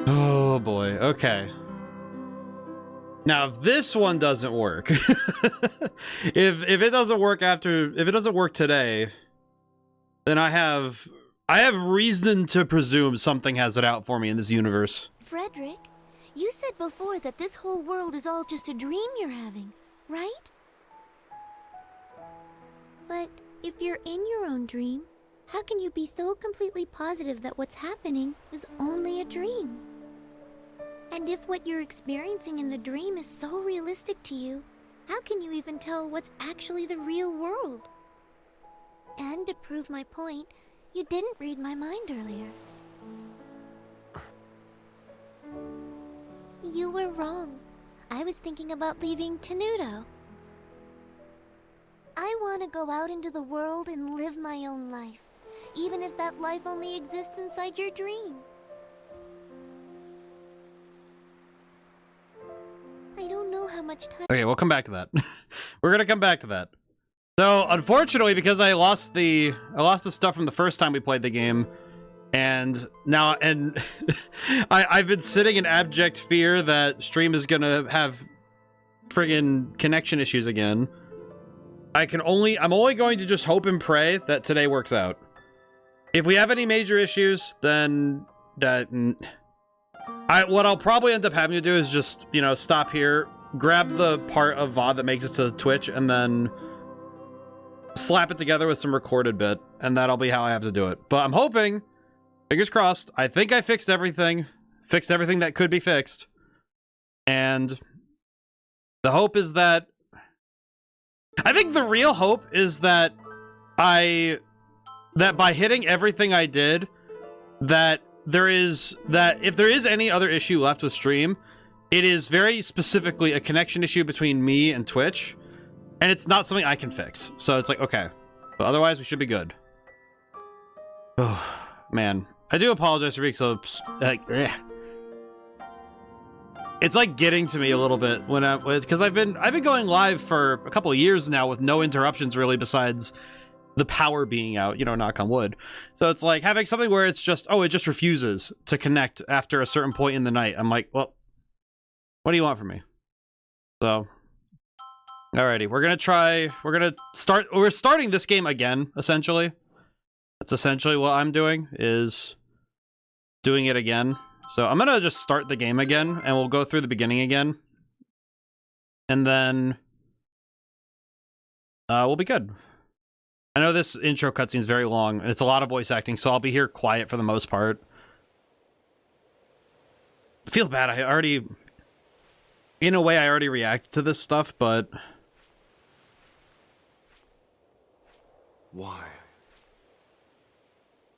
Oh boy, okay. Now, if this one doesn't work, if it doesn't work if it doesn't work today, then I have reason to presume something has it out for me in this universe. Frederick, you said before that this whole world is all just a dream you're having, right? But if you're in your own dream, how can you be so completely positive that what's happening is only a dream? And if what you're experiencing in the dream is so realistic to you, how can you even tell what's actually the real world? And to prove my point, you didn't read my mind earlier. You were wrong. I was thinking about leaving Tenuto. I want to go out into the world and live my own life, even if that life only exists inside your dream. I don't know how much time... Okay, we'll come back to that. We're gonna come back to that. So, unfortunately, because I lost the stuff from the first time we played the game, and now, I've been sitting in abject fear that stream is gonna have friggin' connection issues again. I'm only going to just hope and pray that today works out. If we have any major issues, then what I'll probably end up having to do is just, you know, stop here, grab the part of VOD that makes it to Twitch, and then slap it together with some recorded bit, and that'll be how I have to do it. But I'm hoping, fingers crossed, I think I fixed everything that could be fixed, and the hope is that, I think the real hope is that that by hitting everything I did, that if there is any other issue left with stream, it is very specifically a connection issue between me and Twitch, and it's not something I can fix. So it's like, okay, but otherwise we should be good. Oh man, I do apologize for being so like, it's like getting to me a little bit because I've been going live for a couple of years now with no interruptions really, besides the power being out, you know, knock on wood. So it's like having something where it's just, oh, it just refuses to connect after a certain point in the night. I'm like, well, what do you want from me? So, alrighty, we're starting this game again, essentially. That's essentially what I'm doing, is doing it again. So I'm gonna just start the game again, and we'll go through the beginning again. And then we'll be good. I know this intro cutscene is very long, and it's a lot of voice acting, so I'll be here quiet for the most part. I feel bad, in a way, I already reacted to this stuff, but... Why?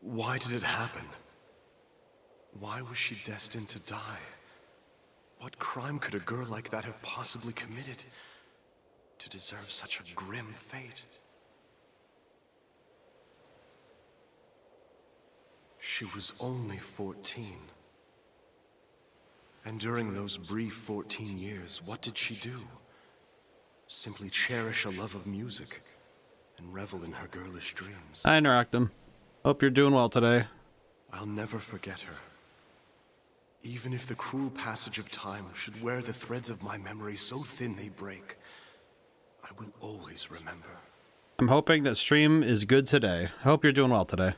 Why did it happen? Why was she destined to die? What crime could a girl like that have possibly committed to deserve such a grim fate? She was only 14. And during those brief 14 years, what did she do? Simply cherish a love of music and revel in her girlish dreams. Hi, Interactum. Hope you're doing well today. I'll never forget her. Even if the cruel passage of time should wear the threads of my memory so thin they break, I will always remember. I'm hoping that stream is good today. I hope you're doing well today.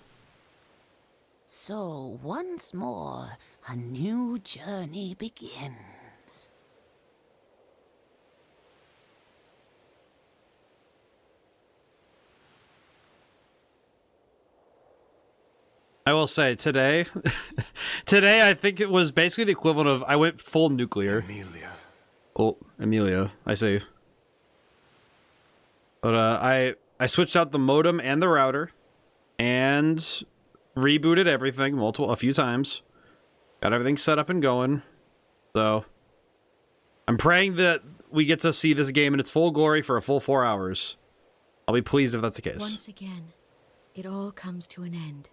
So, once more, a new journey begins. I will say, today, I think it was basically the equivalent of, I went full nuclear. Amelia. Oh, Amelia, I see. But, I switched out the modem and the router, and rebooted everything a few times. Got everything set up and going. So, I'm praying that we get to see this game in its full glory for a full 4 hours. I'll be pleased if that's the case. Once again, it all comes to an end.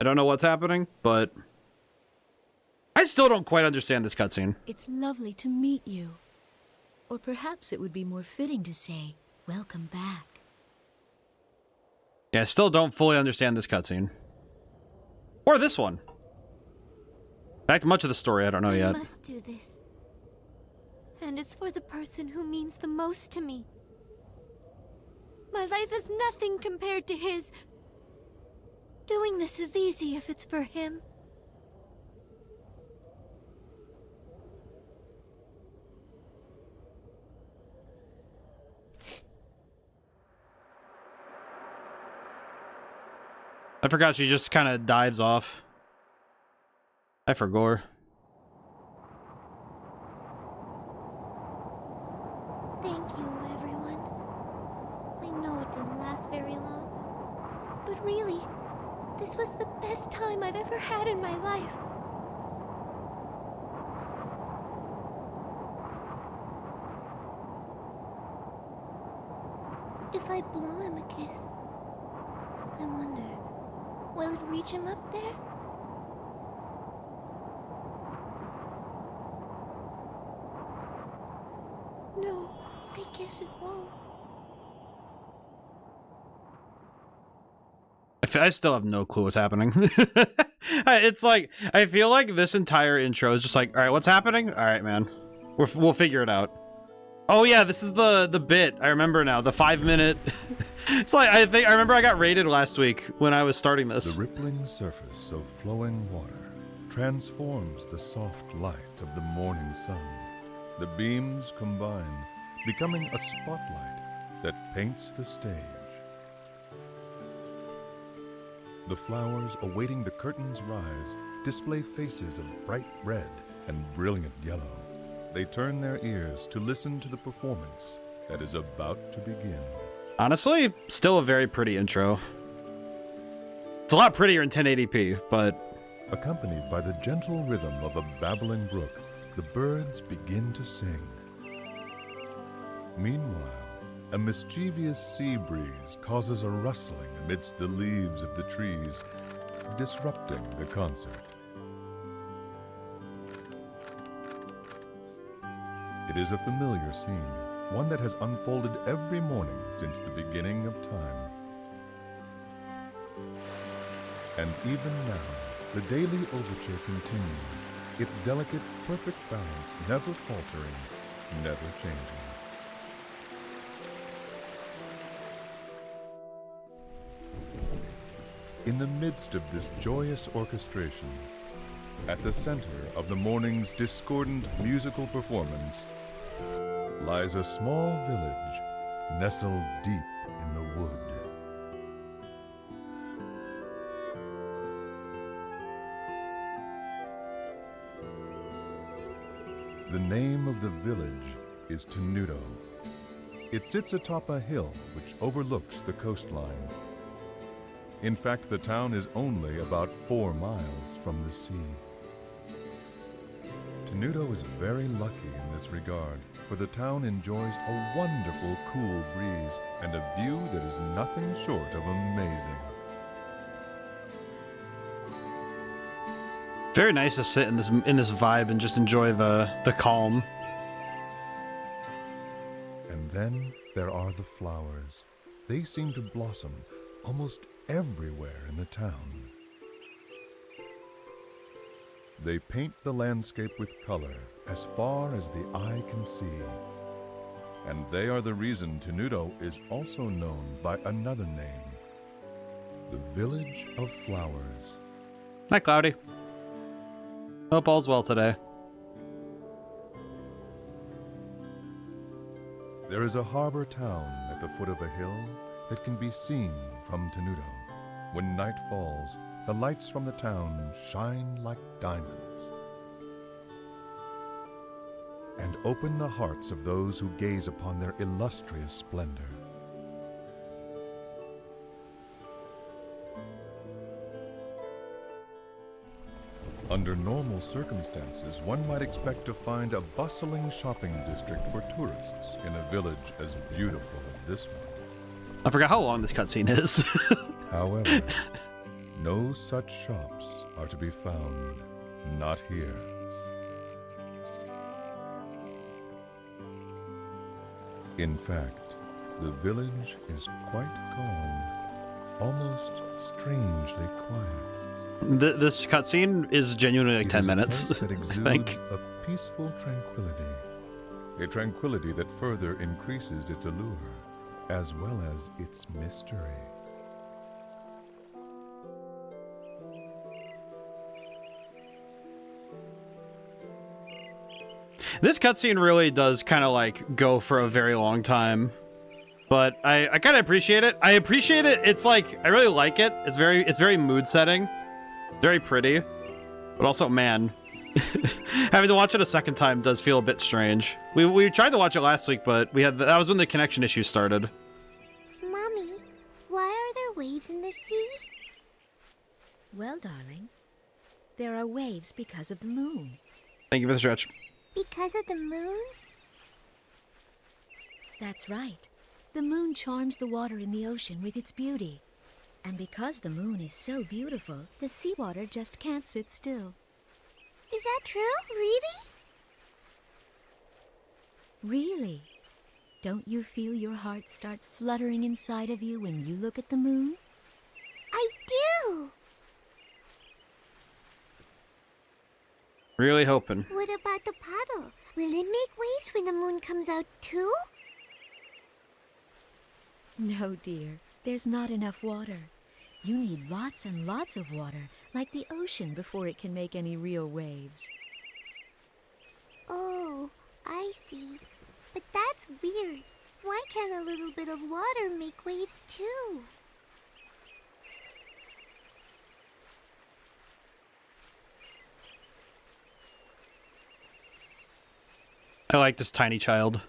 I don't know what's happening, but I still don't quite understand this cutscene. It's lovely to meet you. Or perhaps it would be more fitting to say, welcome back. Yeah, I still don't fully understand this cutscene. Or this one. In fact, much of the story I don't know I yet. must do this. And it's for the person who means the most to me. My life is nothing compared to his. Doing this is easy if it's for him. I forgot she just kind of dives off. I forgot. Thank you, everyone. I know it didn't last very long. But really, this was the best time I've ever had in my life. If I blow him a kiss, I wonder, will it reach him up there? No, I guess it won't. I still have no clue what's happening. It's like, I feel like this entire intro is just like, all right, what's happening? All right, man. We'll figure it out. Oh yeah, this is the bit. I remember now, the 5-minute. It's like, I remember I got raided last week when I was starting this. The rippling surface of flowing water transforms the soft light of the morning sun. The beams combine, becoming a spotlight that paints the stage. The flowers awaiting the curtain's rise display faces of bright red and brilliant yellow. They turn their ears to listen to the performance that is about to begin. Honestly, still a very pretty intro. It's a lot prettier in 1080p, but... Accompanied by the gentle rhythm of a babbling brook, the birds begin to sing. Meanwhile, a mischievous sea breeze causes a rustling amidst the leaves of the trees, disrupting the concert. It is a familiar scene, one that has unfolded every morning since the beginning of time. And even now, the daily overture continues, its delicate, perfect balance never faltering, never changing. In the midst of this joyous orchestration, at the center of the morning's discordant musical performance, lies a small village nestled deep in the wood. The name of the village is Tenuto. It sits atop a hill which overlooks the coastline. In fact, the town is only about 4 miles from the sea. Tenuto is very lucky in this regard, for the town enjoys a wonderful cool breeze and a view that is nothing short of amazing. very nice to sit in this vibe and just enjoy the calm. And then there are the flowers. They seem to blossom almost everywhere in the town. They paint the landscape with color as far as the eye can see. And they are the reason Tenuto is also known by another name, the Village of Flowers. Hi, Cloudy. Hope all's well today. There is a harbor town at the foot of a hill that can be seen from Tenuto. When night falls, the lights from the town shine like diamonds and open the hearts of those who gaze upon their illustrious splendor. Under normal circumstances, one might expect to find a bustling shopping district for tourists in a village as beautiful as this one. I forgot how long this cutscene is. However, no such shops are to be found, not here. In fact, the village is quite calm. almost strangely quiet. This cutscene is genuinely like It 10 is a minutes, place that I exudes think. a peaceful tranquility. A tranquility that further increases its allure, as well as its mystery. This cutscene really does kind of like go for a very long time, but I kind of appreciate it. I appreciate it. It's like I really like it. It's very mood setting, very pretty, but also man, having to watch it a second time does feel a bit strange. We tried to watch it last week, but that was when the connection issues started. Mommy, why are there waves in the sea? Well, darling, there are waves because of the moon. Thank you for the stretch. Because of the moon? That's right. The moon charms the water in the ocean with its beauty. And because the moon is so beautiful, the seawater just can't sit still. Is that true? Really? Really? Don't you feel your heart start fluttering inside of you when you look at the moon? I do! Really hoping. What about the paddle? Will it make waves when the moon comes out too? No, dear. There's not enough water. You need lots and lots of water, like the ocean, before it can make any real waves. Oh, I see. But that's weird. Why can't a little bit of water make waves too? I like this tiny child.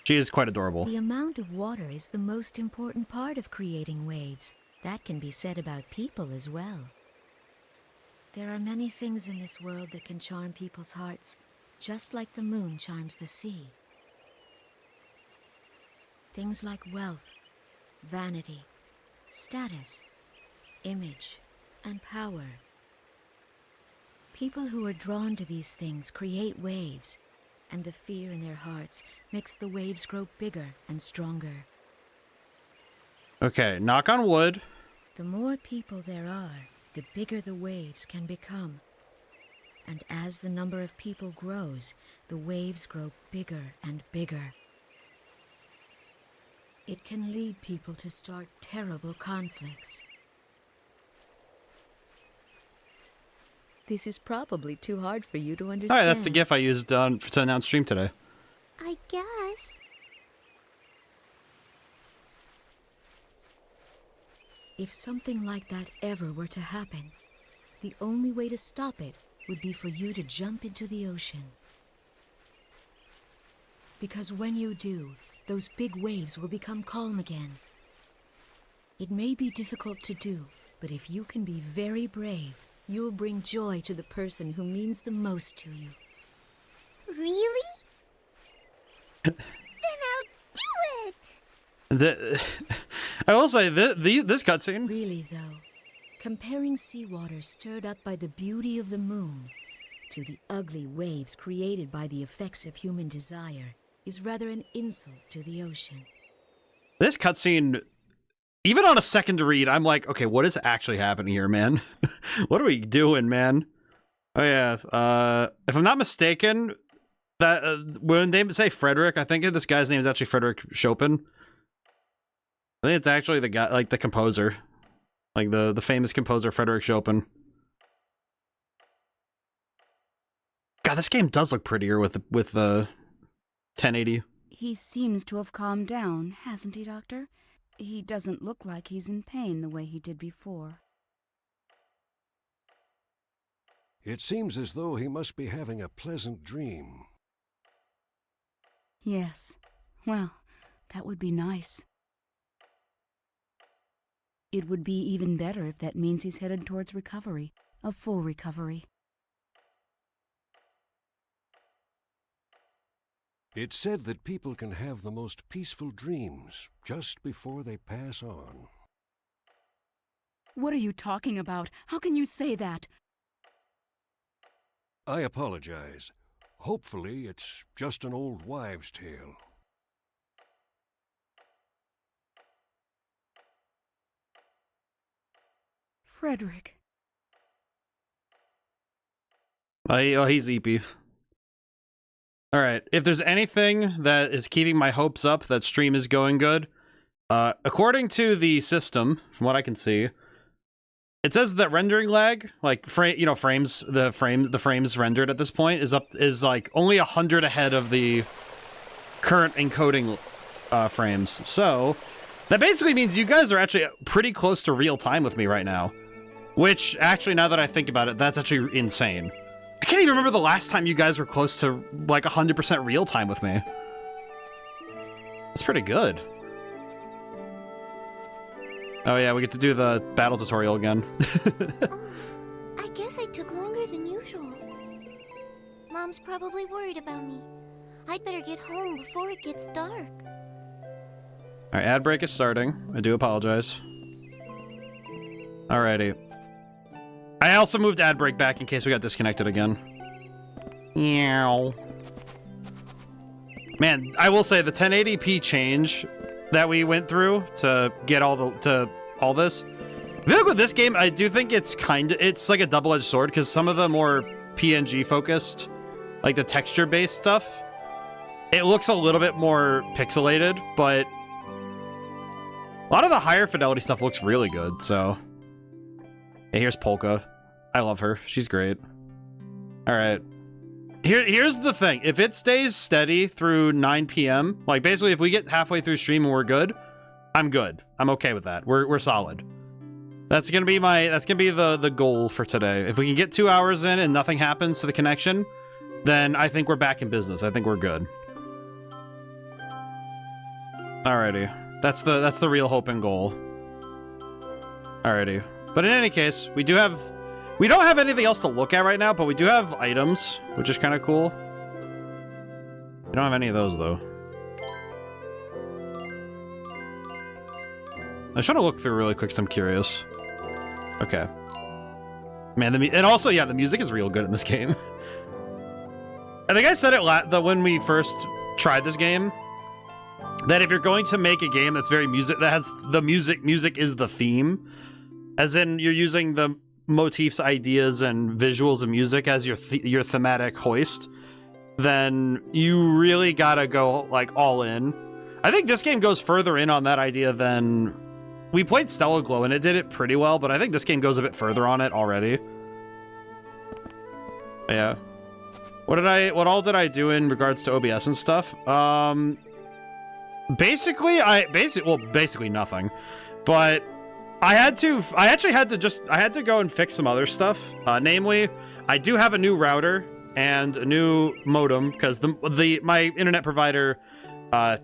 She is quite adorable. The amount of water is the most important part of creating waves. That can be said about people as well. There are many things in this world that can charm people's hearts, just like the moon charms the sea. Things like wealth, vanity, status, image, and power. People who are drawn to these things create waves, and the fear in their hearts makes the waves grow bigger and stronger. Okay, knock on wood. The more people there are, the bigger the waves can become. And as the number of people grows, the waves grow bigger and bigger. It can lead people to start terrible conflicts. This is probably too hard for you to understand. Alright, that's the GIF I used to announce stream today. I guess. If something like that ever were to happen, the only way to stop it would be for you to jump into the ocean. Because when you do, those big waves will become calm again. It may be difficult to do, but if you can be very brave, you'll bring joy to the person who means the most to you. Really? Then I'll do it! I will say, this cutscene... Really, though, comparing seawater stirred up by the beauty of the moon to the ugly waves created by the effects of human desire is rather an insult to the ocean. This cutscene, even on a second read, I'm like, okay, what is actually happening here, man? What are we doing, man? Oh yeah, if I'm not mistaken, that when they say Frederick, I think this guy's name is actually Frederick Chopin. I think it's actually the guy, like the composer, like the famous composer Frederick Chopin. God, this game does look prettier with the 1080. He seems to have calmed down, hasn't he, Doctor? He doesn't look like he's in pain the way he did before. It seems as though he must be having a pleasant dream. Yes. Well, that would be nice. It would be even better if that means he's headed towards recovery, a full recovery. It's said that people can have the most peaceful dreams just before they pass on. What are you talking about? How can you say that? I apologize. Hopefully, it's just an old wives' tale. Frederick. Oh, he's EP. All right. If there's anything that is keeping my hopes up that stream is going good, according to the system, from what I can see, it says that rendering lag, like frames, the frames rendered at this point is like only 100 ahead of the current encoding frames. So that basically means you guys are actually pretty close to real time with me right now. Which actually, now that I think about it, that's actually insane. I can't even remember the last time you guys were close to like 100% real time with me. That's pretty good. Oh yeah, we get to do the battle tutorial again. Oh, I guess I took longer than usual. Mom's probably worried about me. I'd better get home before it gets dark. Alright, ad break is starting. I do apologize. Alrighty. I also moved ad break back in case we got disconnected again. Meow. Man, I will say the 1080p change that we went through to get all this. I feel like with this game, I do think it's like a double-edged sword, because some of the more PNG focused, like the texture-based stuff, it looks a little bit more pixelated, but a lot of the higher fidelity stuff looks really good, so. Hey, here's Polka. I love her. She's great. Alright. Here's the thing. If it stays steady through 9 p.m., like basically if we get halfway through stream and we're good, I'm good. I'm okay with that. We're solid. That's gonna be the goal for today. If we can get 2 hours in and nothing happens to the connection, then I think we're back in business. I think we're good. Alrighty. That's the real hope and goal. Alrighty. But in any case, we don't have anything else to look at right now, but we do have items, which is kind of cool. We don't have any of those, though. I was trying to look through really quick, because I'm curious. Okay. Man, and also, yeah, the music is real good in this game. I think I said it when we first tried this game, that if you're going to make a game that's very music, that has the music is the theme, as in you're using the motifs, ideas, and visuals of music as your thematic hoist, then you really gotta go like all in. I think this game goes further in on that idea than we played Stellar Glow, and it did it pretty well, but I think this game goes a bit further on it already. Yeah. What all did I do in regards to OBS and stuff? Basically nothing. But I had to go and fix some other stuff. Namely, I do have a new router and a new modem, because my internet provider, I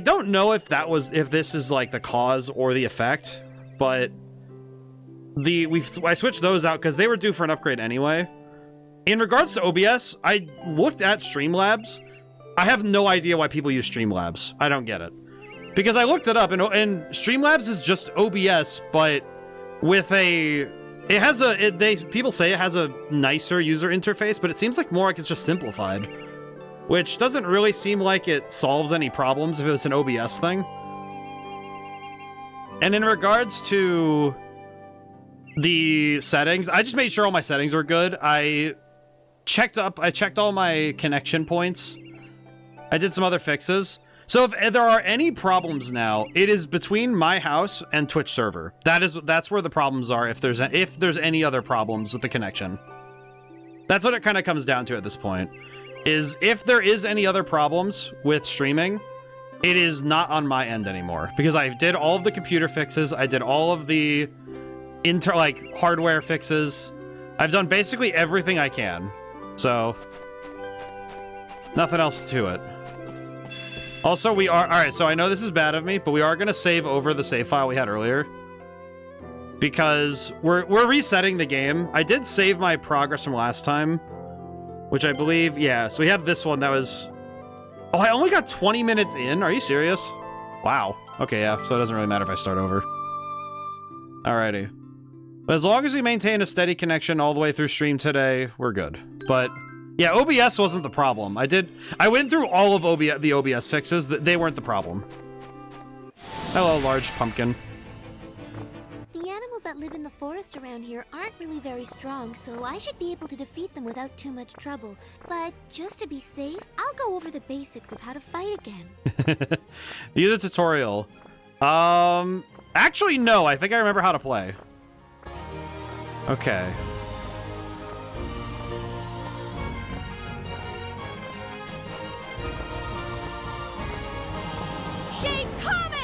don't know if this is like the cause or the effect, but I switched those out because they were due for an upgrade anyway. In regards to OBS, I looked at Streamlabs. I have no idea why people use Streamlabs. I don't get it. Because I looked it up, and Streamlabs is just OBS, but with people say it has a nicer user interface, but it seems like more like it's just simplified. Which doesn't really seem like it solves any problems if it was an OBS thing. And in regards to the settings, I just made sure all my settings were good. I checked all my connection points. I did some other fixes. So if there are any problems now, it is between my house and Twitch server. That's where the problems are, if there's any other problems with the connection. That's what it kind of comes down to at this point. Is if there is any other problems with streaming, it is not on my end anymore, because I did all of the computer fixes, I did all of the hardware fixes. I've done basically everything I can. So nothing else to it. Also, alright, so I know this is bad of me, but we are going to save over the save file we had earlier, because we're resetting the game. I did save my progress from last time, which I believe, yeah, so we have this one that was... Oh, I only got 20 minutes in? Are you serious? Wow. Okay, yeah, so it doesn't really matter if I start over. Alrighty. But as long as we maintain a steady connection all the way through stream today, we're good. But, yeah, OBS wasn't the problem. I went through all of the OBS fixes. They weren't the problem. Hello, large pumpkin. The animal animals that live in the forest around here aren't really very strong, so I should be able to defeat them without too much trouble. But just to be safe, I'll go over the basics of how to fight again. View the tutorial. Actually, no. I think I remember how to play. Okay. Shade Comet!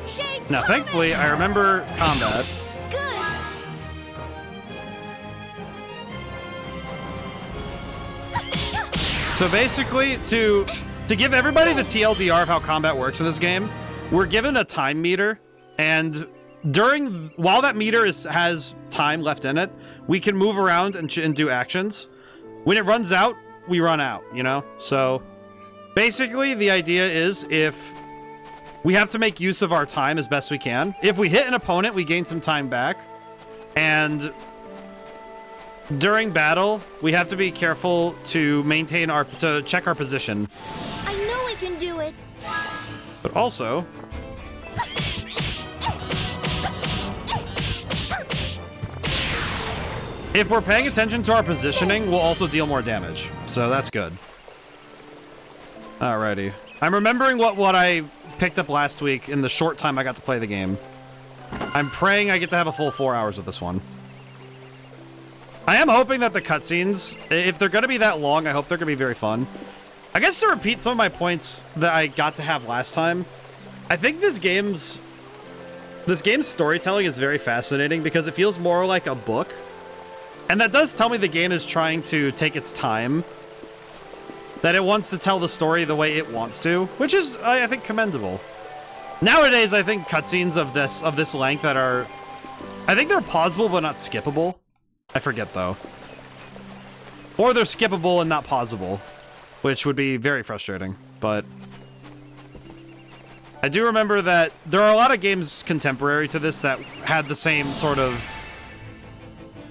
Shade Now, Comet! thankfully, I remember combat. Good! So basically, to give everybody the TLDR of how combat works in this game, we're given a time meter, and while that meter has time left in it, we can move around and do actions. When it runs out, we run out, you know? So basically, the idea is if we have to make use of our time as best we can. If we hit an opponent, we gain some time back. And during battle, we have to be careful to check our position. I know I can do it! But also, if we're paying attention to our positioning, we'll also deal more damage. So that's good. Alrighty. I'm remembering what I picked up last week in the short time I got to play the game. I'm praying I get to have a full 4 hours with this one. I am hoping that the cutscenes, if they're going to be that long, I hope they're going to be very fun. I guess to repeat some of my points that I got to have last time, I think this game's storytelling is very fascinating because it feels more like a book. And that does tell me the game is trying to take its time. That it wants to tell the story the way it wants to, which is, I think, commendable. Nowadays, I think cutscenes of this length that are... I think they're pausable but not skippable. I forget, though. Or they're skippable and not pausable, which would be very frustrating, but... I do remember that there are a lot of games contemporary to this that had the same sort of...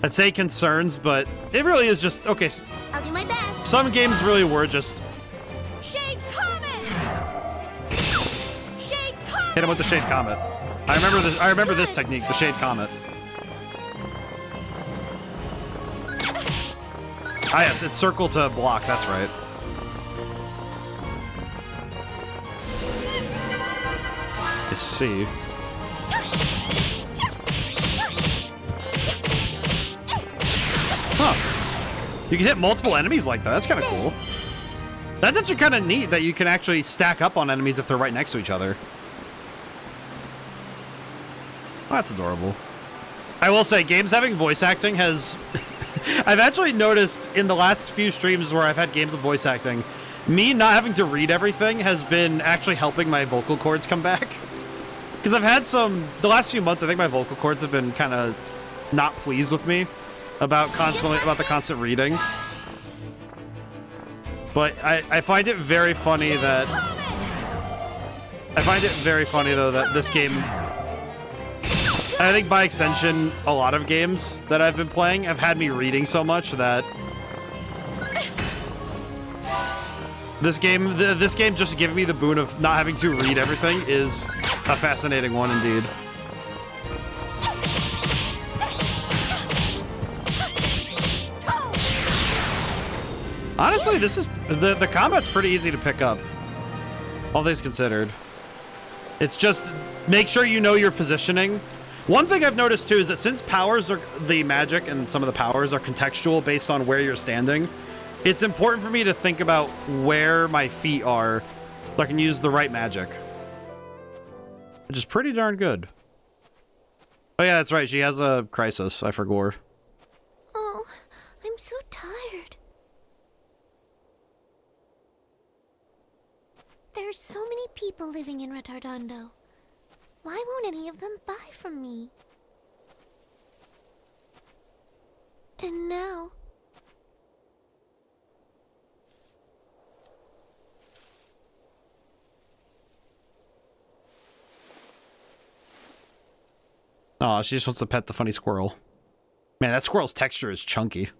I'd say concerns, but it really is just... Okay, I'll do my best! some games really were just... Shade Comet! Shade Comet! Hit him with the Shade Comet. I remember this technique, the Shade Comet. Ah yes, it's circle to block, that's right. Let's see. Huh. You can hit multiple enemies like that. That's kind of cool. That's actually kind of neat that you can actually stack up on enemies if they're right next to each other. Oh, that's adorable. I will say, games having voice acting has... I've actually noticed in the last few streams where I've had games with voice acting, me not having to read everything has been actually helping my vocal cords come back. Because I've had the last few months, I think my vocal cords have been kind of not pleased with me about the constant reading. But I find it very funny that... I find it very funny, though, that this game... I think by extension, a lot of games that I've been playing have had me reading so much that... This game just giving me the boon of not having to read everything is a fascinating one indeed. Honestly, this is the combat's pretty easy to pick up, all things considered. It's just make sure you know your positioning. One thing I've noticed too is that since the magic and some of the powers are contextual based on where you're standing, it's important for me to think about where my feet are so I can use the right magic. Which is pretty darn good. Oh yeah, that's right. She has a crisis. I forgot. Oh, I'm so tired. There's so many people living in Retardando. Why won't any of them buy from me? And now... Oh, she just wants to pet the funny squirrel. Man, that squirrel's texture is chunky.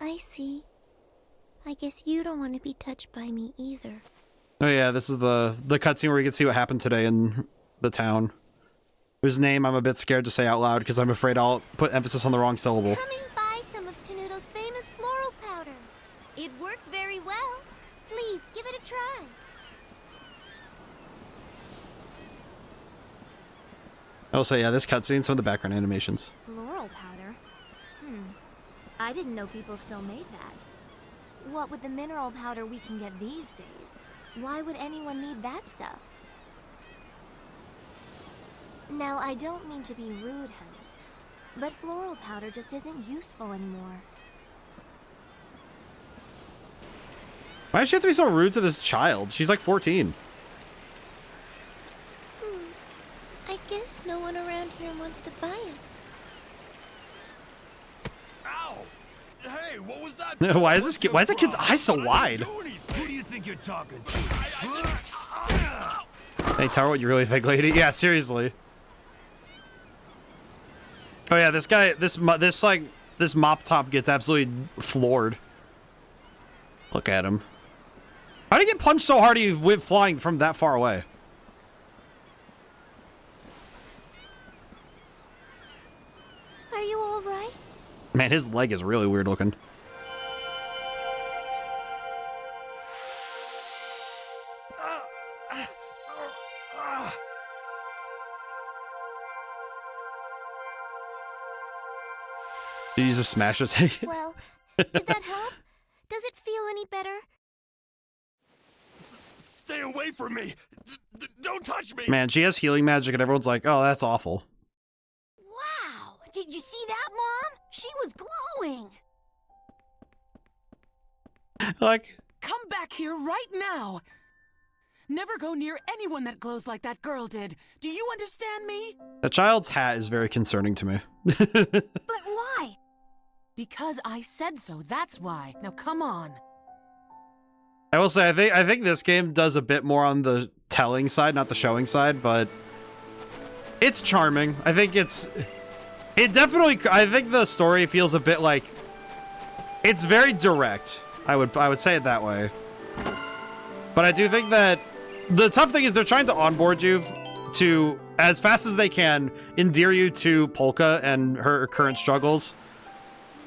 I see. I guess you don't want to be touched by me either. Oh yeah, this is the cutscene where you can see what happened today in the town. Whose name I'm a bit scared to say out loud because I'm afraid I'll put emphasis on the wrong syllable. Coming by some of Tenuto's famous floral powder. It works very well. Please, give it a try. I will say, yeah, this cutscene, some of the background animations. Floral powder? I didn't know people still made that. What with the mineral powder we can get these days? Why would anyone need that stuff? Now, I don't mean to be rude, honey, but floral powder just isn't useful anymore. Why does she have to be so rude to this child? She's like 14. I guess no one around here wants to buy it. Ow! Hey, what was that? Why is the kid's eye so wide? Who do you think you're talking to? Hey, tell her what you really think, lady. Yeah, seriously. Oh yeah, this guy, this mop top gets absolutely floored. Look at him. How did he get punched so hard he went flying from that far away? Are you all right? Man, his leg is really weird looking. Did you use a smash attack? Well, did that help? Does it feel any better? Stay away from me! Don't touch me! Man, she has healing magic and everyone's like, oh, that's awful. Wow! Did you see that, Mom? She was glowing! Like, Come back here right now! Never go near anyone that glows like that girl did. Do you understand me? the child's hat is very concerning to me. But why? Because I said so, that's why. Now come on. I will say, I think this game does a bit more on the telling side, not the showing side, but it's charming. I think I think the story feels a bit like, it's very direct. I would say it that way. But I do think that the tough thing is they're trying to onboard you to, as fast as they can, endear you to Polka and her current struggles.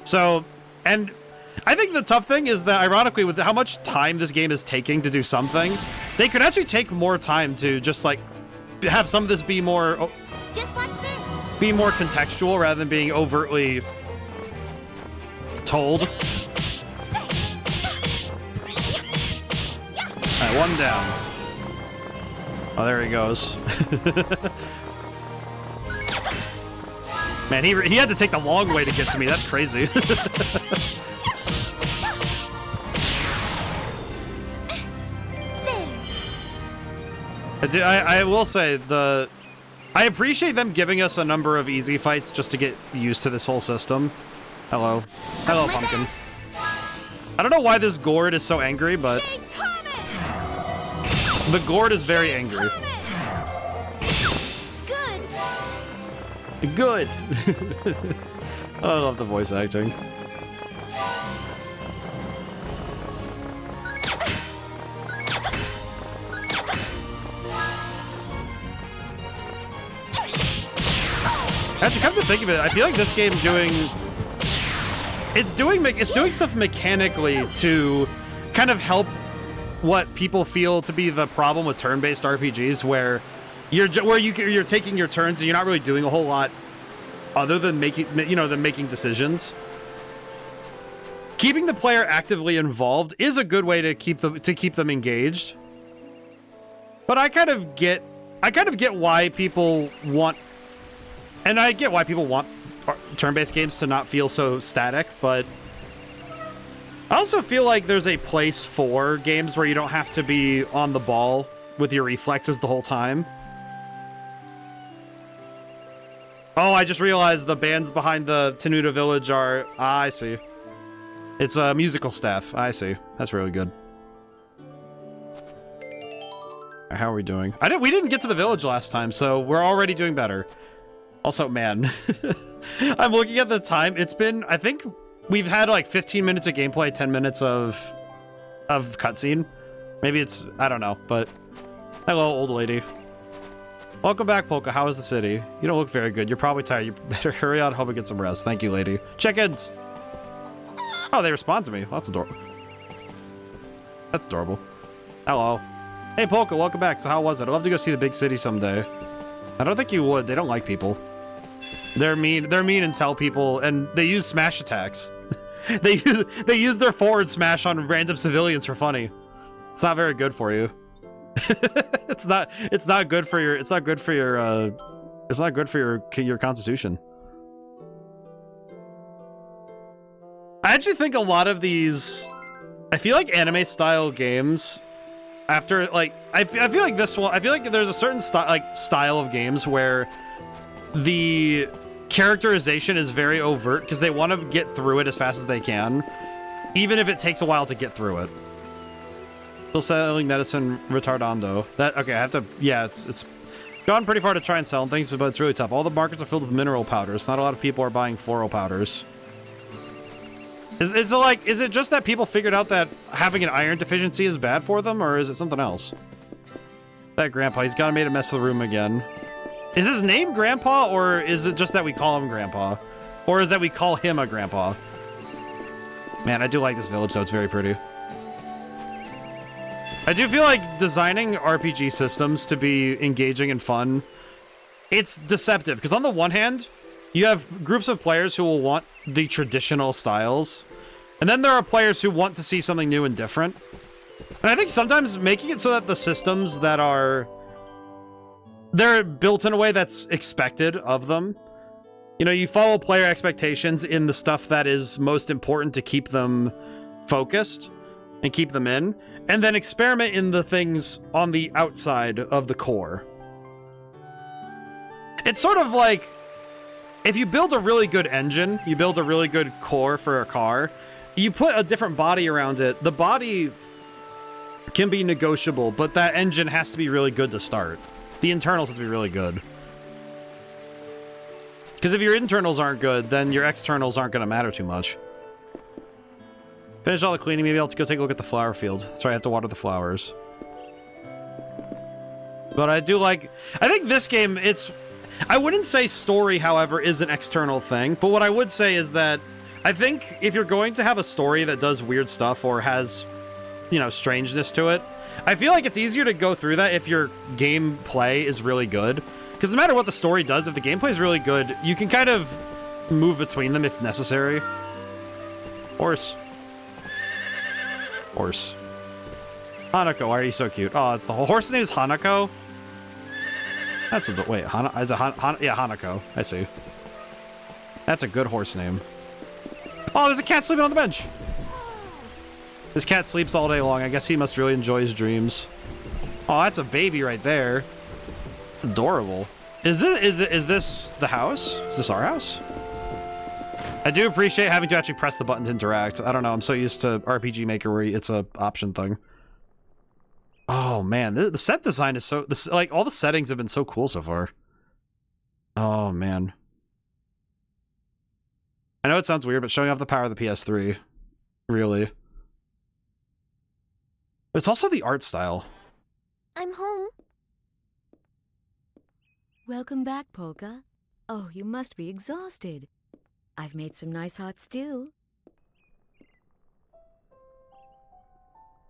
So, and I think the tough thing is that, ironically, with how much time this game is taking to do some things, they could actually take more time to just, like, have some of this be more... Just watch this! Be more contextual rather than being overtly told. Alright, one down. Oh, there he goes. Man, he had to take the long way to get to me. That's crazy. I will say, I appreciate them giving us a number of easy fights just to get used to this whole system. Hello. Hello, Pumpkin. I don't know why this gourd is so angry, but... The gourd is very angry. Good! I love the voice acting. Actually, come to think of it, I feel like this game it's doing stuff mechanically to kind of help what people feel to be the problem with turn-based RPGs, where you're taking your turns and you're not really doing a whole lot other than making decisions. Keeping the player actively involved is a good way to keep them engaged. But I kind of get why people want, and I get why people want turn-based games to not feel so static, but I also feel like there's a place for games where you don't have to be on the ball with your reflexes the whole time. Oh, I just realized the bands behind the Tenuta Village are... Ah, I see. It's a musical staff. I see. That's really good. How are we doing? We didn't get to the village last time, so we're already doing better. Also, man, I'm looking at the time. It's been, I think we've had like 15 minutes of gameplay, 10 minutes of of cutscene. Maybe it's, I don't know, but hello, old lady. Welcome back, Polka. How is the city? You don't look very good. You're probably tired. You better hurry on home and get some rest. Thank you, lady. Chickens! Oh, they respond to me. Well, that's adorable. That's adorable. Hello. Hey, Polka, welcome back. So how was it? I'd love to go see the big city someday. I don't think you would. They don't like people. They're mean and tell people, and they use smash attacks. they use their forward smash on random civilians for funny. It's not very good for you. it's not good for your your constitution. I actually think a lot of these, I feel like anime style games, after like I feel like this one, I feel like there's a certain style of games where the characterization is very overt because they want to get through it as fast as they can, even if it takes a while to get through it. Still selling medicine retardando. That okay? I have to. Yeah, it's gone pretty far to try and sell things, but it's really tough. All the markets are filled with mineral powders. Not a lot of people are buying floral powders. Is it just that people figured out that having an iron deficiency is bad for them, or is it something else? That grandpa, he's got to made a mess of the room again. Is his name Grandpa, or is it just that we call him Grandpa? Or is that we call him a grandpa? Man, I do like this village, though. It's very pretty. I do feel like designing RPG systems to be engaging and fun, it's deceptive. Because on the one hand, you have groups of players who will want the traditional styles. And then there are players who want to see something new and different. And I think sometimes making it so that the systems that are... they're built in a way that's expected of them. You know, you follow player expectations in the stuff that is most important to keep them focused and keep them in, and then experiment in the things on the outside of the core. It's sort of like, if you build a really good engine, you build a really good core for a car, you put a different body around it. The body can be negotiable, but that engine has to be really good to start. The internals have to be really good. Because if your internals aren't good, then your externals aren't going to matter too much. Finish all the cleaning, maybe I'll go take a look at the flower field. Sorry, I have to water the flowers. But I do like... I think this game, it's... I wouldn't say story, however, is an external thing. But what I would say is that I think if you're going to have a story that does weird stuff or has, you know, strangeness to it, I feel like it's easier to go through that if your gameplay is really good. Because no matter what the story does, if the gameplay is really good, you can kind of move between them if necessary. Horse. Horse. Hanako, why are you so cute? Oh, it's the whole horse's name is Hanako? That's a... Wait, is it yeah, Hanako. I see. That's a good horse name. Oh, there's a cat sleeping on the bench! This cat sleeps all day long. I guess he must really enjoy his dreams. Oh, that's a baby right there. Adorable. Is this the house? Is this our house? I do appreciate having to actually press the button to interact. I don't know. I'm so used to RPG Maker where it's a option thing. Oh man, the set design is so... like all the settings have been so cool so far. Oh man. I know it sounds weird, but showing off the power of the PS3, really. But it's also the art style. I'm home. Welcome back, Polka. Oh, you must be exhausted. I've made some nice hot stew.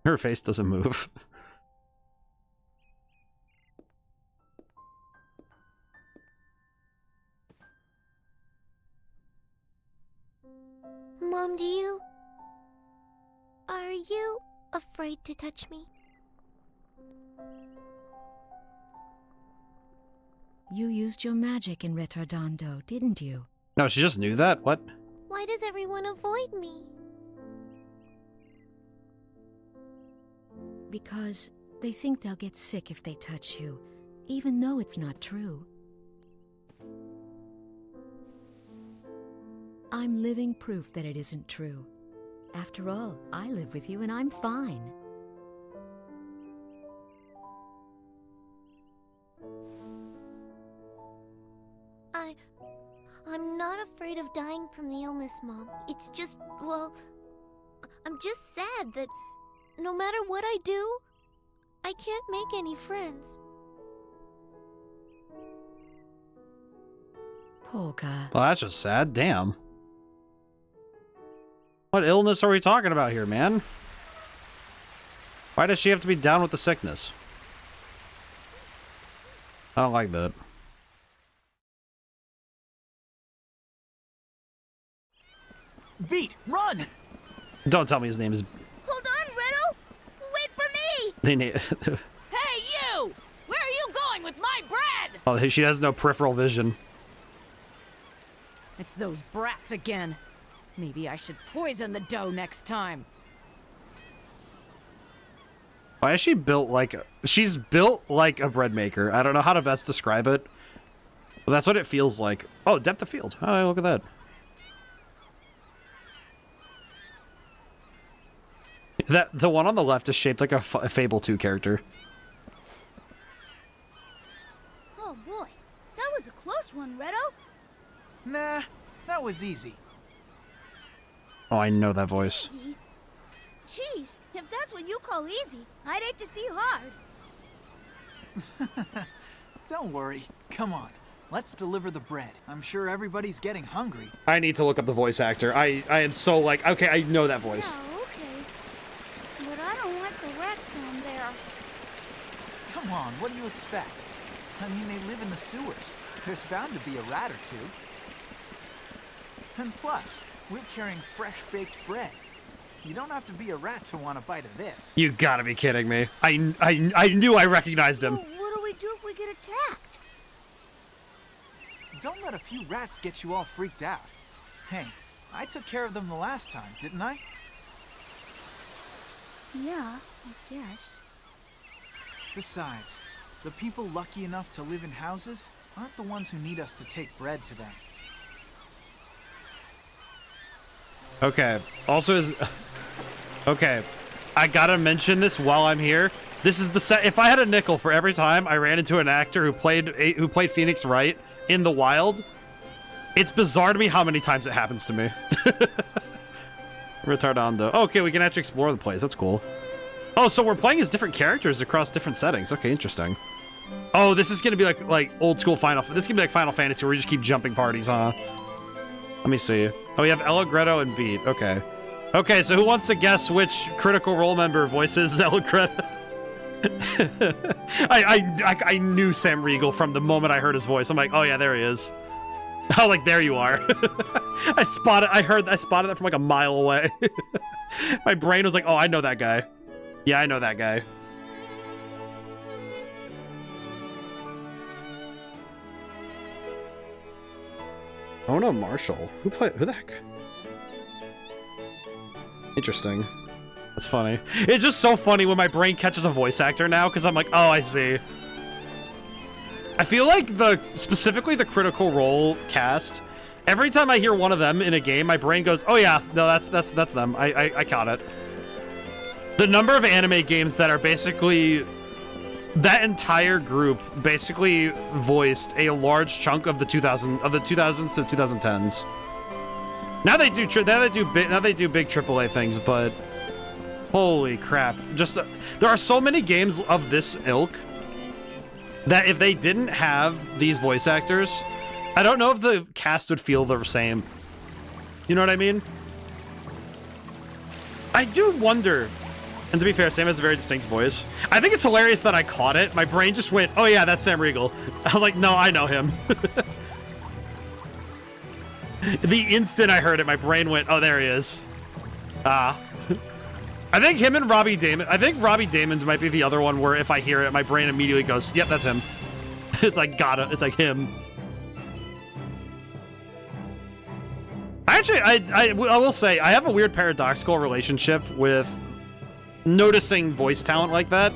Her face doesn't move. Mom, are you afraid to touch me? You used your magic in Retardando, didn't you? No, she just knew that? What? Why does everyone avoid me? Because they think they'll get sick if they touch you, even though it's not true. I'm living proof that it isn't true. After all, I live with you and I'm fine. I'm not afraid of dying from the illness, Mom. It's just, well, I'm just sad that no matter what I do, I can't make any friends. Polka. Well, that's just sad. Damn. What illness are we talking about here, man? Why does she have to be down with the sickness? I don't like that. Beat, run! Don't tell me his name is... Hold on, Riddle! Wait for me! They name... Hey, you! Where are you going with my bread? Oh, she has no peripheral vision. It's those brats again. Maybe I should poison the dough next time. Why is she built like a... She's built like a bread maker. I don't know how to best describe it. But that's what it feels like. Oh, depth of field. Oh, look at that. The one on the left is shaped like a Fable 2 character. Oh boy, that was a close one, Riddle. Nah, that was easy. Oh, I know that voice. Easy? Jeez, if that's what you call easy, I'd hate to see hard. Don't worry. Come on. Let's deliver the bread. I'm sure everybody's getting hungry. I need to look up the voice actor. I am so like, okay, I know that voice. Yeah, okay. But I don't like the rats down there. Come on, what do you expect? I mean, they live in the sewers. There's bound to be a rat or two. And plus, we're carrying fresh-baked bread. You don't have to be a rat to want a bite of this. You gotta be kidding me. I knew I recognized him. Well, what do we do if we get attacked? Don't let a few rats get you all freaked out. Hey, I took care of them the last time, didn't I? Yeah, I guess. Besides, the people lucky enough to live in houses aren't the ones who need us to take bread to them. Okay. Also is... Okay. I gotta mention this while I'm here. This is the set... If I had a nickel for every time I ran into an actor who played Phoenix Wright in the wild, it's bizarre to me how many times it happens to me. Retardando. Okay, we can actually explore the place. That's cool. Oh, so we're playing as different characters across different settings. Okay, interesting. Oh, this is gonna be like old school Final... This is gonna be like Final Fantasy where we just keep jumping parties, huh? Let me see. Oh, we have Allegretto and Beat. Okay. Okay, so who wants to guess which Critical Role member voices Allegretto? I knew Sam Riegel from the moment I heard his voice. I'm like, oh yeah, there he is. Oh, like, there you are. I spotted that from like a mile away. My brain was like, oh, I know that guy. Yeah, I know that guy. Oh no, Marshall. Who the heck? Interesting. That's funny. It's just so funny when my brain catches a voice actor now, because I'm like, oh, I see. I feel like specifically the Critical Role cast, every time I hear one of them in a game, my brain goes, oh yeah, no, that's them. I caught it. The number of anime games that are basically... That entire group basically voiced a large chunk of the 2000s to the 2010s. Now they do big AAA things, but holy crap! Just there are so many games of this ilk that if they didn't have these voice actors, I don't know if the cast would feel the same. You know what I mean? I do wonder. And to be fair, Sam has a very distinct voice. I think it's hilarious that I caught it. My brain just went, oh yeah, that's Sam Riegel. I was like, no, I know him. The instant I heard it, my brain went, oh, there he is. I think him and Robbie Damon. I think Robbie Damon's might be the other one where if I hear it, my brain immediately goes, yep, that's him. It's like, got it. It's like him. Actually, I will say, I have a weird paradoxical relationship with noticing voice talent like that.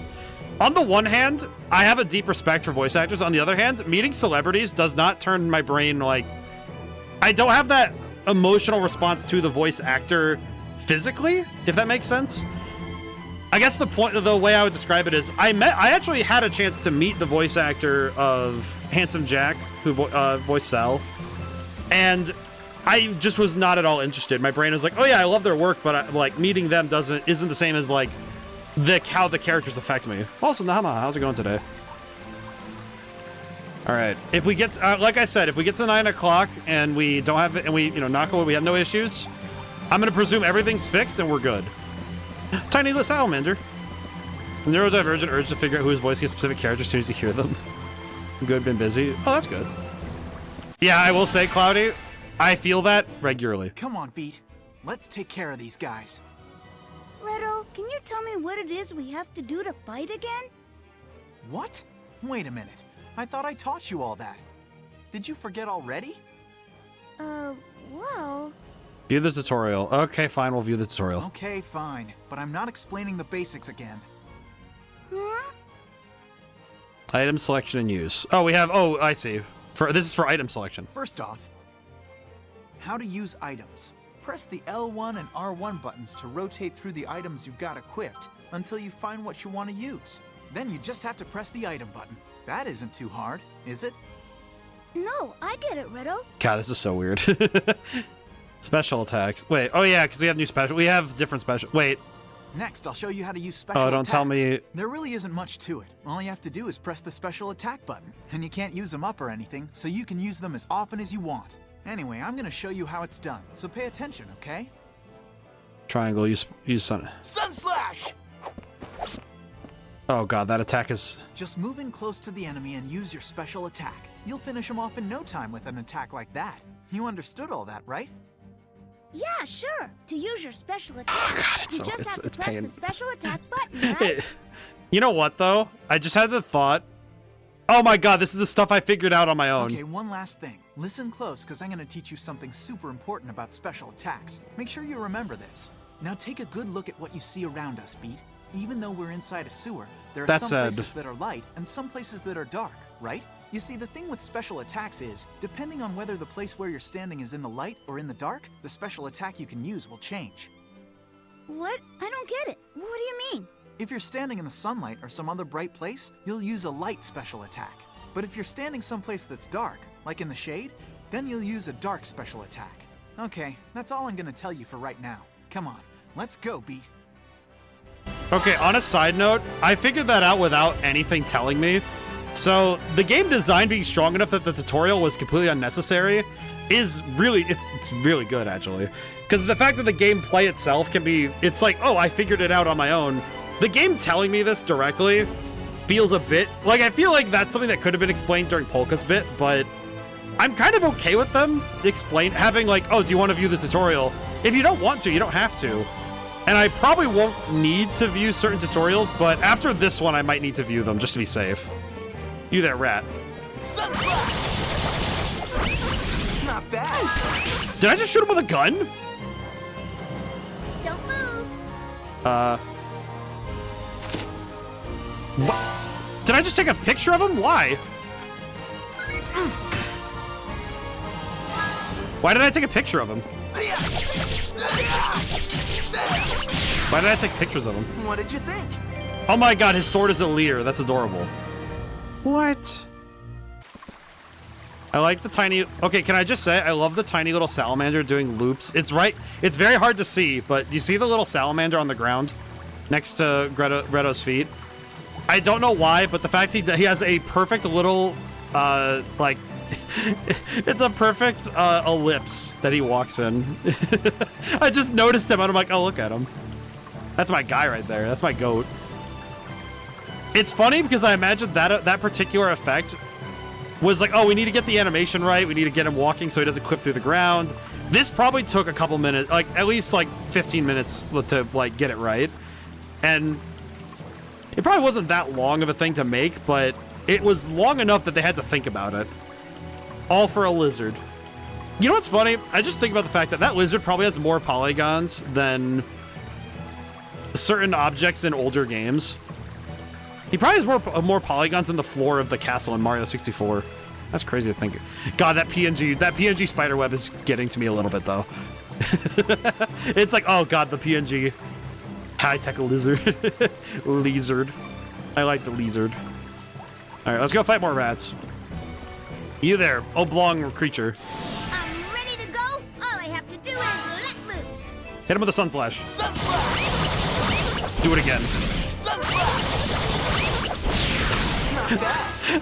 On the one hand, I have a deep respect for voice actors. On the other hand, meeting celebrities does not turn my brain like... I don't have that emotional response to the voice actor physically, if that makes sense. I guess the way I would describe it is I actually had a chance to meet the voice actor of Handsome Jack, who voiced Sal, and I just was not at all interested. My brain was like, oh yeah, I love their work, but like meeting them isn't the same as like how the characters affect me. Also, Nahama, how's it going today? All right, if we get like I said, if we get to 9 o'clock and we don't have it, and we knock away, we have no issues, I'm gonna presume everything's fixed and we're good. Tiny little salamander. Neurodivergent urge to figure out who is voicing a specific character as soon as you hear them. Good, been busy. Oh, that's good. Yeah, I will say, Cloudy, I feel that regularly. Come on, Beat. Let's take care of these guys. Redo, can you tell me what it is we have to do to fight again? What? Wait a minute. I thought I taught you all that. Did you forget already? Well... View the tutorial. Okay, fine, we'll view the tutorial. Okay, fine. But I'm not explaining the basics again. Huh? Item selection and use. Oh, we have... Oh, I see. This is for item selection. First off, how to use items. Press the L1 and R1 buttons to rotate through the items you've got equipped until you find what you want to use. Then you just have to press the item button. That isn't too hard, is it? No, I get it, Redo. God, this is so weird. Special attacks. Wait, oh yeah, because we have new special. We have different special. Wait. Next, I'll show you how to use special attacks. Oh, don't tell me. There really isn't much to it. All you have to do is press the special attack button. And you can't use them up or anything, so you can use them as often as you want. Anyway, I'm gonna show you how it's done, so pay attention, okay? Triangle, use sun. Sun Slash! Oh god, that attack is... Just move in close to the enemy and use your special attack. You'll finish him off in no time with an attack like that. You understood all that, right? Yeah, sure. To use your special attack, oh god, you just have to press the special attack button, right? You know what, though? I just had the thought... Oh my god, this is the stuff I figured out on my own. Okay, one last thing. Listen close, because I'm going to teach you something super important about special attacks. Make sure you remember this. Now take a good look at what you see around us, Beat. Even though we're inside a sewer, there are some places that are light and some places that are dark, right? You see, the thing with special attacks is, depending on whether the place where you're standing is in the light or in the dark, the special attack you can use will change. What? I don't get it. What do you mean? If you're standing in the sunlight or some other bright place, you'll use a light special attack. But if you're standing someplace that's dark, like in the shade, then you'll use a dark special attack. Okay, that's all I'm gonna tell you for right now. Come on, let's go, Beat. Okay, on a side note, I figured that out without anything telling me. So, the game design being strong enough that the tutorial was completely unnecessary is really, it's really good, actually. Because the fact that the gameplay itself can be, it's like, oh, I figured it out on my own. The game telling me this directly feels a bit, like, I feel like that's something that could have been explained during Polka's bit, but I'm kind of okay with them having like, oh, do you want to view the tutorial? If you don't want to, you don't have to. And I probably won't need to view certain tutorials, but after this one, I might need to view them just to be safe. You there, rat. Not bad. Did I just shoot him with a gun? Don't move. What? Did I just take a picture of him? Why? Why did I take a picture of him? Why did I take pictures of him? What did you think? Oh my god, his sword is a leer. That's adorable. What? I like the tiny... Okay, can I just say, I love the tiny little salamander doing loops. It's very hard to see, but you see the little salamander on the ground next to Redo's feet? I don't know why, but the fact he has a perfect little, like... it's a perfect ellipse that he walks in. I just noticed him and I'm like, oh, look at him. That's my guy right there. That's my goat. It's funny because I imagine that particular effect was like, oh, we need to get the animation right. We need to get him walking so he doesn't clip through the ground. This probably took a couple minutes, like at least like 15 minutes to like get it right. And it probably wasn't that long of a thing to make, but it was long enough that they had to think about it. All for a lizard. You know what's funny? I just think about the fact that that lizard probably has more polygons than certain objects in older games. He probably has more polygons than the floor of the castle in Mario 64. That's crazy to think. God, that PNG spiderweb is getting to me a little bit, though. It's like, oh god, the PNG high-tech lizard. Lizard. I like the lizard. Alright, let's go fight more rats. You there, oblong creature. I'm ready to go. All I have to do is let loose. Hit him with a sun slash. Sun slash! Do it again.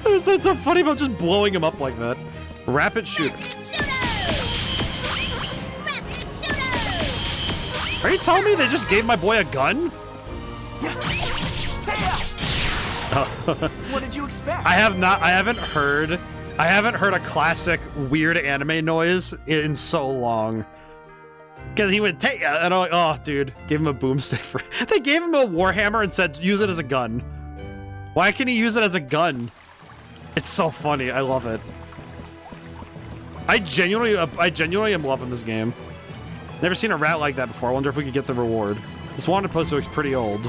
There's something so funny about just blowing him up like that. Rapid shooter. Are you telling me they just gave my boy a gun? What did you expect? I haven't heard a classic weird anime noise in so long. Cause he went Taya, and I'm like, oh dude, gave him a boomstick for they gave him a warhammer and said use it as a gun. Why can he use it as a gun? It's so funny, I love it. I genuinely am loving this game. Never seen a rat like that before. I wonder if we could get the reward. This wanted poster looks pretty old.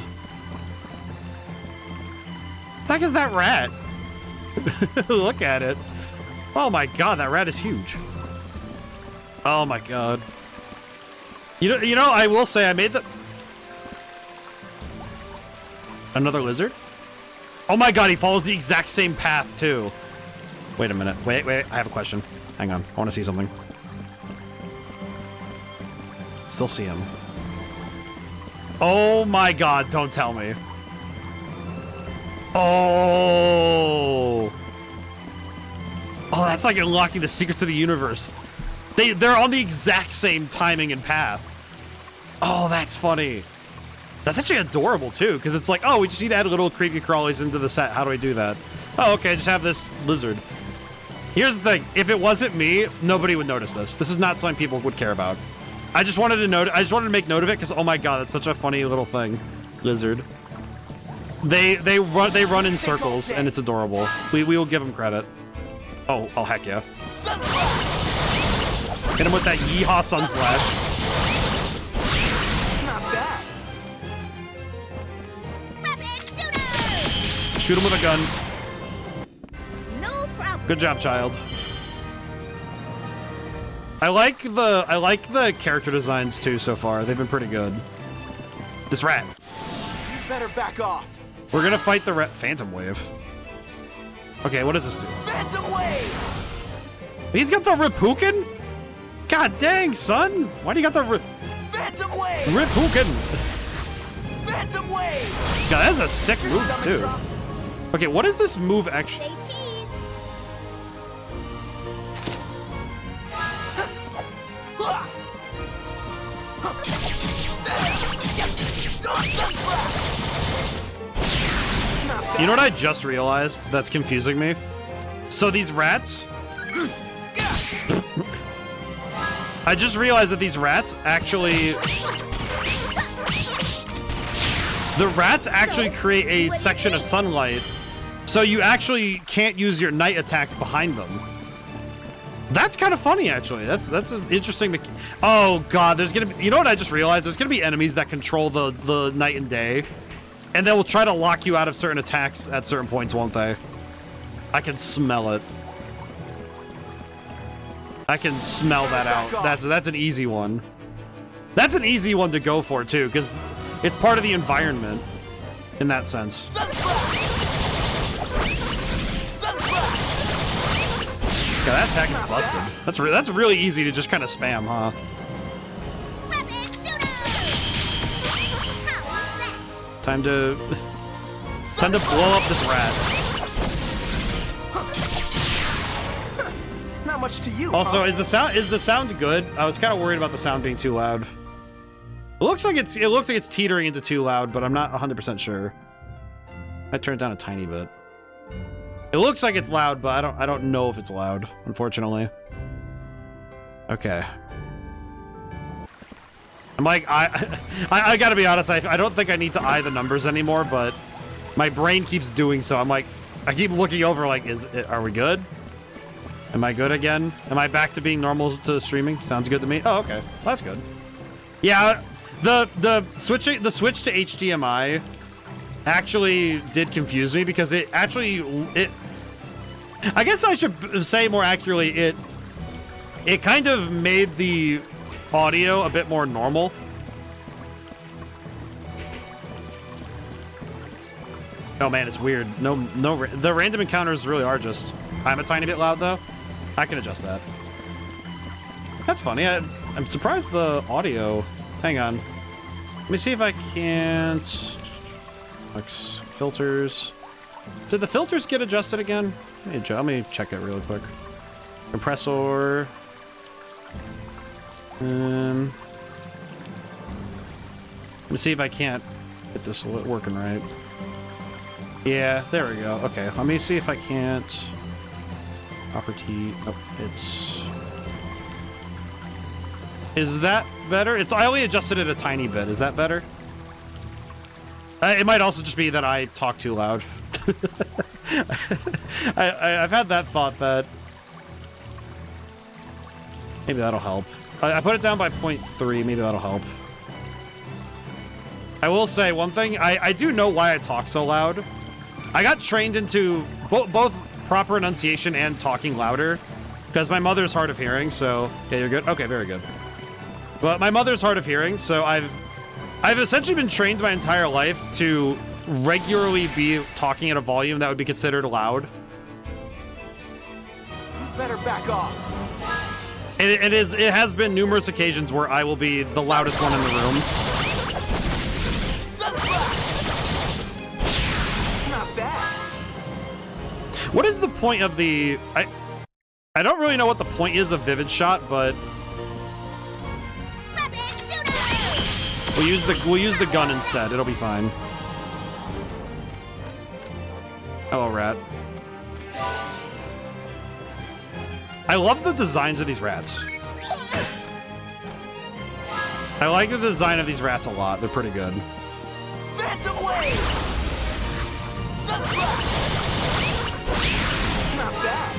The heck is that rat? Look at it. Oh my god, that rat is huge. Oh my god. You know, I will say I made the... Another lizard? Oh my god, he follows the exact same path too. Wait a minute. Wait, I have a question. Hang on, I want to see something. Still see him. Oh my god, don't tell me. Oh, that's like unlocking the secrets of the universe. They're on the exact same timing and path. Oh, that's funny. That's actually adorable too, because it's like, oh, we just need to add little creepy crawlies into the set. How do I do that? Oh, okay, just have this lizard. Here's the thing: if it wasn't me, nobody would notice this. This is not something people would care about. I just wanted to make note of it because oh my god, that's such a funny little thing. Lizard. They run in circles and it's adorable. We will give them credit. Oh heck yeah. Hit him with that yeehaw sun slash. Not bad. Shoot him with a gun. No problem. Good job, child. I like the character designs too so far. They've been pretty good. This rat. You better back off. We're gonna fight the rat. Phantom Wave. Okay, what does this do? Phantom Wave. He's got the Ripuken? God dang, son! Why do you got the Phantom Wave? Ripuken? Phantom Wave. God, that's a sick move too. Okay, what is this move actually? Say cheese. You know what I just realized that's confusing me? So these rats... I just realized that these rats actually... The rats actually create a section of sunlight, so you actually can't use your night attacks behind them. That's kind of funny, actually. That's an interesting... Oh, God, there's gonna be... You know what I just realized? There's gonna be enemies that control the night and day, and they will try to lock you out of certain attacks at certain points, won't they? I can smell it. I can smell that out. That's an easy one. That's an easy one to go for, too, because it's part of the environment in that sense. Yeah, that attack is busted. That's really easy to just kind of spam, huh? Time to blow up this rat. Not much to you. Also, is the sound good? I was kind of worried about the sound being too loud. It looks like it's teetering into too loud, but I'm not 100% sure. I turned it down a tiny bit. It looks like it's loud, but I don't know if it's loud, unfortunately. Okay. I'm like, I gotta be honest, I don't think I need to eye the numbers anymore, but my brain keeps doing so. I'm like, I keep looking over like, are we good? Am I good again? Am I back to being normal to streaming? Sounds good to me. Oh, okay. Well, that's good. Yeah, the switch to HDMI actually did confuse me because it I guess I should say more accurately, it kind of made the audio a bit more normal. Oh man, it's weird. No, the random encounters really are just... I'm a tiny bit loud though. I can adjust that. That's funny. I'm surprised the audio... Hang on. Let me see if I can't... Filters. Did the filters get adjusted again? Let me check it real quick. Compressor. Let me see if I can't get this working right. Yeah, there we go. Okay, let me see if I can't. Property. Oh, it's. Is that better? I only adjusted it a tiny bit. Is that better? It might also just be that I talk too loud. I've had that thought that maybe that'll help. I put it down by 0.3. Maybe that'll help. I will say one thing. I do know why I talk so loud. I got trained into both proper enunciation and talking louder because my mother's hard of hearing. So yeah, you're good. Okay, very good. But my mother's hard of hearing, so I've essentially been trained my entire life to regularly be talking at a volume that would be considered loud. You better back off. And it has been numerous occasions where I will be the loudest one in the room. Not bad. What is the point of the... I don't really know what the point is of Vivid Shot, but... We'll use the gun instead. It'll be fine. Hello, rat. I love the designs of these rats. I like the design of these rats a lot. They're pretty good. Phantom Wave! Sunflower! Not bad.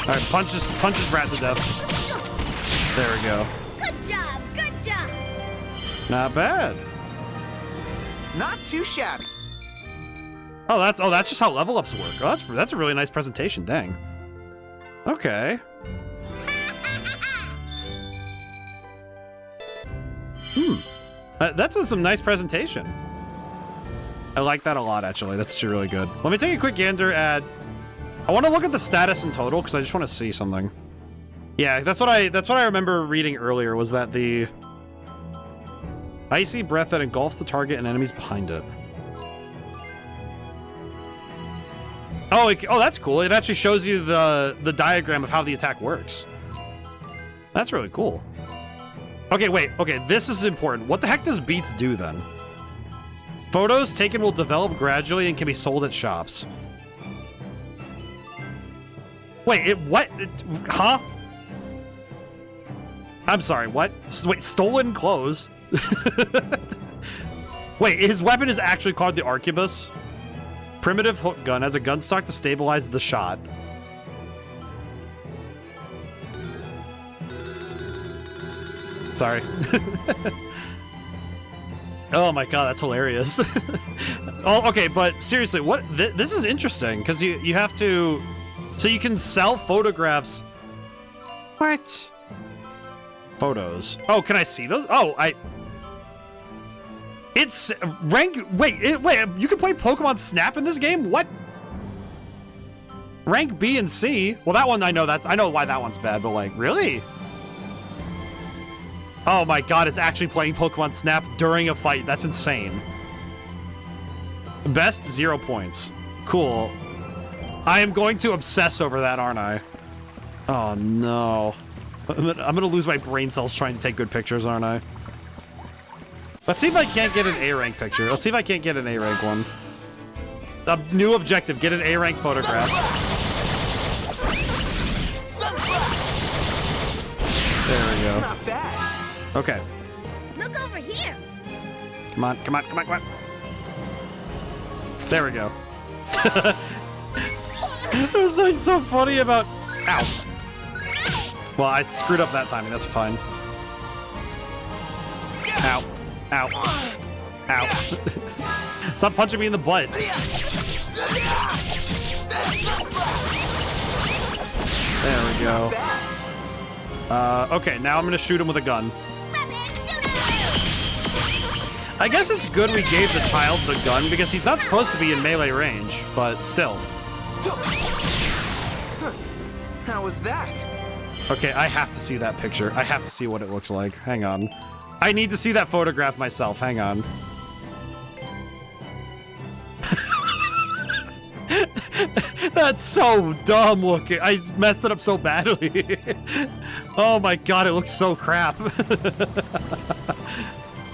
Alright, punch this rat to death. There we go. Good job, good job. Not bad. Not too shabby. Oh, that's just how level ups work. Oh, that's a really nice presentation. Dang. Okay. That's some nice presentation. I like that a lot, actually. That's actually really good. Let me take a quick gander at... I want to look at the status in total, because I just want to see something. Yeah, that's what I remember reading earlier, was that the... Icy breath that engulfs the target and enemies behind it. Oh, that's cool. It actually shows you the diagram of how the attack works. That's really cool. Okay, wait. Okay, this is important. What the heck does Beats do, then? Photos taken will develop gradually and can be sold at shops. Wait, what? Huh? I'm sorry, what? Wait, stolen clothes? Wait, his weapon is actually called the Arquebus? Primitive hook gun has a gun stock to stabilize the shot. Sorry. Oh my god, that's hilarious. Oh, okay, but seriously, what? This is interesting because you have to, so you can sell photographs. What? Photos. Oh, can I see those? Oh, it's rank. Wait, you can play Pokemon Snap in this game? What? Rank B and C. Well, that one I know why that one's bad, but like, really? Oh my god, it's actually playing Pokemon Snap during a fight. That's insane. Best 0 points. Cool. I am going to obsess over that, aren't I? Oh no. I'm gonna lose my brain cells trying to take good pictures, aren't I? Let's see if I can't get an A rank picture. Let's see if I can't get an A rank one. A new objective, get an A rank photograph. There we go. Not bad. Okay. Look over here. Come on, come on, come on, come on. There we go. It was like so funny about... Ow. Well, I screwed up that timing. That's fine. Ow. Ow. Ow. Stop punching me in the butt. There we go. Okay, now I'm gonna shoot him with a gun. I guess it's good we gave the child the gun because he's not supposed to be in melee range, but still. How was that? Okay, I have to see that picture. I have to see what it looks like. Hang on. I need to see that photograph myself. Hang on. That's so dumb looking. I messed it up so badly. Oh my god, it looks so crap.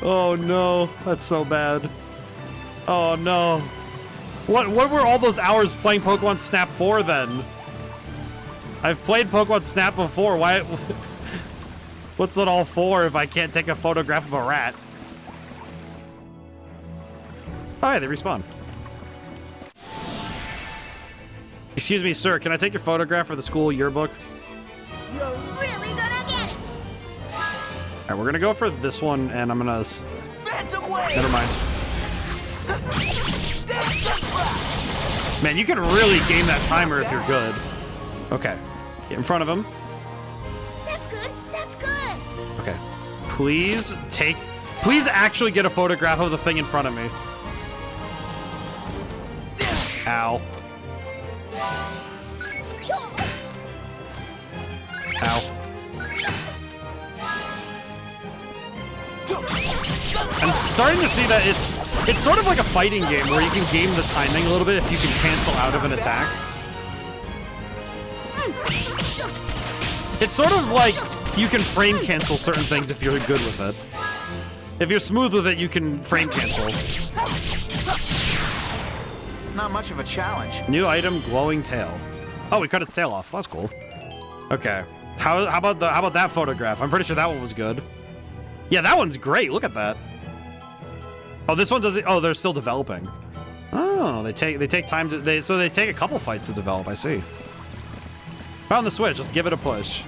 Oh no, that's so bad. Oh no. What were all those hours playing Pokemon Snap for then? I've played Pokemon Snap before. Why? What's it all for if I can't take a photograph of a rat? Oh, yeah, they respawn. Excuse me, sir. Can I take your photograph for the school yearbook? You're really gonna get it! Alright, we're gonna go for this one, and I'm gonna... Phantom Wave! Never mind. Man, you can really game that timer if you're good. Okay. Get in front of him. That's good, that's good! Okay. Please actually get a photograph of the thing in front of me. Ow. Ow. I'm starting to see that it's sort of like a fighting game where you can game the timing a little bit if you can cancel out of an attack. It's sort of like you can frame cancel certain things if you're good with it. If you're smooth with it, you can frame cancel. Not much of a challenge. New item, glowing tail. Oh, we cut its tail off. That's cool. Okay. How about that photograph? I'm pretty sure that one was good. Yeah, that one's great. Look at that. Oh, this one doesn't. Oh, they're still developing. Oh, they take time to so they take a couple fights to develop. I see. Found the switch. Let's give it a push.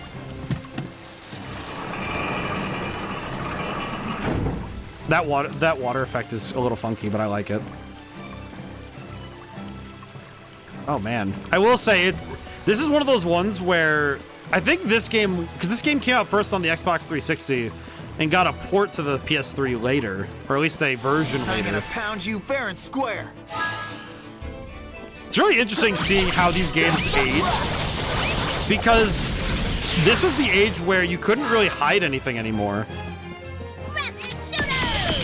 That water effect is a little funky, but I like it. Oh man, I will say this is one of those ones where I think this game, because this game came out first on the Xbox 360 and got a port to the PS3 later, or at least a version later. I'm gonna pound you fair and square. It's really interesting seeing how these games age, because this was the age where you couldn't really hide anything anymore.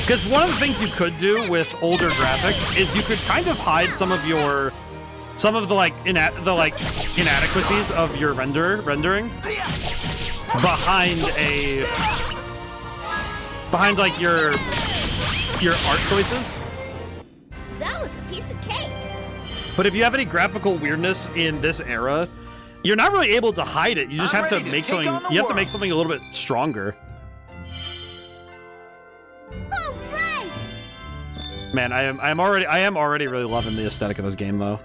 Because one of the things you could do with older graphics is you could kind of hide some of the inadequacies of your rendering behind like your art choices. That was a piece of cake. But if you have any graphical weirdness in this era, you're not really able to hide it. You just have to make something. You have to make something a little bit stronger. All right. Man, I am already really loving the aesthetic of this game though.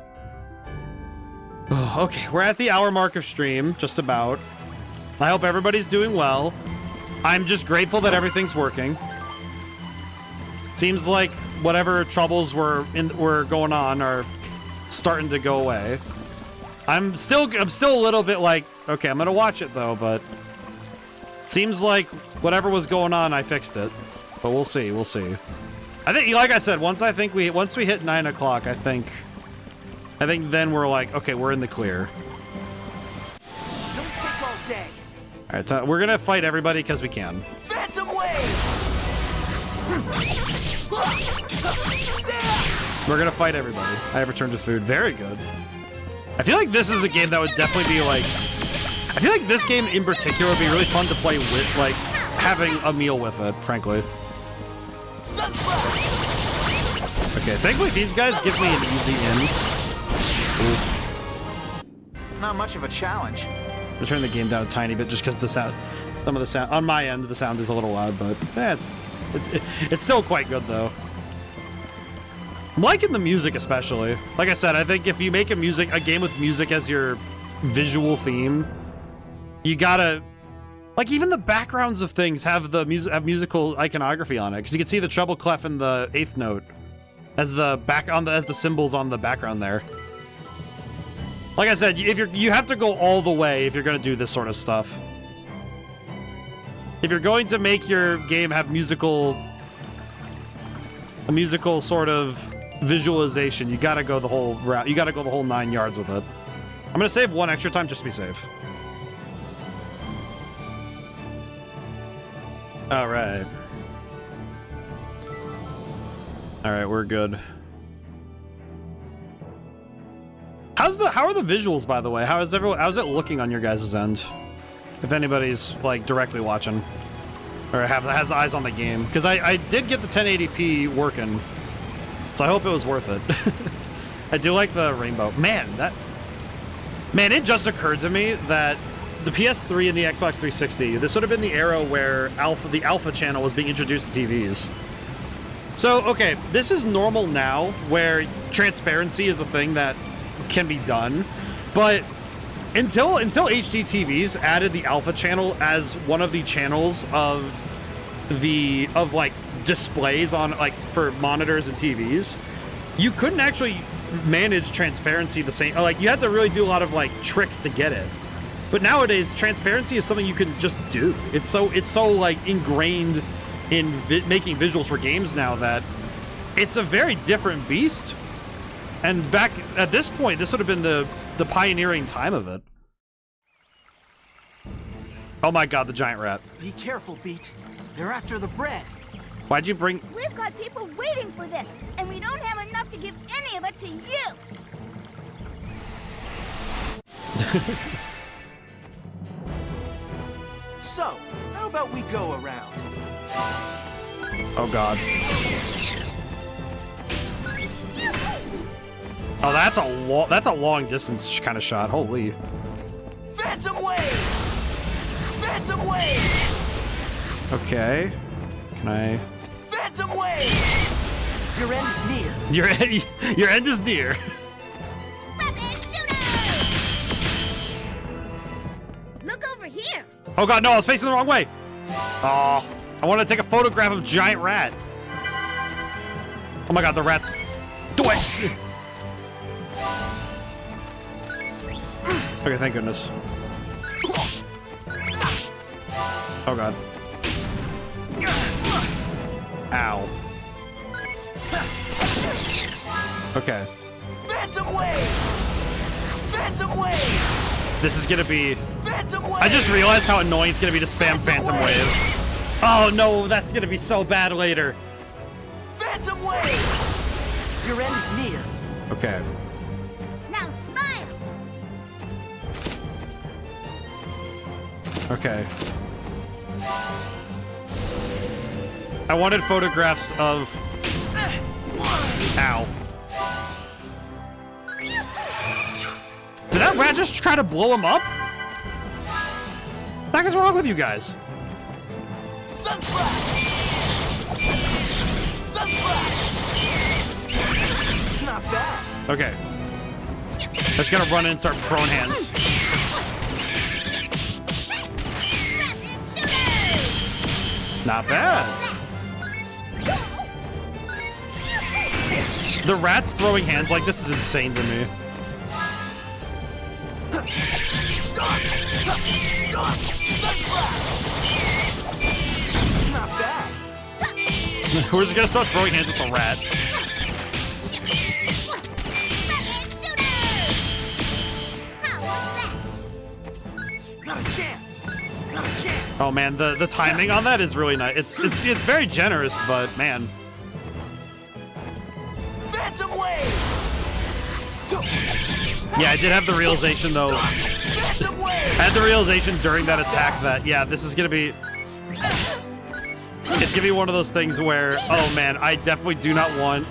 Oh, okay, we're at the hour mark of stream, just about. I hope everybody's doing well. I'm just grateful that everything's working. Seems like whatever troubles were going on are starting to go away. I'm still a little bit like, okay, I'm gonna watch it though, but seems like whatever was going on, I fixed it. But we'll see, we'll see. I think, like I said, once we hit 9 o'clock, I think then we're like, okay, we're in the clear. Don't take all day. All right, we're gonna fight everybody because we can. Phantom Wave. We're gonna fight everybody. I have returned to food. Very good. I feel like this is a game that would definitely be like... I feel like this game in particular would be really fun to play with, like, having a meal with it, frankly. Okay, thankfully these guys give me an easy in. Ooh. Not much of a challenge. I'll turn the game down a tiny bit just because the sound... Some of the sound... On my end, the sound is a little loud, but it's still quite good, though. I'm liking the music especially. Like I said, I think if you make a game with music as your visual theme, you gotta... Like, even the backgrounds of things have the musical iconography on it, because you can see the treble clef and the 8th note as the symbols on the background there. Like I said, you have to go all the way if you're gonna do this sort of stuff. If you're going to make your game have a musical sort of visualization, you gotta go the whole route. You gotta go the whole 9 yards with it. I'm gonna save 1 extra time just to be safe. All right. All right, we're good. How are the visuals, by the way? How's it looking on your guys' end? If anybody's like directly watching or has eyes on the game, because I did get the 1080p working, so I hope it was worth it. I do like the rainbow. Man, it just occurred to me that the PS3 and the Xbox 360, this would have been the era where the Alpha channel was being introduced to TVs. So, okay, this is normal now, where transparency is a thing that can be done, but until HD TVs added the Alpha channel as one of the channels of like displays on like for monitors and TVs, you couldn't actually manage transparency the same. Like, you had to really do a lot of like tricks to get it. But nowadays, transparency is something you can just do. It's so like ingrained in making visuals for games now that it's a very different beast. And back at this point, this would have been the pioneering time of it. Oh my god, the giant rat. Be careful, Beat. They're after the bread. Why'd you bring... We've got people waiting for this, and we don't have enough to give any of it to you. So, how about we go around? Oh god. Oh, that's a long distance kind of shot. Holy. Phantom Wave! Phantom Wave! Okay. Can I... Phantom Wave! Your end is near. Your end is near. Look over here. Oh god, no, I was facing the wrong way. Oh, I want to take a photograph of giant rat. Oh my god, the rats. Do it. Okay, thank goodness. Oh god. Ow. Okay. Phantom Wave! Phantom Wave! This is gonna be... Phantom Wave! I just realized how annoying it's gonna be to spam Phantom Wave. Oh no, that's gonna be so bad later. Phantom Wave! Your end is near. Okay. Now smile. Okay. I wanted photographs of... Ow. Did that rat just try to blow him up? What the heck is wrong with you guys? Sunspot! Sunspot! Not bad. Okay. I'm just gonna run in and start throwing hands. Not bad. The rats throwing hands like this is insane to me. Not bad. We're just gonna start throwing hands with the rat. Not a chance. Not a chance. Oh man, the timing on that is really nice. It's very generous, but man. Phantom Wave. Yeah, I did have the realization though. I had the realization during that attack that yeah, this is gonna be. It's gonna be one of those things where, oh man, I definitely do not want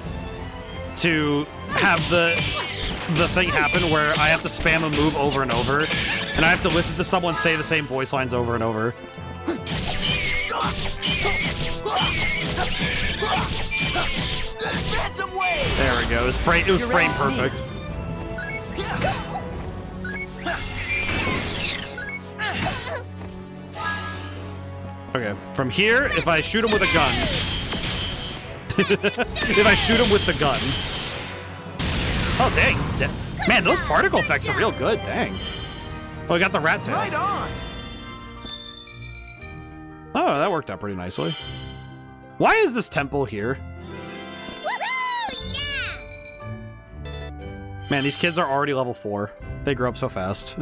to have the thing happen where I have to spam a move over and over, and I have to listen to someone say the same voice lines over and over. There we go. It was frame perfect. Okay, from here, if I shoot him with a gun. If I shoot him with the gun. Oh, dang, he's dead. Man, those particle effects are real good, dang. Oh, we got the rat tail. Right on. Oh, that worked out pretty nicely. Why is this temple here? Man, these kids are already level 4. They grow up so fast.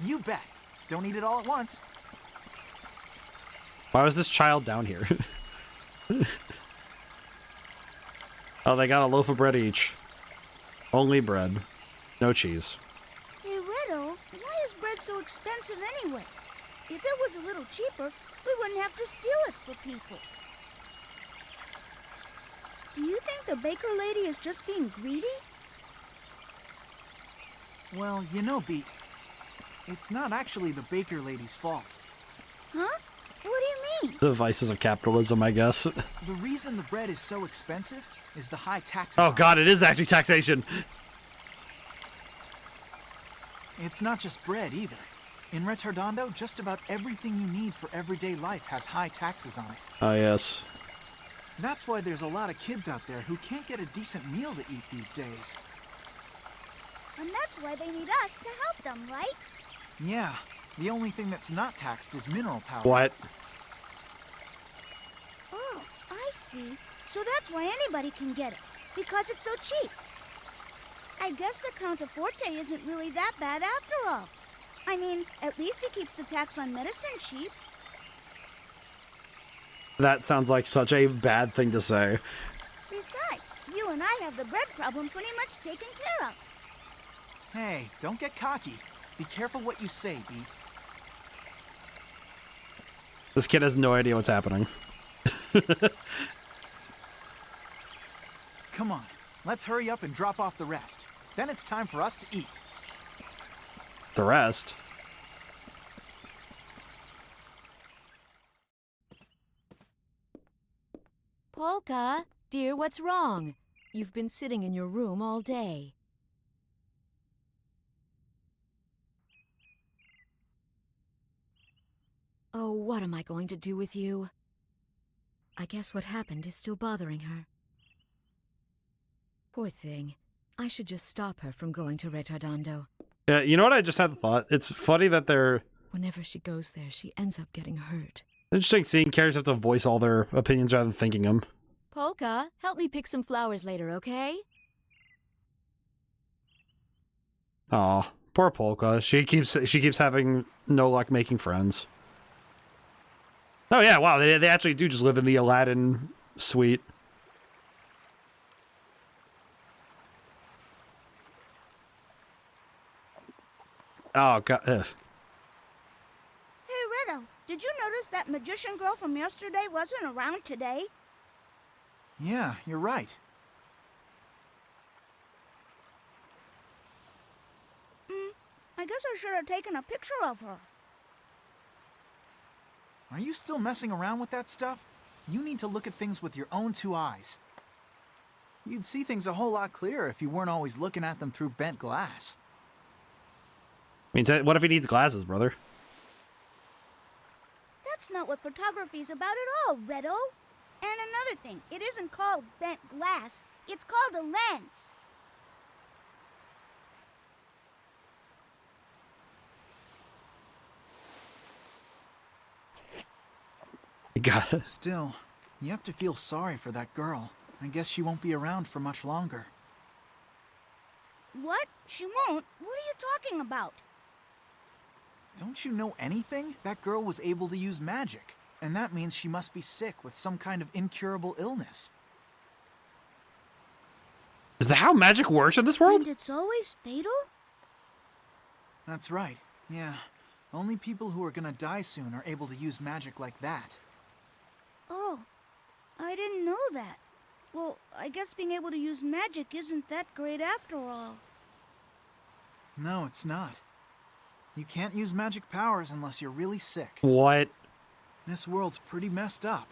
You bet. Don't eat it all at once. Why was this child down here? Oh, they got a loaf of bread each. Only bread. No cheese. Hey, Riddle, why is bread so expensive anyway? If it was a little cheaper, we wouldn't have to steal it for people. Do you think the baker lady is just being greedy? Well, you know, Beat, it's not actually the baker lady's fault. Huh? What do you mean? The vices of capitalism, I guess. The reason the bread is so expensive is the high taxes. Oh god, it is actually taxation. It's not just bread either. In Retardondo, just about everything you need for everyday life has high taxes on it. Oh yes. That's why there's a lot of kids out there who can't get a decent meal to eat these days. And that's why they need us to help them, right? Yeah, the only thing that's not taxed is mineral powder. What? Oh, I see. So that's why anybody can get it, because it's so cheap. I guess the Counterforte isn't really that bad after all. I mean, at least it keeps the tax on medicine cheap. That sounds like such a bad thing to say. Besides, you and I have the bread problem pretty much taken care of. Hey, don't get cocky. Be careful what you say, Beat. This kid has no idea what's happening. Come on, let's hurry up and drop off the rest. Then it's time for us to eat. The rest? Polka, dear, what's wrong? You've been sitting in your room all day. Oh, what am I going to do with you? I guess what happened is still bothering her. Poor thing. I should just stop her from going to Retardondo. Yeah, you know what I just had a thought? It's funny that they're... Whenever she goes there, she ends up getting hurt. Interesting seeing characters have to voice all their opinions rather than thinking them. Polka, help me pick some flowers later, okay? Aw, poor Polka. She keeps having no luck making friends. Oh yeah, wow, they actually do just live in the Aladdin suite. Oh god. Ugh. Hey, Riddle, did you notice that magician girl from yesterday wasn't around today? Yeah, you're right. I guess I should have taken a picture of her. Are you still messing around with that stuff? You need to look at things with your own two eyes. You'd see things a whole lot clearer if you weren't always looking at them through bent glass. I mean, what if he needs glasses, brother? That's not what photography's about at all, Riddle. And another thing, it isn't called bent glass. It's called a lens. Got it. Still, you have to feel sorry for that girl. I guess she won't be around for much longer. What? She won't? What are you talking about? Don't you know anything? That girl was able to use magic, and that means she must be sick with some kind of incurable illness. Is that how magic works in this world? And it's always fatal? That's right, yeah. Only people who are gonna die soon are able to use magic like that. Oh, I didn't know that. Well, I guess being able to use magic isn't that great after all. No, it's not. You can't use magic powers unless you're really sick. What? This world's pretty messed up.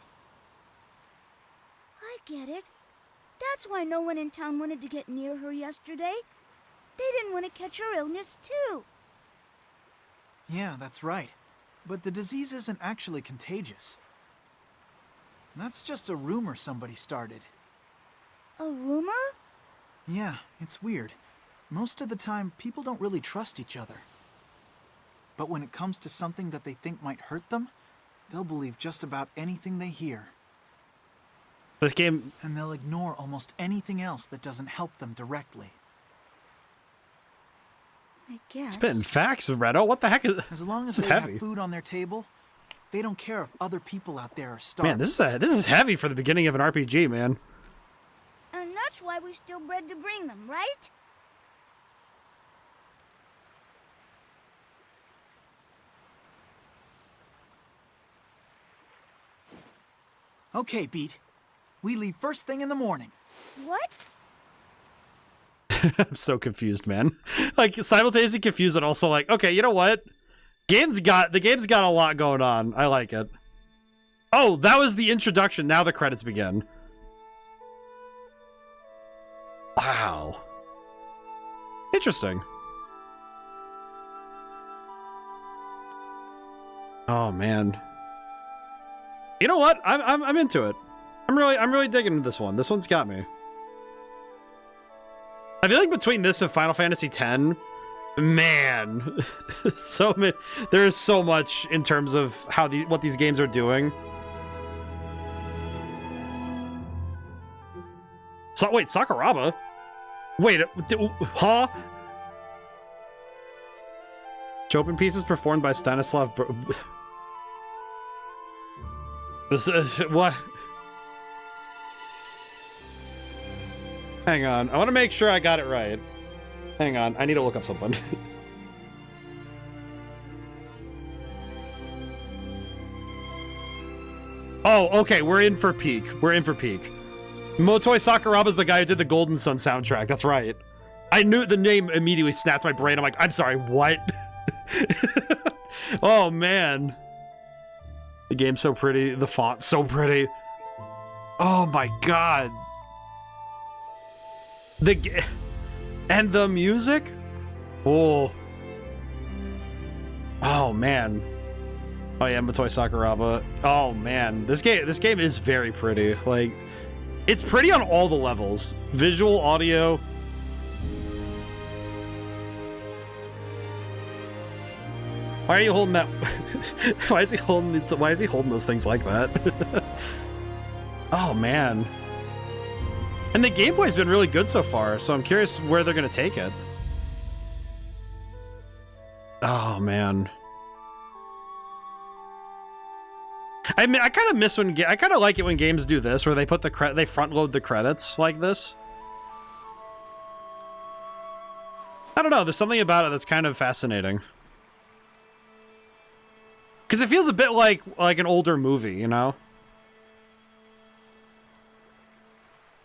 I get it. That's why no one in town wanted to get near her yesterday. They didn't want to catch her illness, too. Yeah, that's right. But the disease isn't actually contagious. That's just a rumor somebody started. A rumor? Yeah, it's weird. Most of the time, people don't really trust each other. But when it comes to something that they think might hurt them, they'll believe just about anything they hear. This game... And they'll ignore almost anything else that doesn't help them directly. I guess. Spitting facts, Redo. What the heck is... As long as this they heavy. have food on their table, They don't care if other people out there are starving. Man, this is heavy for the beginning of an RPG, man. And that's why we still bred to bring them, right? Okay, Beat. We leave first thing in the morning. What? I'm so confused, man. Like, simultaneously confused and also like, okay, you know what? The game's got a lot going on. I like it. Oh, that was the introduction. Now the credits begin. Wow. Interesting. Oh man. You know what? I'm into it. I'm really digging this one. This one's got me. I feel like between this and Final Fantasy X, man, there is so much in terms of what these games are doing. So wait, Sakuraba? Wait, huh? Chopin pieces performed by Stanislav. This is what? Hang on, I want to make sure I got it right. Hang on, I need to look up something. Oh, okay, we're in for peak. We're in for peak. Motoi Sakuraba's the guy who did the Golden Sun soundtrack. That's right. I knew the name immediately snapped my brain. I'm like, I'm sorry, what? Oh, man. The game's so pretty. The font's so pretty. Oh, my God. And the music? Oh. Oh, man. Oh, yeah, Motoi Sakuraba. Oh, man. This game is very pretty. Like, it's pretty on all the levels. Visual, audio. Why are you holding that? Why is he holding those things like that? Oh man. And the gameplay's been really good so far, so I'm curious where they're gonna take it. Oh man. I mean, I kind of miss when I kind of like it when games do this, where they put they front load the credits like this. I don't know. There's something about it that's kind of fascinating. Because it feels a bit like an older movie, you know?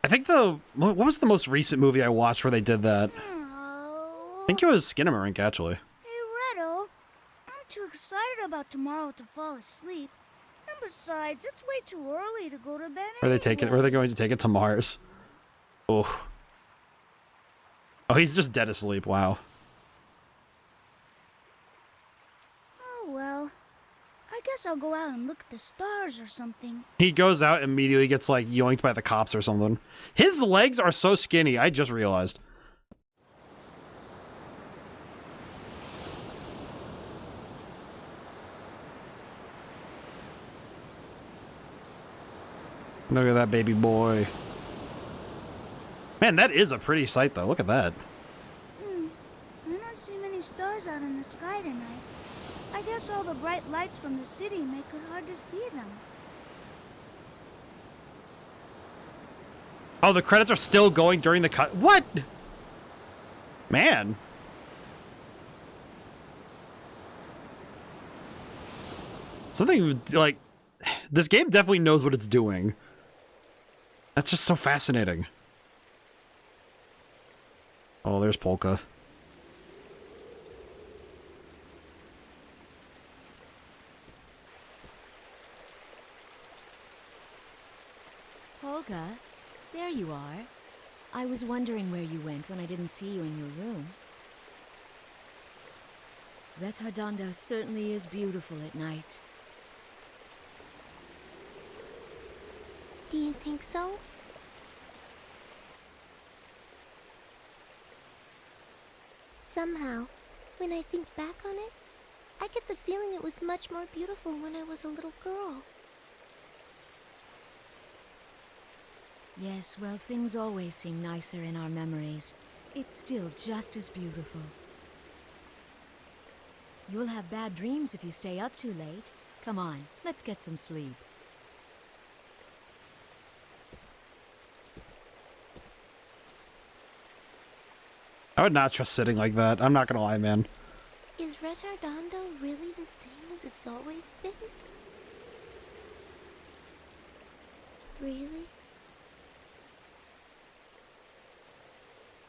I think what was the most recent movie I watched where they did that? I think it was Skinamarink, actually. Hey, Redo, I'm too excited about tomorrow to fall asleep. And besides, it's way too early to go to bed anyway. Are they going to take it to Mars? Oh. Oh, he's just dead asleep. Wow. Oh, well. I guess I'll go out and look at the stars or something. He goes out and immediately gets, like, yoinked by the cops or something. His legs are so skinny, I just realized. Look at that baby boy. Man, that is a pretty sight, though. Look at that. I don't see many stars out in the sky tonight. I guess all the bright lights from the city make it hard to see them. Oh, the credits are still going during the cut. What? Man. Something like this game definitely knows what it's doing. That's just so fascinating. Oh, there's Polka. Polka, there you are. I was wondering where you went when I didn't see you in your room. Retardanda certainly is beautiful at night. Do you think so? Somehow, when I think back on it, I get the feeling it was much more beautiful when I was a little girl. Yes, well, things always seem nicer in our memories. It's still just as beautiful. You'll have bad dreams if you stay up too late. Come on, let's get some sleep. I would not trust sitting like that. I'm not gonna lie, man. Is Retardando really the same as it's always been? Really?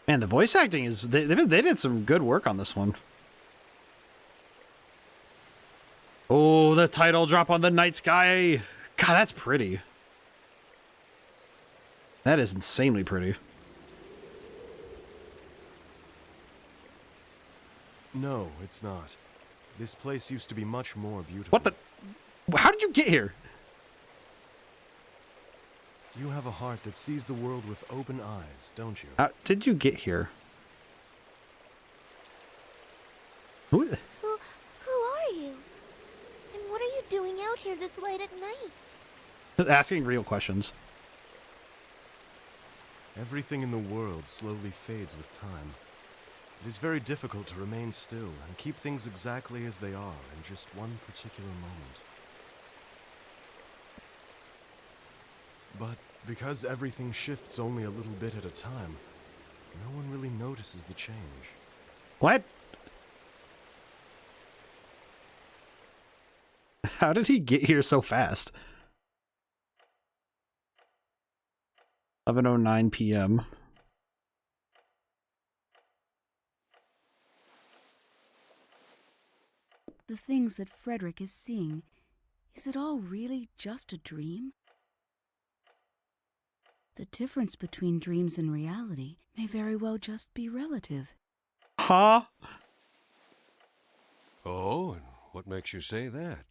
Man, the voice acting is... They did some good work on this one. Oh, the title drop on the night sky. God, that's pretty. That is insanely pretty. No, it's not. This place used to be much more beautiful. What the... How did you get here? You have a heart that sees the world with open eyes, don't you? How did you get here? Who? Who are you? And what are you doing out here this late at night? Asking real questions. Everything in the world slowly fades with time. It is very difficult to remain still and keep things exactly as they are in just one particular moment. But because everything shifts only a little bit at a time, no one really notices the change. What? How did he get here so fast? 11:09 p.m. The things that Frederick is seeing, is it all really just a dream? The difference between dreams and reality may very well just be relative. Huh? Oh, and what makes you say that?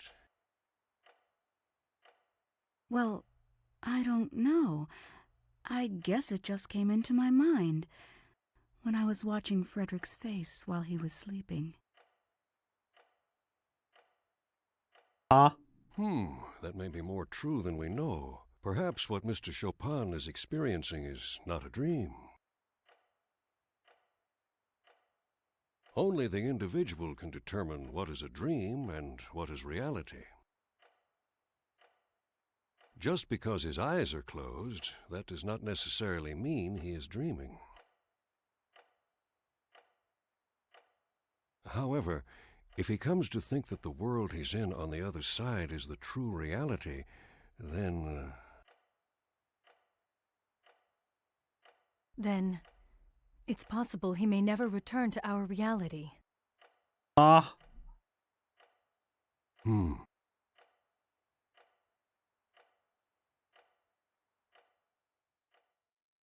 Well, I don't know. I guess it just came into my mind when I was watching Frederick's face while he was sleeping. That may be more true than we know. Perhaps what Mr. Chopin is experiencing is not a dream. Only the individual can determine what is a dream and what is reality. Just because his eyes are closed, that does not necessarily mean he is dreaming. However, if he comes to think that the world he's in on the other side is the true reality, then... Then, it's possible he may never return to our reality.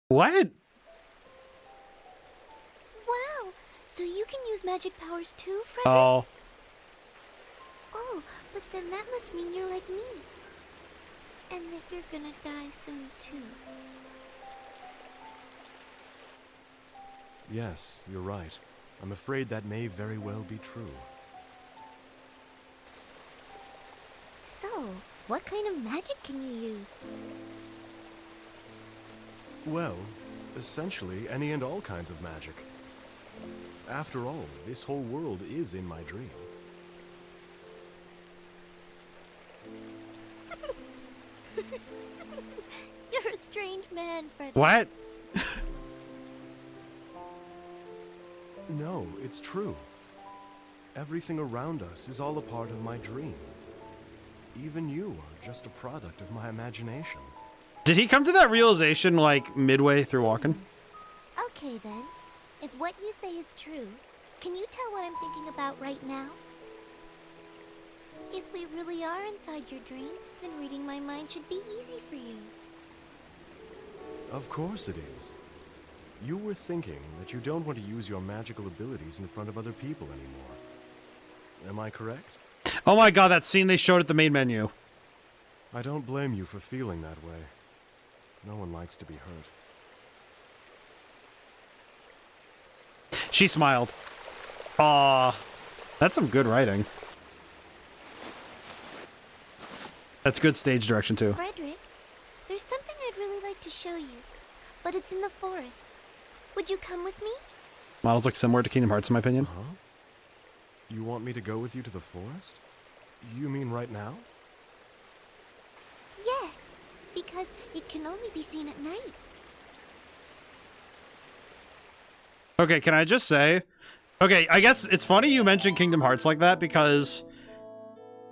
What? Wow, so you can use magic powers too, Frederick? Oh. Oh, but then that must mean you're like me. And that you're gonna die soon too. Yes, you're right. I'm afraid that may very well be true. So, what kind of magic can you use? Well, essentially any and all kinds of magic. After all, this whole world is in my dream. You're a strange man, Frederick. What? No, it's true. Everything around us is all a part of my dream. Even you are just a product of my imagination. Did he come to that realization, like, midway through walking? Okay then. If what you say is true, can you tell what I'm thinking about right now? If we really are inside your dream, then reading my mind should be easy for you. Of course it is. You were thinking that you don't want to use your magical abilities in front of other people anymore. Am I correct? Oh my god, that scene they showed at the main menu. I don't blame you for feeling that way. No one likes to be hurt. She smiled. Aw. That's some good writing. That's good stage direction, too. Frederick, there's something I'd really like to show you, but it's in the forest. Would you come with me? Models look similar to Kingdom Hearts, in my opinion. Huh? You want me to go with you to the forest? You mean right now? Yes, because it can only be seen at night. Okay, can I just say... Okay, I guess it's funny you mentioned Kingdom Hearts like that because...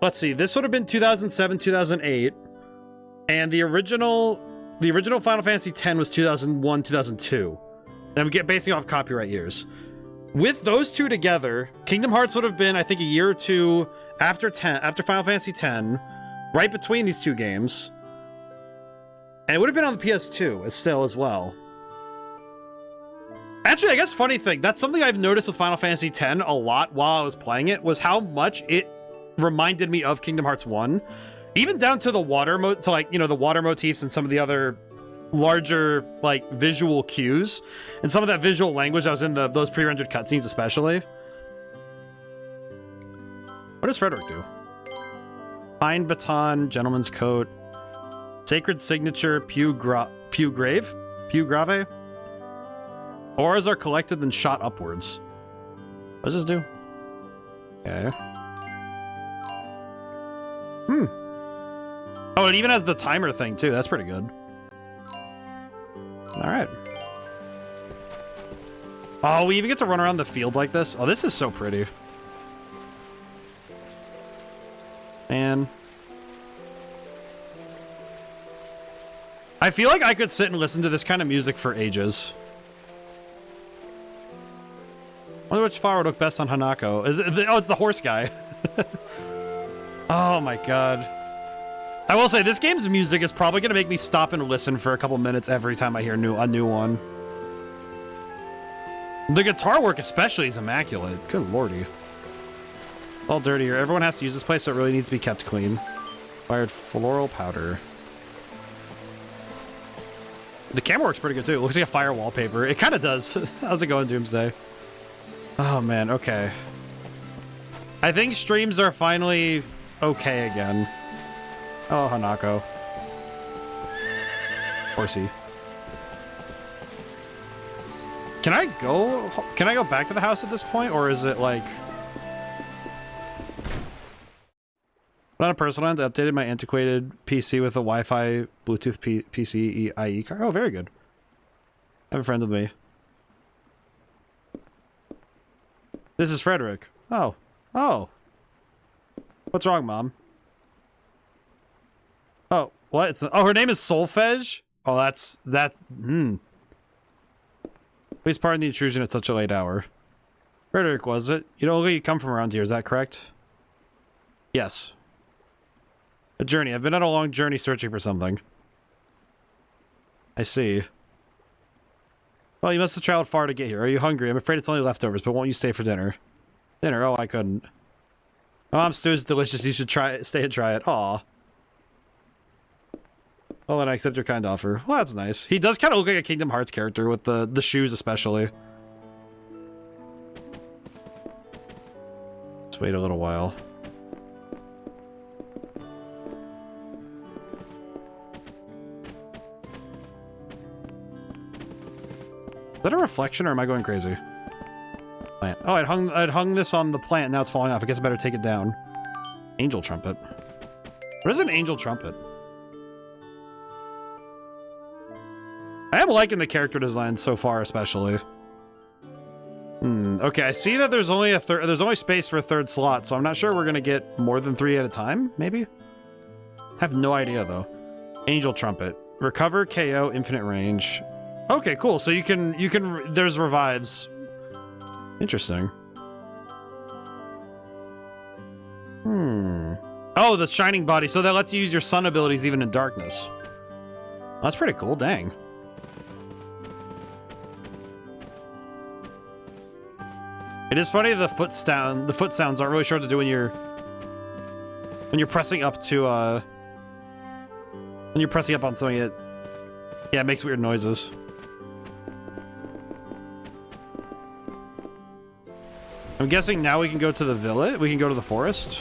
Let's see, this would have been 2007, 2008. And the original Final Fantasy X was 2001, 2002. And I'm basing off copyright years. With those two together, Kingdom Hearts would have been, I think, a year or two after Final Fantasy X, right between these two games. And it would have been on the PS2 still as well. Actually, I guess funny thing, that's something I've noticed with Final Fantasy X a lot while I was playing it, was how much it reminded me of Kingdom Hearts 1. Even down to the water so like, you know, the water motifs and some of the other larger, like, visual cues. And some of that visual language that was in those pre-rendered cutscenes especially. What does Frederick do? Pine Baton, Gentleman's Coat, Sacred Signature, Pew Grave? Auras are collected and shot upwards. What does this do? Okay. Oh, it even has the timer thing, too. That's pretty good. Alright. Oh, we even get to run around the field like this? Oh, this is so pretty. Man. I feel like I could sit and listen to this kind of music for ages. I wonder which flower would look best on Hanako. Oh, it's the horse guy. Oh my god. I will say, this game's music is probably going to make me stop and listen for a couple minutes every time I hear a new one. The guitar work especially is immaculate. Good lordy. All dirty here. Everyone has to use this place, so it really needs to be kept clean. Fired floral powder. The camera works pretty good, too. It looks like a fire wallpaper. It kind of does. How's it going, Doomsday? Oh, man. Okay. I think streams are finally okay again. Oh, Hanako. Horsey. Can I go back to the house at this point, or is it like... On a personal end, I updated my antiquated PC with a Wi-Fi Bluetooth PC IE card. Oh, very good. I have a friend with me. This is Frederick. Oh. Oh. What's wrong, Mom? Oh, what? Oh, her name is Solfege? Oh, that's... Please pardon the intrusion at such a late hour. Frederick, was it? You don't look like you come from around here, is that correct? Yes. A journey. I've been on a long journey searching for something. I see. Well, you must have traveled far to get here. Are you hungry? I'm afraid it's only leftovers, but won't you stay for dinner? Dinner? Oh, I couldn't. My mom's stew is delicious. You should stay and try it. Aw. Well, then I accept your kind offer. Well, that's nice. He does kind of look like a Kingdom Hearts character with the shoes especially. Let's wait a little while. Is that a reflection or am I going crazy? Plant. Oh, I'd hung this on the plant, now it's falling off. I guess I better take it down. Angel trumpet. What is an angel trumpet? I am liking the character design so far, especially. Okay, I see that there's only space for a third slot, so I'm not sure we're gonna get more than 3 at a time, maybe? I have no idea, though. Angel trumpet. Recover, KO, infinite range. Okay, cool. So you can there's revives. Interesting. Oh, the shining body. So that lets you use your sun abilities even in darkness. That's pretty cool. Dang. It is funny the foot sounds aren't really sure what to do when you're pressing up to when you're pressing up on something. It makes weird noises. I'm guessing now we can go to the village. We can go to the forest.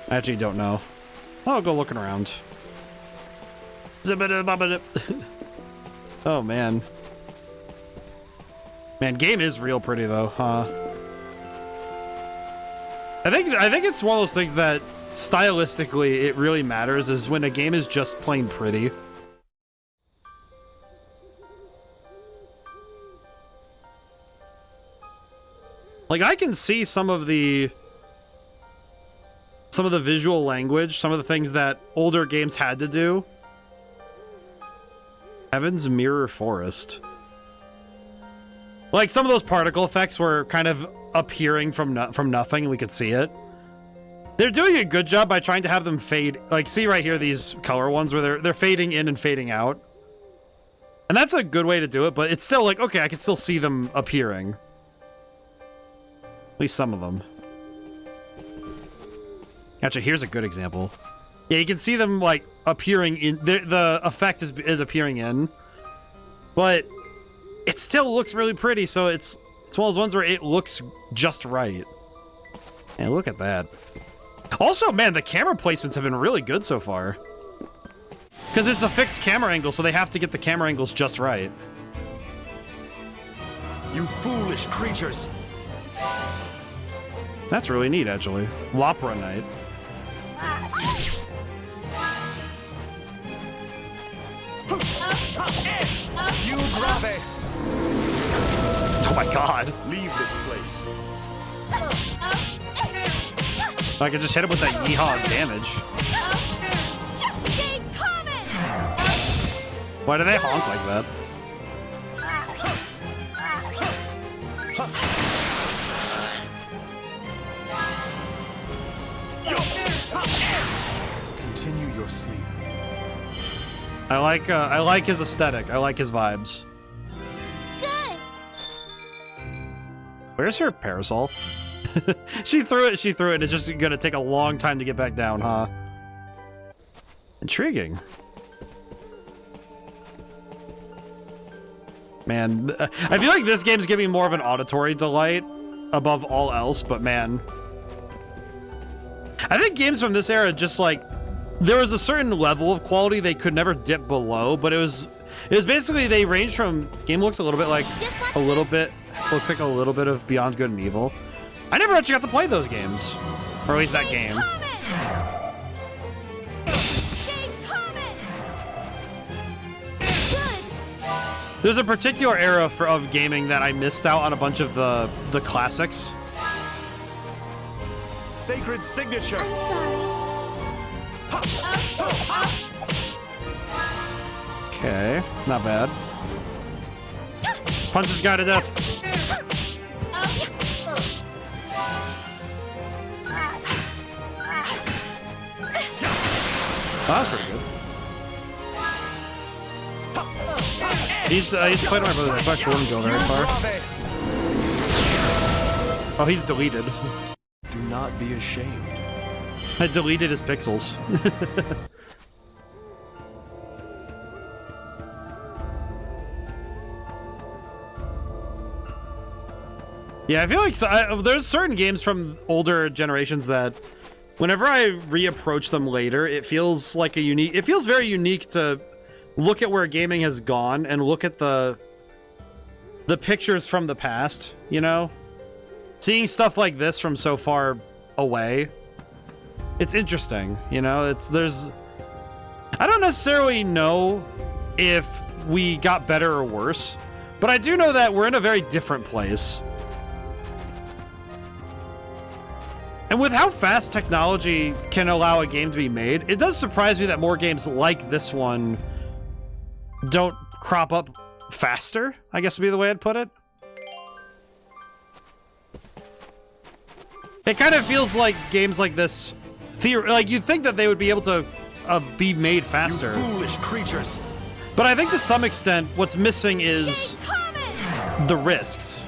I actually don't know. I'll go looking around. Oh man. Man, game is real pretty though, huh? I think it's one of those things that stylistically it really matters is when a game is just plain pretty. Like, I can see some of the visual language, some of the things that older games had to do. Heaven's Mirror Forest. Like, some of those particle effects were kind of appearing from nothing, and we could see it. They're doing a good job by trying to have them fade. Like, see right here, these color ones where they're fading in and fading out. And that's a good way to do it, but it's still like, okay, I can still see them appearing. At least some of them. Actually, here's a good example. Yeah, you can see them, like, appearing in... The effect is appearing in. But it still looks really pretty, so it's one of those ones where it looks just right. And look at that. Also, man, the camera placements have been really good so far. Because it's a fixed camera angle, so they have to get the camera angles just right. You foolish creatures! That's really neat, actually. Wopra Night. You grave! Oh my god. Leave this place. I can just hit him with that yeehaw damage. Why do they honk like that? Continue your sleep. I like his aesthetic. I like his vibes. Good. Where's her parasol? She threw it, and it's just gonna take a long time to get back down, huh? Intriguing. Man, I feel like this game's giving me more of an auditory delight above all else, but man. I think games from this era just like there was a certain level of quality they could never dip below, but it was basically they range from game looks looks like a little bit of Beyond Good and Evil. I never actually got to play those games, or at least that game. There's a particular era of gaming that I missed out on a bunch of the classics. Sacred signature. I'm sorry. Okay, not bad. Punch this guy to death. Oh, that's pretty good. He's played my brother. I wouldn't go very far. Oh, he's deleted. Do not be ashamed. I deleted his pixels. Yeah, I feel like there's certain games from older generations that whenever I reapproach them later, it feels like it feels very unique to look at where gaming has gone and look at the pictures from the past, you know? Seeing stuff like this from so far away, it's interesting, you know? I don't necessarily know if we got better or worse, but I do know that we're in a very different place. And with how fast technology can allow a game to be made, it does surprise me that more games like this one don't crop up faster, I guess would be the way I'd put it. It kind of feels like games like this, like you'd think that they would be able to be made faster. You foolish creatures. But I think to some extent, what's missing is the risks.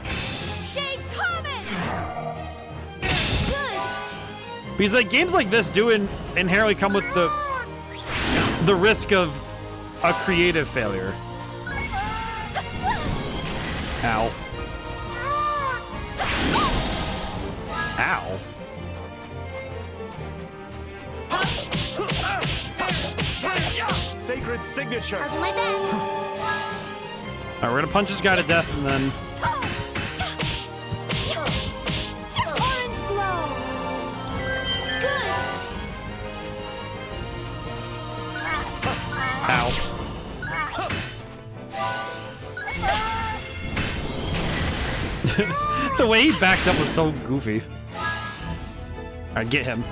Because like games like this do inherently come with the risk of a creative failure. Ow. Ow. Sacred signature. I'll do my best. Alright, we're gonna punch this guy to death and then... Orange glow. The way he backed up was so goofy. Alright, get him.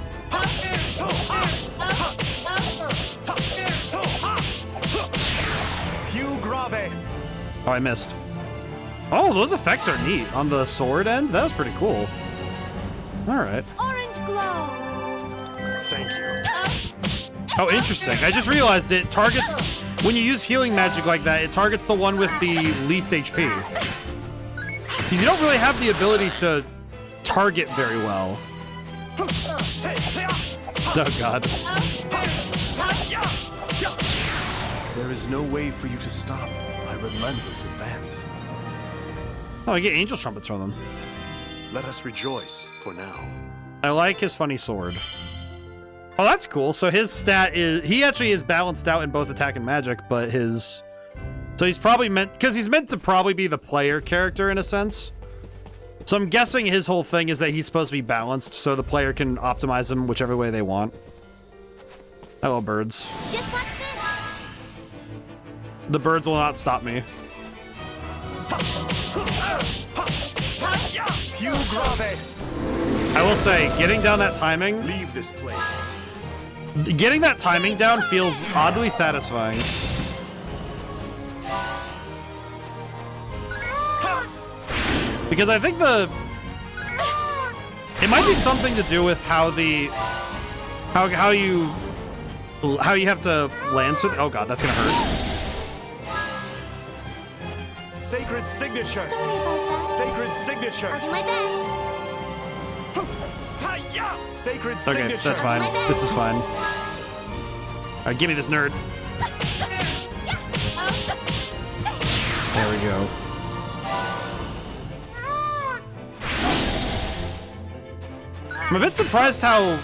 Oh, I missed. Oh, those effects are neat. On the sword end? That was pretty cool. Alright. Orange glow. Thank you. Oh, interesting. I just realized it targets... When you use healing magic like that, it targets the one with the least HP. Because you don't really have the ability to target very well. Oh, God. There is no way for you to stop my relentless advance. Oh, I get angel trumpets from them. Let us rejoice for now. I like his funny sword. Oh, that's cool. So his stat is... He actually is balanced out in both attack and magic, but his... So he's probably meant... Because he's meant to probably be the player character in a sense. So I'm guessing his whole thing is that he's supposed to be balanced so the player can optimize him whichever way they want. Hello, birds. Just watch this. The birds will not stop me. I will say, getting down that timing... Leave this place. Getting that timing down feels oddly satisfying. Because I think it might be something to do with how you have to lance with... Oh god, that's gonna hurt. Sacred signature. Sorry about that. Sacred signature. I'll do my best. Sacred Okay, signature. that's fine. This is fine. Alright, give me this nerd. There we go. I'm a bit surprised how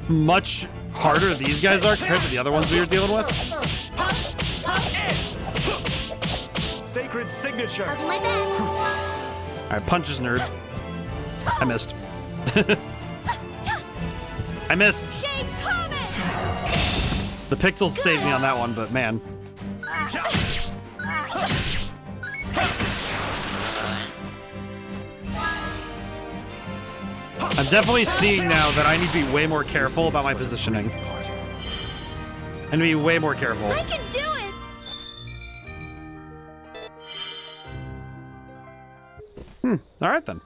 much harder these guys are compared to the other ones we were dealing with. Sacred signature. I'll do my best. Alright, punch his nerd. I missed. I missed. Shade Comet. The pixels saved me on that one, but man. I'm definitely seeing now that I need to be way more careful about my positioning. And be way more careful. I can do it. Alright then.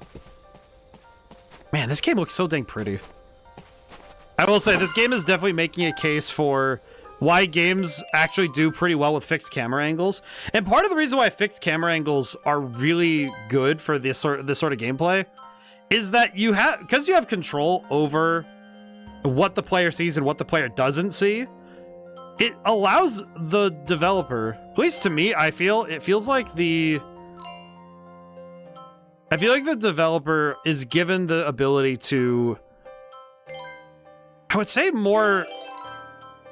Man, this game looks so dang pretty. I will say, this game is definitely making a case for why games actually do pretty well with fixed camera angles. And part of the reason why fixed camera angles are really good for this sort of gameplay is that because you have control over what the player sees and what the player doesn't see, it allows the developer, at least to me, it feels like the developer is given the ability to, I would say, more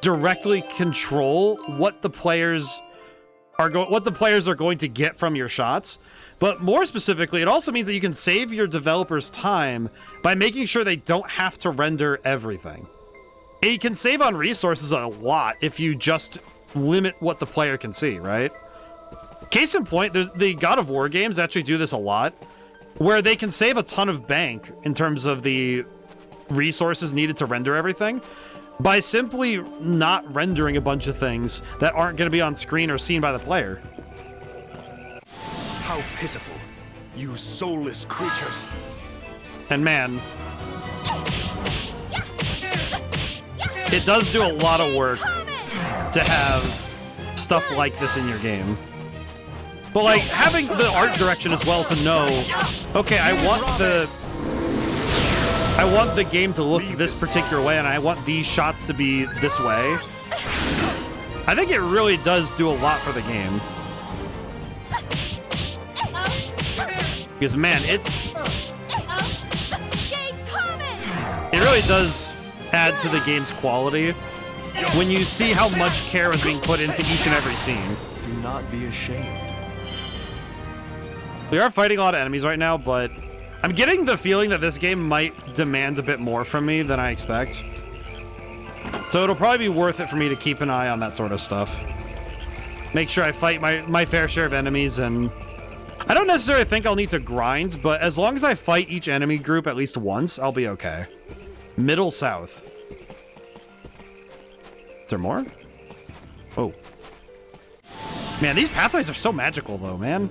directly control what the players are going to get from your shots. But more specifically, it also means that you can save your developers time by making sure they don't have to render everything. And you can save on resources a lot if you just limit what the player can see, right? Case in point, there's the God of War games actually do this a lot, where they can save a ton of bank in terms of the resources needed to render everything by simply not rendering a bunch of things that aren't going to be on screen or seen by the player. How pitiful, you soulless creatures. And man, it does do a lot of work to have stuff like this in your game. But like, having the art direction as well to know, okay, I want the game to look this particular way and I want these shots to be this way. I think it really does do a lot for the game. Because man, it really does add to the game's quality when you see how much care is being put into each and every scene. Do not be ashamed. We are fighting a lot of enemies right now, but I'm getting the feeling that this game might demand a bit more from me than I expect. So it'll probably be worth it for me to keep an eye on that sort of stuff. Make sure I fight my fair share of enemies and I don't necessarily think I'll need to grind, but as long as I fight each enemy group at least once, I'll be okay. Middle south. Is there more? Oh. Man, these pathways are so magical though, man.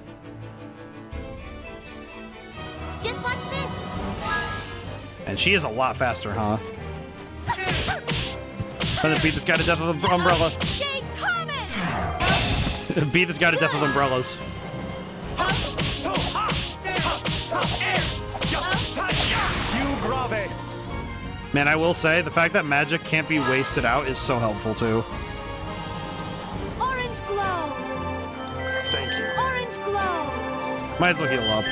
Just watch this. And she is a lot faster, huh? Let's beat this guy to death with an umbrella. Shade Comet! Beat this guy to death with umbrellas. Man, I will say, the fact that magic can't be wasted out is so helpful, too. Orange glow! Thank you. Orange glow! Might as well heal up.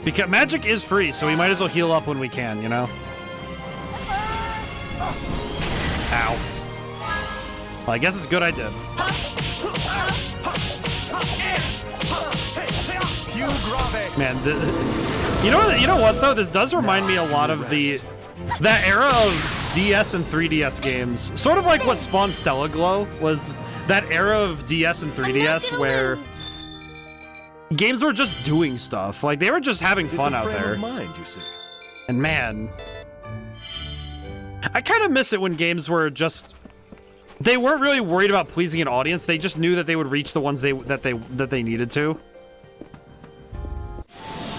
Because magic is free, so we might as well heal up when we can, you know? Ow. Well, I guess it's good I did. Man, you know what though? This does remind me a lot of that era of DS and 3DS games. Sort of like what spawned Stella Glow was that era of DS and 3DS where games were just doing stuff. Like they were just having fun out there. Mind, you see. And man, I kind of miss it when games were just they weren't really worried about pleasing an audience. They just knew that they would reach the ones that they needed to.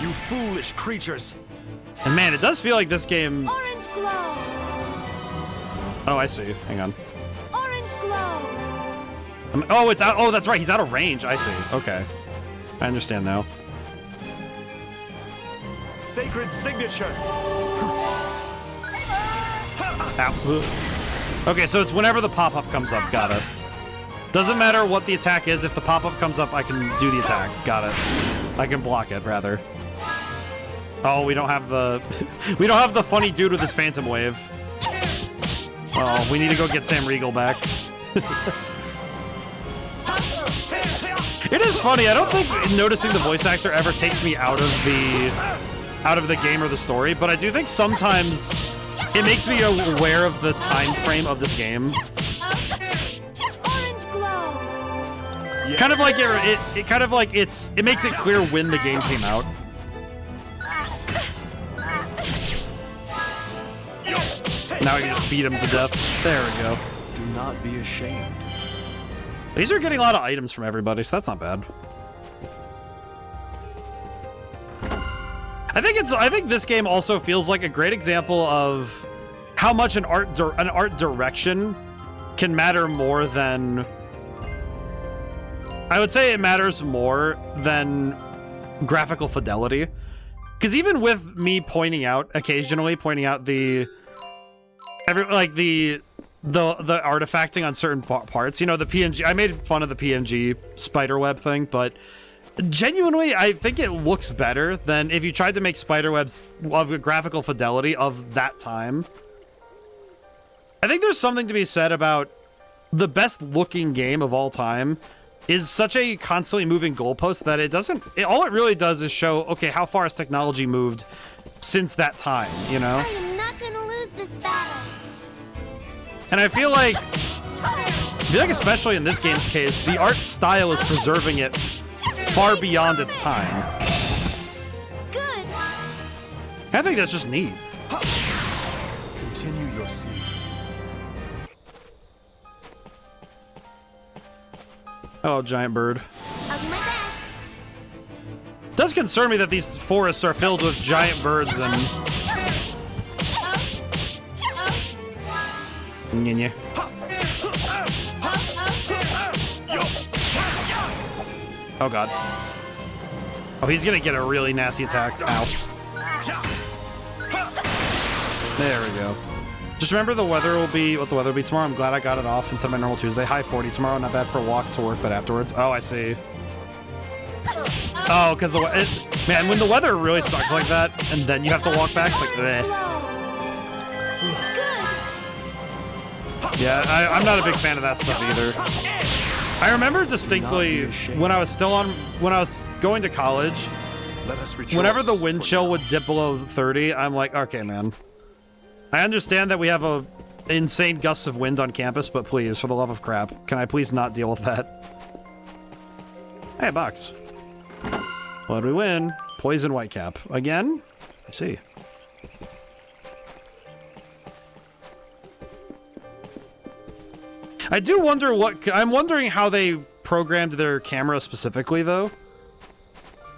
You foolish creatures. And man, it does feel like this game. Orange glow. Oh, I see. Hang on. Orange glow. Oh, it's out. Oh, that's right. He's out of range. I see. Okay, I understand now. Sacred signature. Ow. Okay, so it's whenever the pop-up comes up. Got it. Doesn't matter what the attack is. If the pop-up comes up, I can do the attack. Got it. I can block it, rather. Oh, we don't have the funny dude with his phantom wave. Oh, we need to go get Sam Riegel back. It is funny. I don't think noticing the voice actor ever takes me out of the game or the story, but I do think sometimes it makes me aware of the time frame of this game. Orange glow. Yes. Kind of like it makes it clear when the game came out. Now you just beat him to death. There we go. Do not be ashamed. These are getting a lot of items from everybody, so that's not bad. I think this game also feels like a great example of how much an art direction can matter more than. I would say it matters more than graphical fidelity, because even with me occasionally pointing out the artifacting on certain parts, you know, the PNG. I made fun of the PNG spiderweb thing, but genuinely, I think it looks better than if you tried to make spiderwebs of a graphical fidelity of that time. I think there's something to be said about the best looking game of all time is such a constantly moving goalpost that all it really does is show, okay, how far has technology moved since that time, you know? I am not gonna lose this battle. And I feel like especially in this game's case, the art style is preserving it far beyond its time. Good. I think that's just neat. Continue your sleep. Oh, giant bird. I'll do my best. It does concern me that these forests are filled with giant birds and. Nya. Oh god. Oh, he's gonna get a really nasty attack. Ow. There we go. Just remember what the weather will be tomorrow. I'm glad I got it off instead of my normal Tuesday. High 40 tomorrow. Not bad for a walk to work, but afterwards. Oh, I see. Oh, because man, when the weather really sucks like that, and then you have to walk back, it's like, eh. Yeah, I'm not a big fan of that stuff either. I remember distinctly when I was going to college, whenever the wind chill would dip below 30, I'm like, okay, man. I understand that we have a insane gusts of wind on campus, but please, for the love of crap, can I please not deal with that? Hey, box. What do we win? Poison Whitecap. Again? I see. I do wonder I'm wondering how they programmed their camera specifically, though.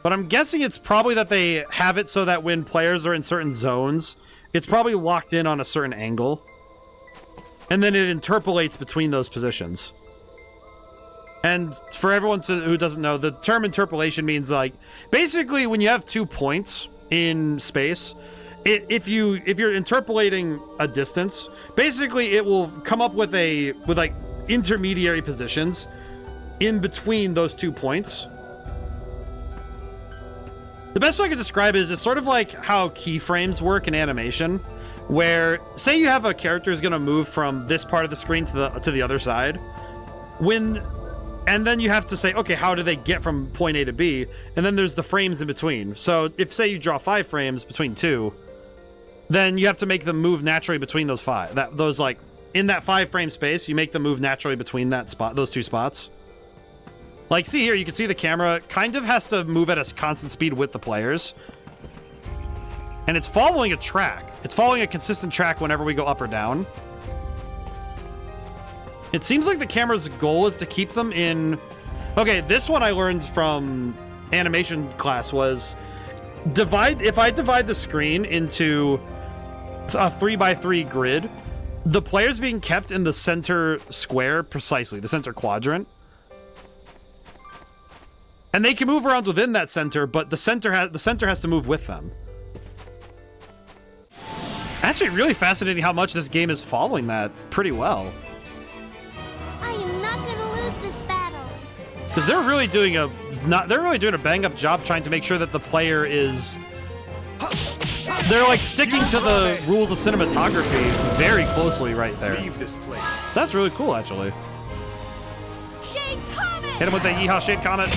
But I'm guessing it's probably that they have it so that when players are in certain zones, it's probably locked in on a certain angle. And then it interpolates between those positions. And for everyone who doesn't know, the term interpolation means, like, basically when you have 2 points in space, if you're interpolating a distance, basically it will come up with like intermediary positions in between those 2 points. The best way I could describe it is it's sort of like how keyframes work in animation, where say you have a character who's going to move from this part of the screen to the other side, and then you have to say, okay, how do they get from point A to B? And then there's the frames in between. So if say you draw 5 frames between 2, then you have to make them move naturally between those 5. Like in that 5 frame space, you make them move naturally between those 2 spots. Like, see here, you can see the camera kind of has to move at a constant speed with the players. And it's following a track. It's following a consistent track whenever we go up or down. It seems like the camera's goal is to keep them in... Okay, this one I learned from animation class was... If I divide the screen into a 3x3 grid, the player's being kept in the center square precisely, the center quadrant. And they can move around within that center, but the center has to move with them. Actually, really fascinating how much this game is following that pretty well. I am not gonna lose this battle. Because they're really doing a bang-up job trying to make sure that the player is... They're like sticking to the rules of cinematography very closely right there. Leave this place. That's really cool, actually. Shade Comet! Hit him with the Yeehaw Shade Comet.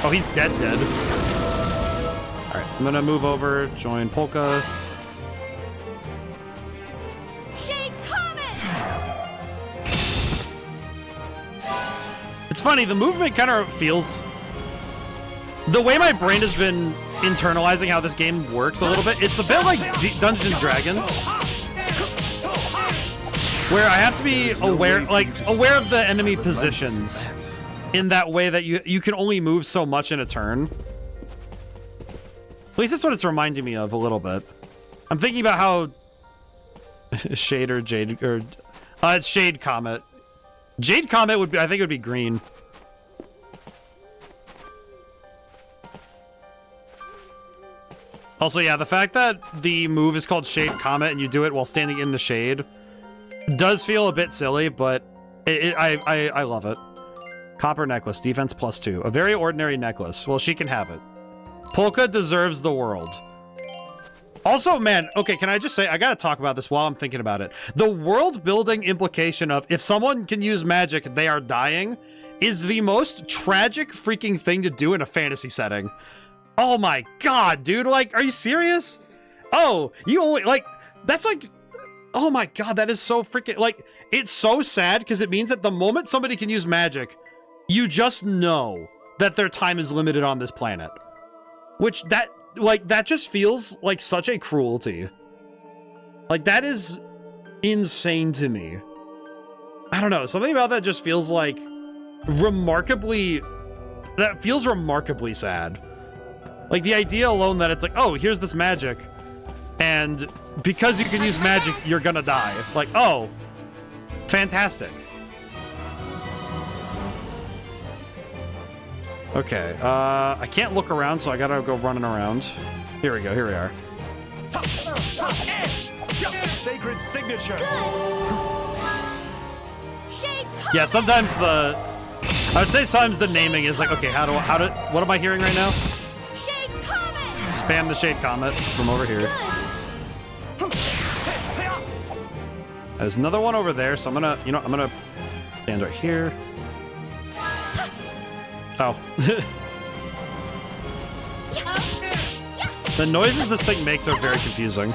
Oh, he's dead. Alright, I'm gonna move over, join Polka. Shade Comet! It's funny, the movement kind of feels... The way my brain has been internalizing how this game works a little bit, it's a bit like Dungeons & Dragons. Where I have to be aware of the enemy positions in that way that you can only move so much in a turn. At least that's what it's reminding me of a little bit. I'm thinking about how Shade or Jade or it's Shade Comet. Jade Comet would be, I think it would be green. Also, yeah, the fact that the move is called Shade Comet and you do it while standing in the shade does feel a bit silly, but I love it. Copper necklace, defense +2. A very ordinary necklace. Well, she can have it. Polka deserves the world. Also, man, okay, can I just say, I gotta talk about this while I'm thinking about it. The world building implication of if someone can use magic, they are dying, is the most tragic freaking thing to do in a fantasy setting. Oh my god, dude, like, are you serious? Oh, you only, like, that's like, oh my god, that is so freaking, like, it's so sad because it means that the moment somebody can use magic, you just know that their time is limited on this planet. Which, that just feels like such a cruelty. Like, that is insane to me. I don't know, something about that just feels like remarkably sad. Like, the idea alone that it's like, oh, here's this magic, and because you can use magic, you're gonna die. Like, oh, fantastic. Okay, I can't look around, so I gotta go running around. Here we go, here we are. Sacred signature. Yeah, sometimes I would say sometimes the naming is like, okay, what am I hearing right now? Spam the Shade Comet from over here. There's another one over there, so I'm gonna stand right here. Oh. The noises this thing makes are very confusing.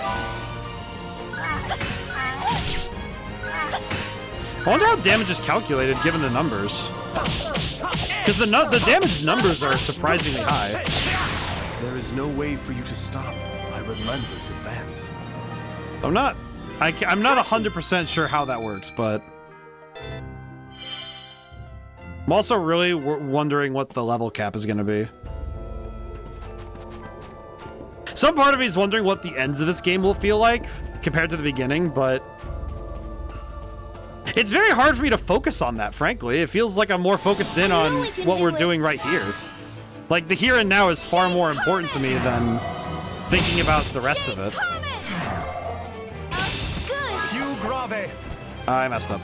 I wonder how damage is calculated given the numbers. Because the damage numbers are surprisingly high. There is no way for you to stop my relentless advance. I'm not 100% sure how that works, but I'm also really wondering what the level cap is going to be. Some part of me is wondering what the ends of this game will feel like compared to the beginning, but it's very hard for me to focus on that, frankly. It feels like I'm more focused in on what we're doing right here. Like, the here and now is far more important to me than thinking about the rest of it. I messed up.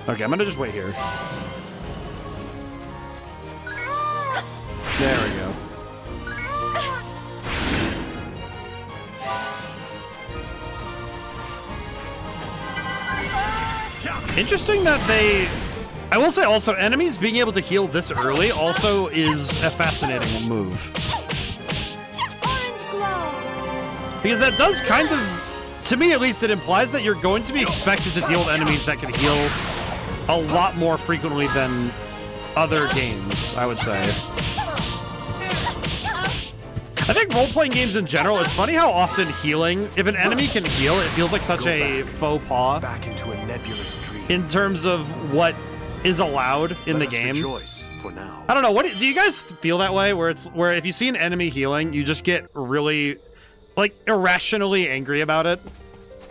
Okay, I'm gonna just wait here. There we go. Interesting that they... I will say also, enemies being able to heal this early also is a fascinating move. Because that does kind of, to me at least, it implies that you're going to be expected to deal with enemies that can heal a lot more frequently than other games, I would say. I think role-playing games in general, it's funny how often healing, if an enemy can heal, it feels like such a faux pas Back into a nebulous dream. in terms of what is allowed in the game. For now. I don't know, do you guys feel that way, where if you see an enemy healing, you just get really, like, irrationally angry about it,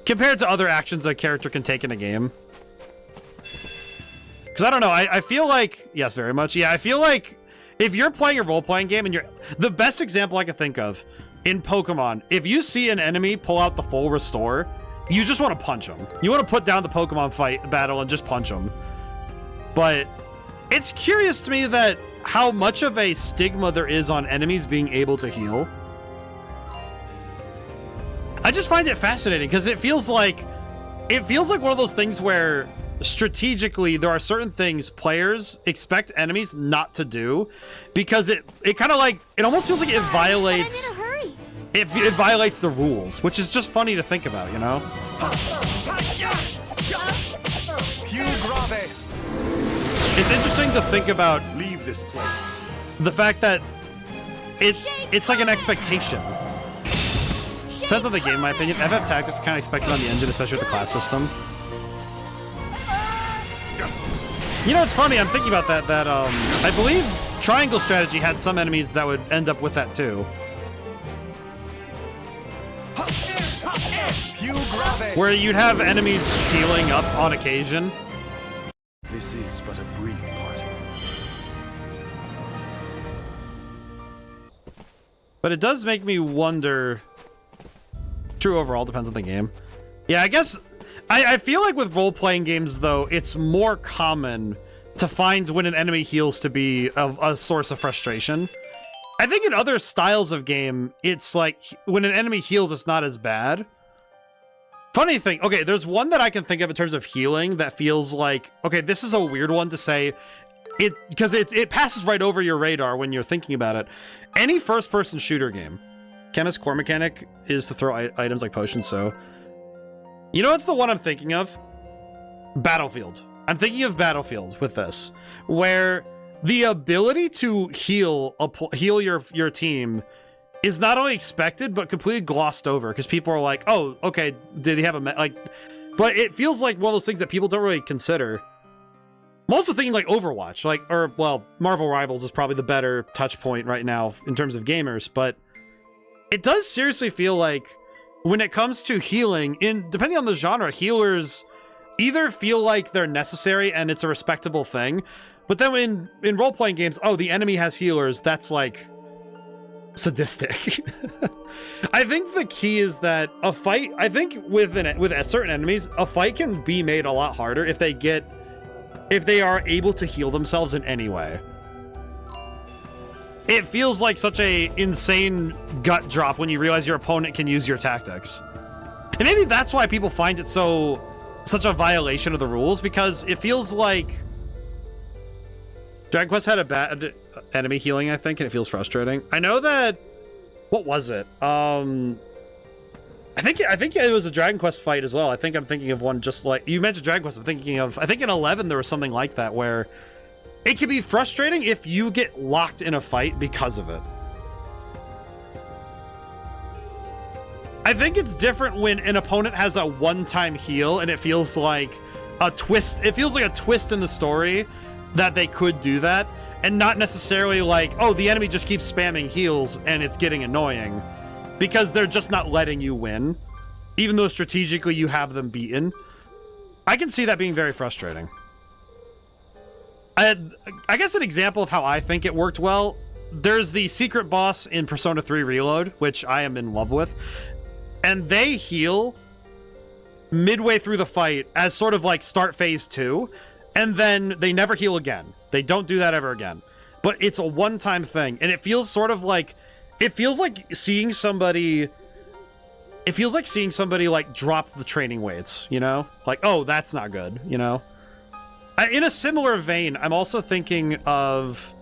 compared to other actions a character can take in a game? Because I don't know, I feel like, yes, very much, yeah, I feel like if you're playing a role-playing game and the best example I can think of in Pokemon, if you see an enemy pull out the full restore, you just want to punch them. You want to put down the Pokemon battle and just punch them. But it's curious to me that how much of a stigma there is on enemies being able to heal. I just find it fascinating because it feels like one of those things where strategically there are certain things players expect enemies not to do because it kind of like, it almost feels like it violates it violates the rules, which is just funny to think about, you know? It's interesting to think about Leave this place. the fact that it's like an expectation. Depends on the game, in my opinion. FF Tactics is kind of expected on the engine, especially with the class system. You know, it's funny, I'm thinking about that, I believe Triangle Strategy had some enemies that would end up with that too. Where you'd have enemies healing up on occasion. This is but a brief parting. But it does make me wonder... True overall, depends on the game. Yeah, I guess... I feel like with role-playing games, though, it's more common to find when an enemy heals to be a source of frustration. I think in other styles of game, it's like, when an enemy heals, it's not as bad. Funny thing, okay, there's one that I can think of in terms of healing that feels like, okay, this is a weird one to say, because it passes right over your radar when you're thinking about it. Any first-person shooter game, Chemist's core mechanic is to throw items like potions, so... You know what's the one I'm thinking of? Battlefield. I'm thinking of Battlefield with this, where the ability to heal your team is not only expected, but completely glossed over, because people are like, oh, okay, did he have a... But it feels like one of those things that people don't really consider. I'm also thinking like Overwatch, well, Marvel Rivals is probably the better touch point right now in terms of gamers, but it does seriously feel like when it comes to healing, depending on the genre, healers either feel like they're necessary and it's a respectable thing, but then in role-playing games, oh, the enemy has healers, that's like sadistic. I think the key is that a fight, I think with certain enemies, a fight can be made a lot harder if they are able to heal themselves in any way. It feels like such a insane gut drop when you realize your opponent can use your tactics. And maybe that's why people find it such a violation of the rules, because it feels like Dragon Quest had a bad enemy healing, I think, and it feels frustrating. I know that... What was it? I I think it was a Dragon Quest fight as well. I think I'm thinking of one just like you mentioned Dragon Quest. I'm thinking of I think in 11 there was something like that where it can be frustrating if you get locked in a fight because of it. I think it's different when an opponent has a one-time heal and it feels like a twist. It feels like a twist in the story that they could do that, and not necessarily like, oh, the enemy just keeps spamming heals and it's getting annoying because they're just not letting you win, even though strategically you have them beaten. I can see that being very frustrating. I guess an example of how I think it worked well, there's the secret boss in Persona 3 Reload, which I am in love with, and they heal midway through the fight as sort of like start phase 2, and then they never heal again. They don't do that ever again. But it's a one-time thing, and it feels sort of like, it feels like seeing somebody like drop the training weights, you know? Like, oh, that's not good, you know? In a similar vein, I'm also thinking of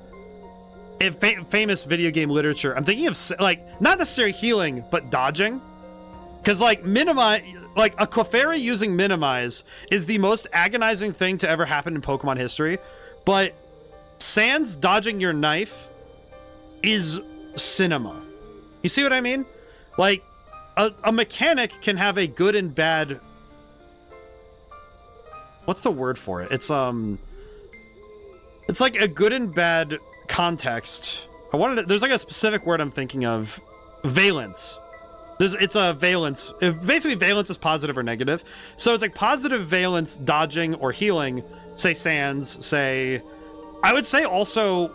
famous video game literature. I'm thinking of, like, not necessarily healing, but dodging. Because, like, like, a Clefairy using Minimize is the most agonizing thing to ever happen in Pokemon history. But Sans dodging your knife is cinema. You see what I mean? Like, a mechanic can have a good and bad... What's the word for it? It's like a good and bad context. There's like a specific word I'm thinking of. Valence. It's a valence. Basically, valence is positive or negative. So it's like positive valence, dodging or healing. Say Sans, say... I would say also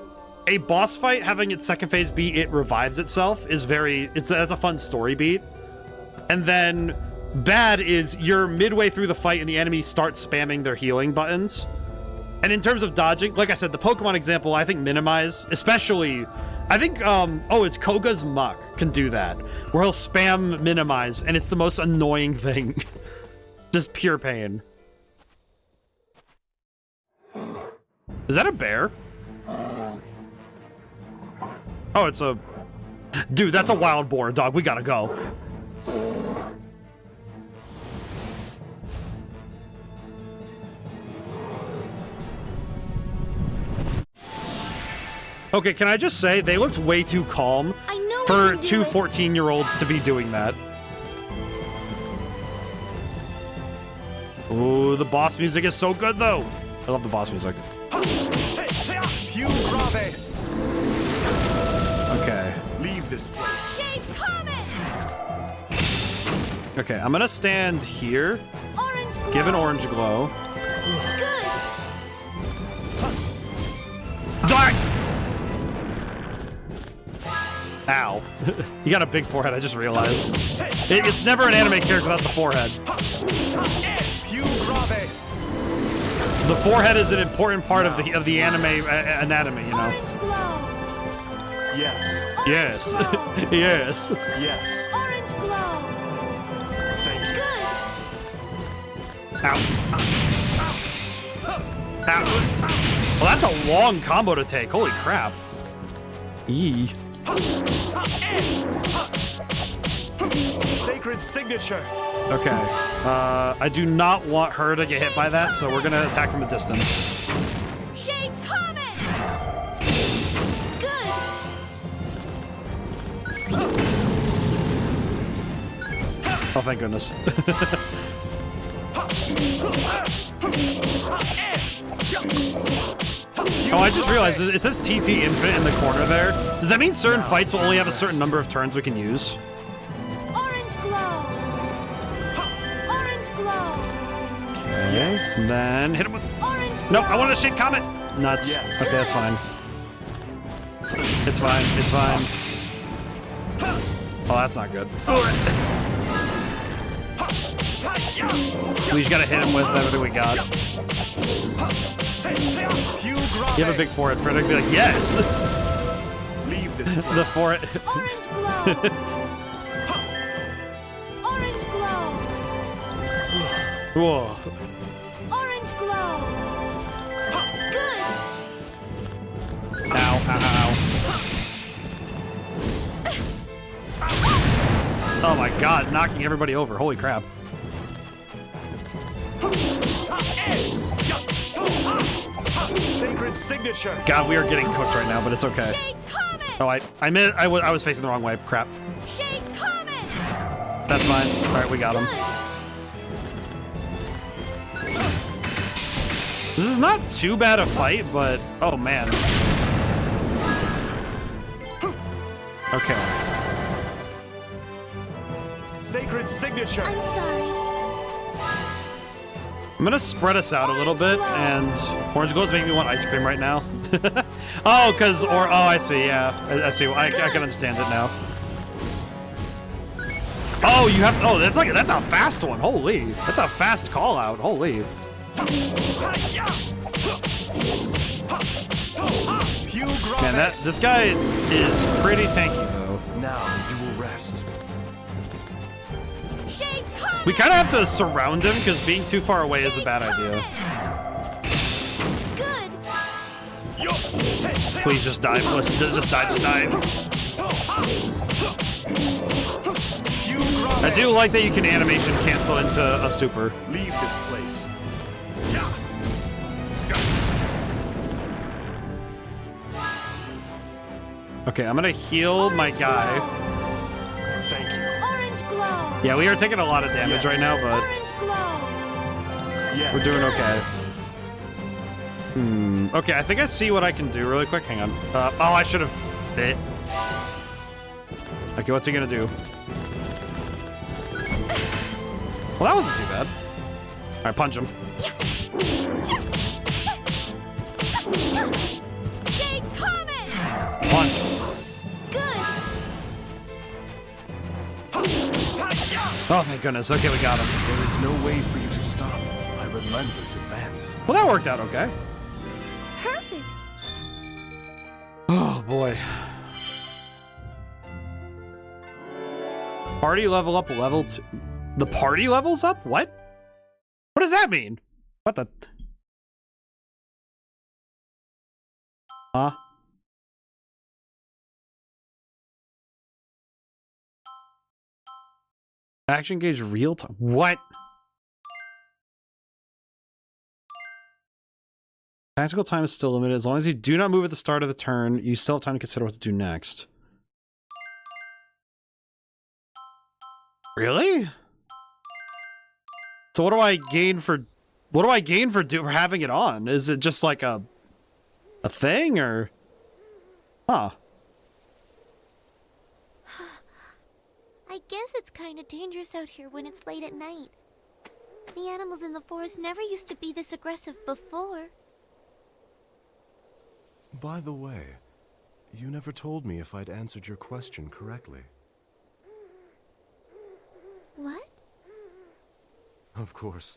a boss fight having its second phase beat, it revives itself, is that's a fun story beat. And then bad is you're midway through the fight and the enemy starts spamming their healing buttons. And in terms of dodging, like I said, the Pokemon example, I think Minimize, especially, I think, it's Koga's Muck can do that, where he'll spam Minimize, and it's the most annoying thing. Just pure pain. Is that a bear? Oh, it's a... Dude, that's a wild boar, dog. We gotta go. Okay, can I just say, they looked way too calm for two 14-year-olds to be doing that. Ooh, the boss music is so good, though. I love the boss music. Okay. Leave this place. Okay, I'm gonna stand here. Give an orange glow. Good. Die! Ow. You got a big forehead, I just realized. It's never an anime character without the forehead. The forehead is an important part of the anime anatomy, you know? Yes. Yes. Yes. Yes. Orange glow. Thank you. Good. Ow. Ow. Well, that's a long combo to take. Holy crap. Yee. Sacred signature. Okay. I do not want her to get hit by that, so we're gonna attack from a distance. Shade Comet. Good. Oh, thank goodness. Oh, I just realized it says TT Infinite in the corner there. Does that mean certain fights will only have a certain number of turns we can use? Orange glow. Orange glow. Okay, yes. Then hit him with... Orange glow. Nope, I wanted to shake Comet. Nuts. Yes. Okay, that's fine. It's fine. It's fine. Oh, that's not good. We just gotta hit him with everything we got. You have a big forehead, Frederick. Be like, yes! Leave this place. The forehead. Orange glow. Orange glow. Whoa. Orange glow. Good. Ow, ow, ow. Oh my god, knocking everybody over. Holy crap. Sacred signature. God, we are getting cooked right now, but it's okay. Oh, I was facing the wrong way. Crap. That's fine. All right, we got him. This is not too bad a fight, but oh man. Okay. Sacred signature. I'm sorry. I'm gonna spread us out a little bit, and orange glow's making me want ice cream right now. Oh, I see. Yeah, I see. I can understand it now. Oh, you have to. Oh, that's a fast one. Holy, that's a fast call out. Holy. Man, this guy is pretty tanky though. Now you will rest. We kind of have to surround him because being too far away is a bad idea. Please just die. Just die. I do like that you can animation cancel into a super. Leave this place. Okay, I'm gonna heal my guy. Thank you. Orange glow. Yeah, we are taking a lot of damage right now, but Orange glow. we're doing okay. Okay, I think I see what I can do really quick. Hang on. Oh, I should have. Okay, what's he gonna do? Well, that wasn't too bad. All right, punch him. Punch. Oh, thank goodness. Okay, we got him. There is no way for you to stop my relentless advance. Well, that worked out okay. Perfect. Oh, boy. Party level up level 2. The party levels up? What? What does that mean? What the? Huh? Action gauge real time. What? Tactical time is still limited. As long as you do not move at the start of the turn, you still have time to consider what to do next. Really? So what do I gain for having it on? Is it just like a thing or? Huh. I guess it's kind of dangerous out here when it's late at night. The animals in the forest never used to be this aggressive before. By the way, you never told me if I'd answered your question correctly. What? Of course,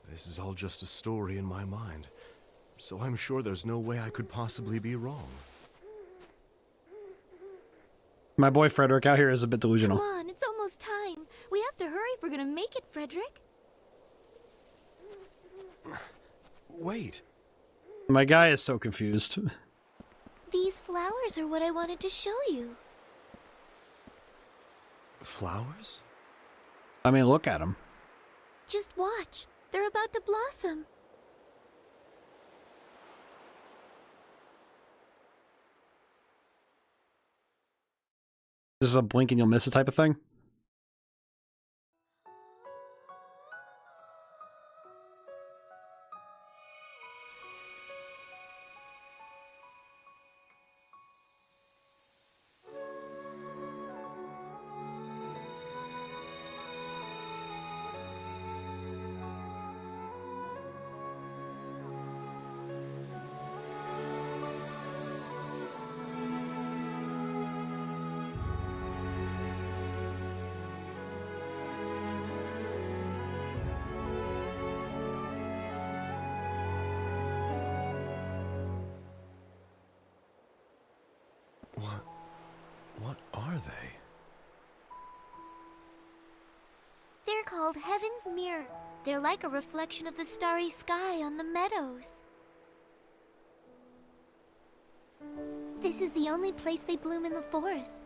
this is all just a story in my mind, so I'm sure there's no way I could possibly be wrong. My boy Frederick out here is a bit delusional. Come on, it's almost time. We have to hurry if we're gonna make it, Frederick. Wait. My guy is so confused. These flowers are what I wanted to show you. Flowers? I mean, look at him. Just watch. They're about to blossom. This is a blink and you'll miss it type of thing. What are they? They're called Heaven's Mirror. They're like a reflection of the starry sky on the meadows. This is the only place they bloom in the forest.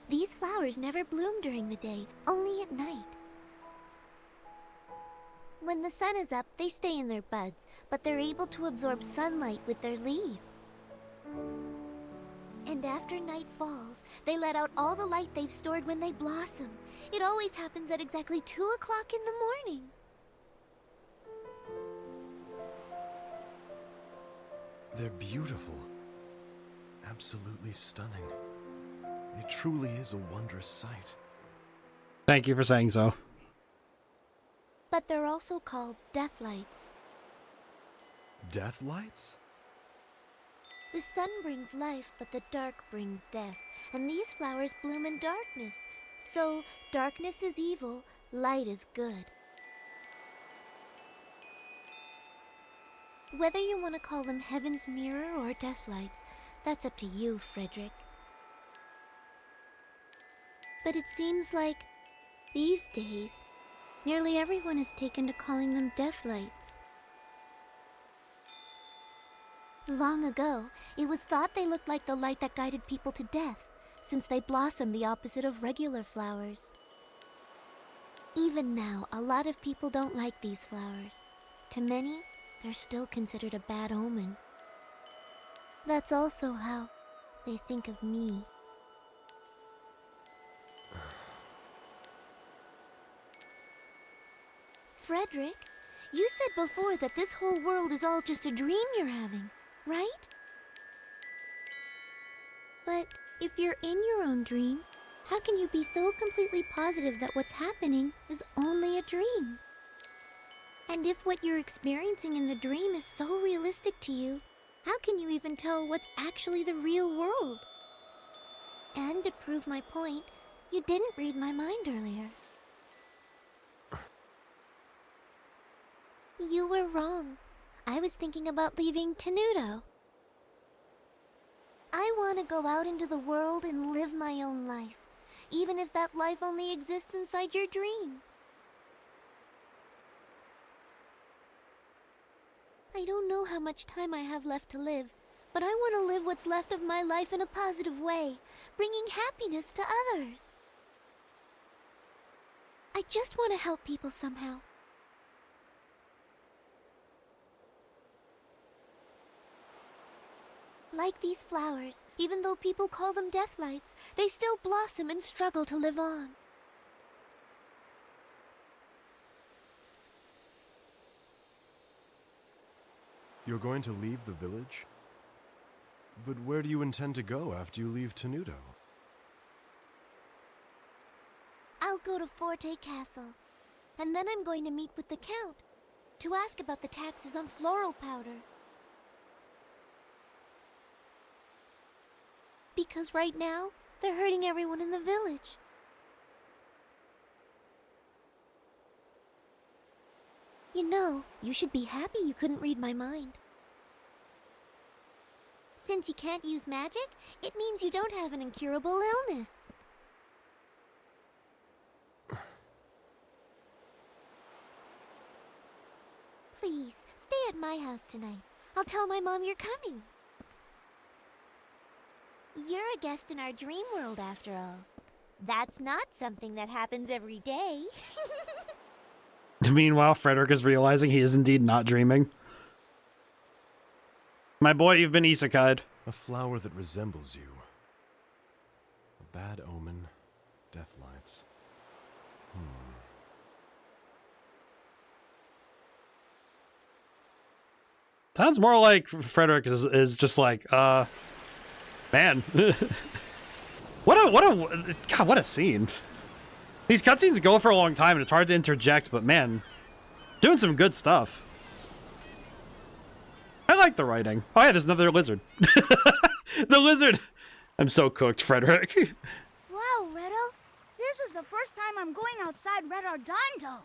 These flowers never bloom during the day, only at night. When the sun is up, they stay in their buds, but they're able to absorb sunlight with their leaves. And after night falls, they let out all the light they've stored when they blossom. It always happens at exactly 2 o'clock in the morning. They're beautiful. Absolutely stunning. It truly is a wondrous sight. Thank you for saying so. But they're also called death lights. Death lights? The sun brings life, but the dark brings death. And these flowers bloom in darkness. So, darkness is evil, light is good. Whether you want to call them Heaven's Mirror or Death Lights, that's up to you, Frederick. But it seems like, these days, nearly everyone has taken to calling them Death Lights. Long ago, it was thought they looked like the light that guided people to death, since they blossom the opposite of regular flowers. Even now, a lot of people don't like these flowers. To many, they're still considered a bad omen. That's also how they think of me. Frederick, you said before that this whole world is all just a dream you're having, right? But if you're in your own dream, how can you be so completely positive that what's happening is only a dream? And if what you're experiencing in the dream is so realistic to you, how can you even tell what's actually the real world? And to prove my point, you didn't read my mind earlier. You were wrong. I was thinking about leaving Tenuto. I want to go out into the world and live my own life, even if that life only exists inside your dream. I don't know how much time I have left to live, but I want to live what's left of my life in a positive way, bringing happiness to others. I just want to help people somehow. Like these flowers, even though people call them death lights, they still blossom and struggle to live on. You're going to leave the village? But where do you intend to go after you leave Tenuto? I'll go to Forte Castle, and then I'm going to meet with the Count to ask about the taxes on floral powder. Because right now, they're hurting everyone in the village. You know, you should be happy you couldn't read my mind. Since you can't use magic, it means you don't have an incurable illness. Please, stay at my house tonight. I'll tell my mom you're coming. You're a guest in our dream world, after all. That's not something that happens every day. Meanwhile, Frederick is realizing he is indeed not dreaming. My boy, you've been isekai'd. A flower that resembles you. A bad omen. Death lights. Sounds more like Frederick is just like, man. What a scene. These cutscenes go for a long time and it's hard to interject, but man, doing some good stuff. I like the writing. Oh yeah, there's another lizard. The lizard! I'm so cooked, Frederick. Wow, Redo. This is the first time I'm going outside Redondo.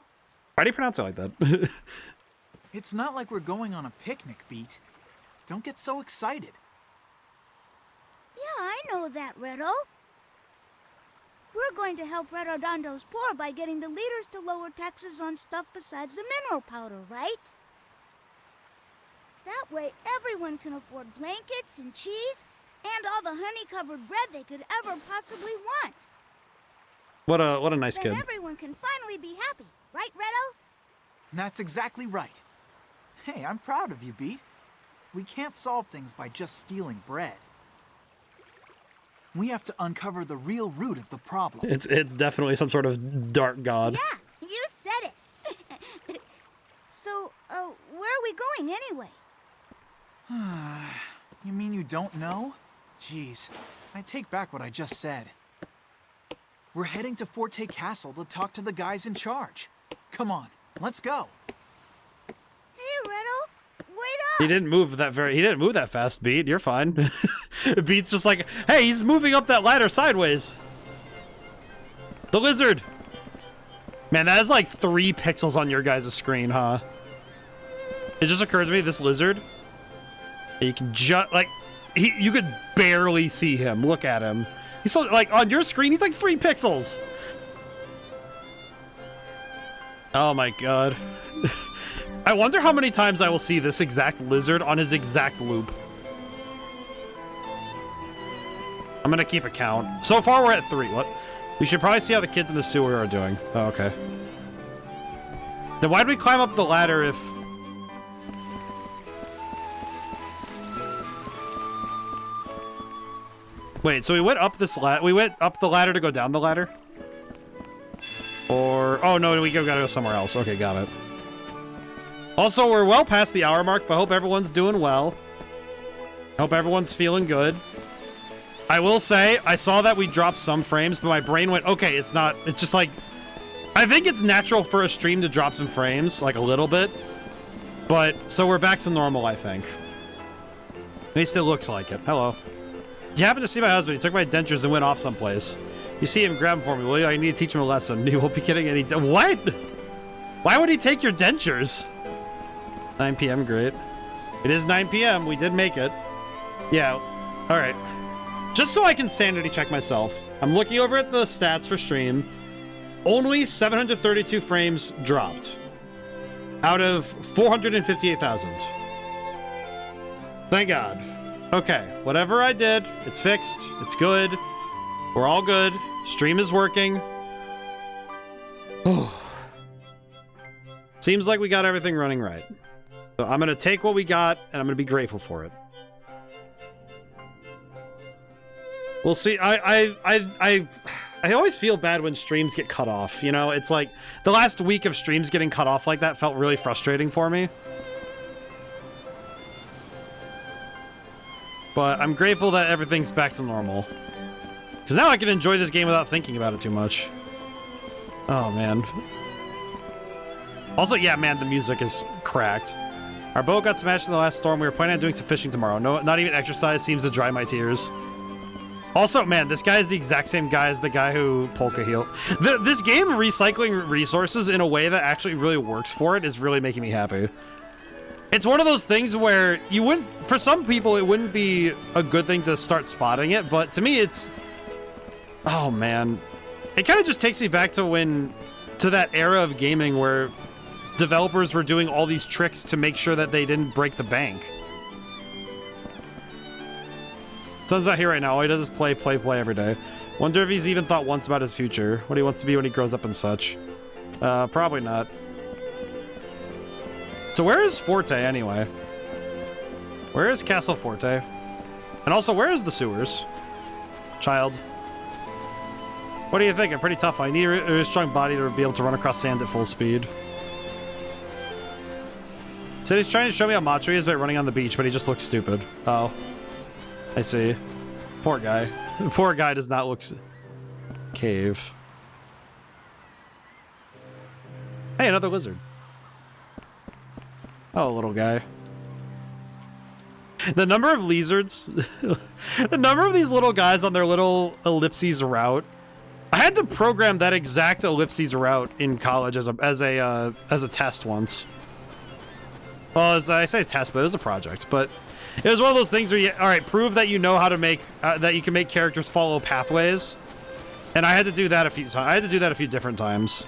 Why do you pronounce it like that? It's not like we're going on a picnic, Beat. Don't get so excited. Yeah, I know that, Redo. We're going to help Redondo's poor by getting the leaders to lower taxes on stuff besides the mineral powder, right? That way everyone can afford blankets and cheese And all the honey-covered bread they could ever possibly want. What a nice Then kid. everyone can finally be happy, right, Redo? That's exactly right. Hey, I'm proud of you, Beat. We can't solve things by just stealing bread. We have to uncover the real root of the problem. It's definitely some sort of dark god. Yeah, you said it. So, where are we going anyway? You mean you don't know? Jeez, I take back what I just said. We're heading to Forte Castle to talk to the guys in charge. Come on, let's go. Hey, Redo, wait up! He didn't move that fast, Beat. You're fine. Beat's just like, hey, he's moving up that ladder sideways. The lizard. Man, that is like 3 pixels on your guys' screen, huh? It just occurred to me, this lizard, you can just, like, you could barely see him. Look at him. He's so, like, on your screen, he's like 3 pixels. Oh my god. I wonder how many times I will see this exact lizard on his exact loop. I'm gonna keep a count. So far, we're at 3. What? We should probably see how the kids in the sewer are doing. Oh, okay. Then why'd we climb up the ladder if... Wait, so we went up this we went up the ladder to go down the ladder? Or... Oh, no, we gotta go somewhere else. Okay, got it. Also, we're well past the hour mark, but I hope everyone's doing well. I hope everyone's feeling good. I will say, I saw that we dropped some frames, but my brain went, okay, it's not... It's just like... I think it's natural for a stream to drop some frames, like a little bit. But, so we're back to normal, I think. At least it looks like it. Hello. You happen to see my husband. He took my dentures and went off someplace. You see him, grab him for me, will you? I need to teach him a lesson. He won't be getting any... What? Why would he take your dentures? 9 p.m., great. It is 9 p.m. We did make it. Yeah, alright. Just so I can sanity check myself, I'm looking over at the stats for stream. Only 732 frames dropped. Out of 458,000. Thank God. Okay, whatever I did, it's fixed. It's good. We're all good. Stream is working. Seems like we got everything running right. So I'm gonna take what we got, and I'm gonna be grateful for it. We'll see. I always feel bad when streams get cut off. You know, it's like the last week of streams getting cut off like that felt really frustrating for me. But I'm grateful that everything's back to normal. Because now I can enjoy this game without thinking about it too much. Oh, man. Also, yeah, man, the music is cracked. Our boat got smashed in the last storm. We were planning on doing some fishing tomorrow. No, not even exercise seems to dry my tears. Also, man, this guy is the exact same guy as the guy who polka healed. This game recycling resources in a way that actually really works for it is really making me happy. It's one of those things where you wouldn't... For some people, it wouldn't be a good thing to start spotting it, but to me, it's... Oh, man. It kind of just takes me back to to that era of gaming where developers were doing all these tricks to make sure that they didn't break the bank. Son's not here right now. All he does is play every day. Wonder if he's even thought once about his future. What he wants to be when he grows up and such. Probably not. So where is Forte, anyway? Where is Castle Forte? And also, where is the sewers? Child. What do you think? I'm pretty tough. I need a strong body to be able to run across sand at full speed. Said he's trying to show me how macho he is by running on the beach, but he just looks stupid. Oh. I see. Poor guy. Poor guy does not look... Cave. Hey, another lizard. Oh, little guy. The number of lizards... the number of these little guys on their little ellipses route. I had to program that exact ellipses route in college as a test once. Well, I say test, but it was a project. But it was one of those things where you, all right, prove that you know how to make that you can make characters follow pathways, and I had to do that a few times. I had to do that a few different times.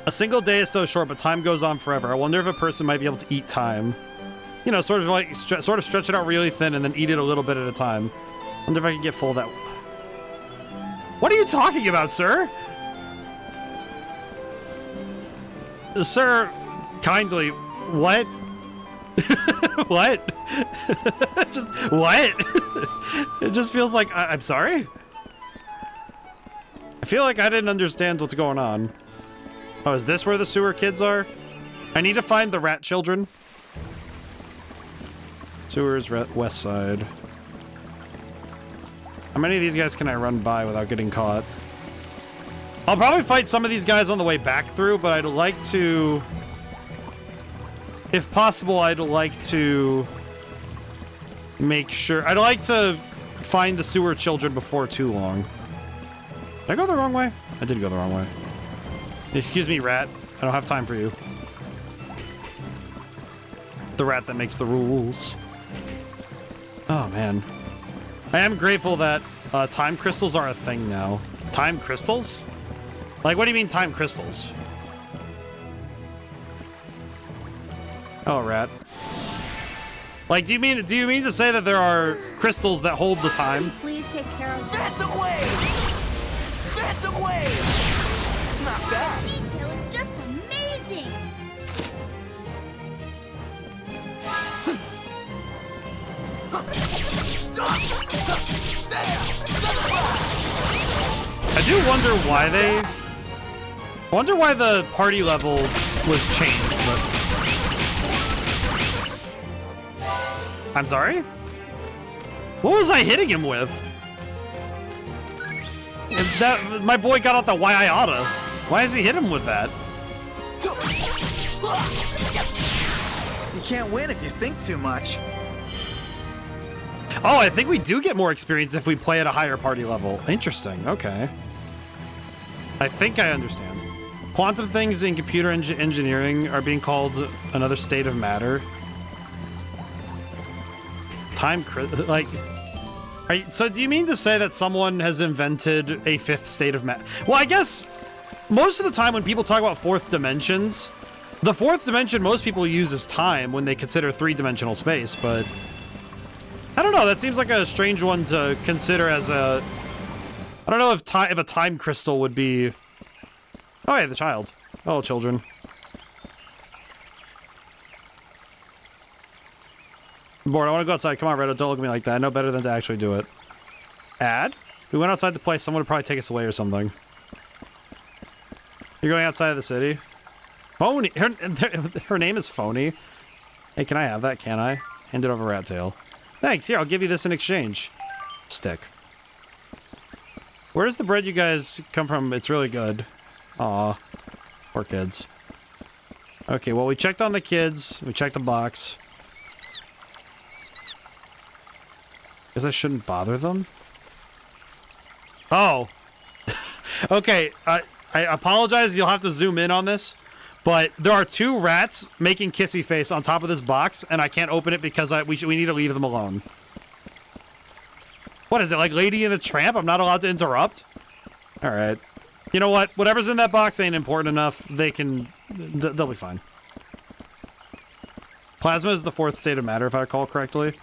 A single day is so short, but time goes on forever. I wonder if a person might be able to eat time. You know, sort of like stretch it out really thin and then eat it a little bit at a time. I wonder if I can get full of that. What are you talking about, sir? Sir, kindly, what? What? Just, what? It just feels like, I'm sorry? I feel like I didn't understand what's going on. Oh, is this where the sewer kids are? I need to find the rat children. Sewers, west side. How many of these guys can I run by without getting caught? I'll probably fight some of these guys on the way back through, but I'd like to... If possible, I'd like to make sure... I'd like to find the sewer children before too long. Did I go the wrong way? I did go the wrong way. Excuse me, rat. I don't have time for you. The rat that makes the rules. Oh, man. I am grateful that time crystals are a thing now. Time crystals? Like, what do you mean time crystals? Oh, rat. Like, do you mean to say that there are crystals that hold the time? Please take care of Phantom Wave! Phantom Wave! Not bad. The detail is just amazing. I do wonder why they... I wonder why the party level was changed, but... I'm sorry? What was I hitting him with? If that, my boy got out the why I oughta. Why does he hit him with that? You can't win if you think too much. Oh, I think we do get more experience if we play at a higher party level. Interesting. Okay. I think I understand. Quantum things in computer engineering are being called another state of matter. Time like... so do you mean to say that someone has invented a fifth state of matter? Well, I guess most of the time when people talk about fourth dimensions, the fourth dimension most people use is time when they consider three-dimensional space, but... I don't know, that seems like a strange one to consider as a... I don't know if a time crystal would be... Oh, yeah, the child. Oh, children. I'm bored. I want to go outside. Come on, Reddit. Don't look at me like that. I know better than to actually do it. Ad? We went outside to play. Someone would probably take us away or something. You're going outside of the city? Phony. Her name is Phony. Hey, can I have that? Can I? Hand it over Rat Tail. Thanks. Here, I'll give you this in exchange. Stick. Where does the bread you guys come from? It's really good. Aw. Poor kids. Okay, well, we checked on the kids. We checked the box. Guess I shouldn't bother them? Oh. Okay, I apologize. You'll have to zoom in on this. But there are two rats making kissy face on top of this box, and I can't open it because we need to leave them alone. What is it, like Lady and the Tramp? I'm not allowed to interrupt? Alright. You know what? Whatever's in that box ain't important enough. They can... they'll be fine. Plasma is the fourth state of matter, if I recall correctly.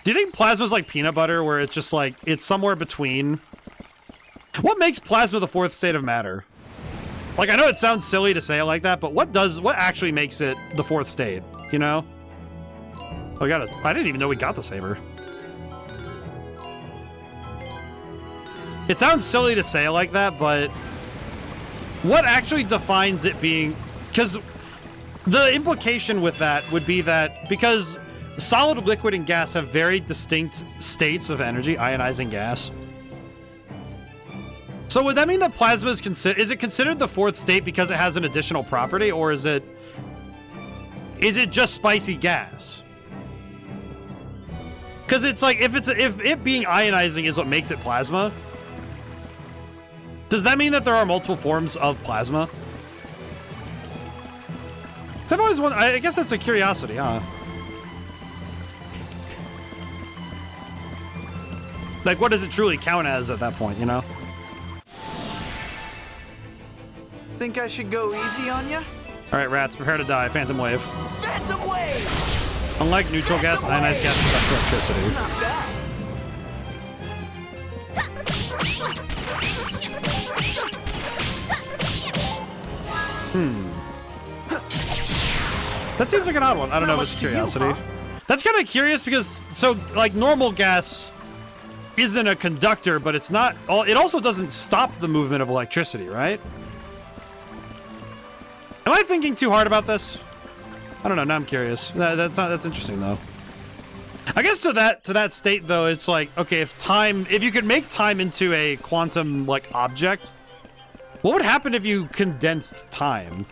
Do you think plasma's like peanut butter, where it's just like... It's somewhere between... What makes plasma the fourth state of matter? Like, I know it sounds silly to say it like that, but what actually makes it the fourth state? You know? Oh, I didn't even know we got the saber. It sounds silly to say it like that, but what actually defines it being... Because the implication with that would be that because solid, liquid, and gas have very distinct states of energy, ionizing gas. So would that mean that plasma is considered the fourth state because it has an additional property, or is it just spicy gas? Because it's like if it being ionizing is what makes it plasma, does that mean that there are multiple forms of plasma? Because I've always wondered. I guess that's a curiosity, huh? Like, what does it truly count as at that point? You know. Think I should go easy on you? Alright, rats, prepare to die. Phantom wave. Phantom wave! Unlike neutral gas, ionized gas conducts electricity. Not bad. That seems like an odd one. I don't know if it's curiosity. That's kind of curious because, so, like, normal gas isn't a conductor, but it's not... It also doesn't stop the movement of electricity, right? Am I thinking too hard about this? I don't know. Now I'm curious. That's interesting, though. I guess to that state, though, it's like, okay, if you could make time into a quantum, like, object, what would happen if you condensed time?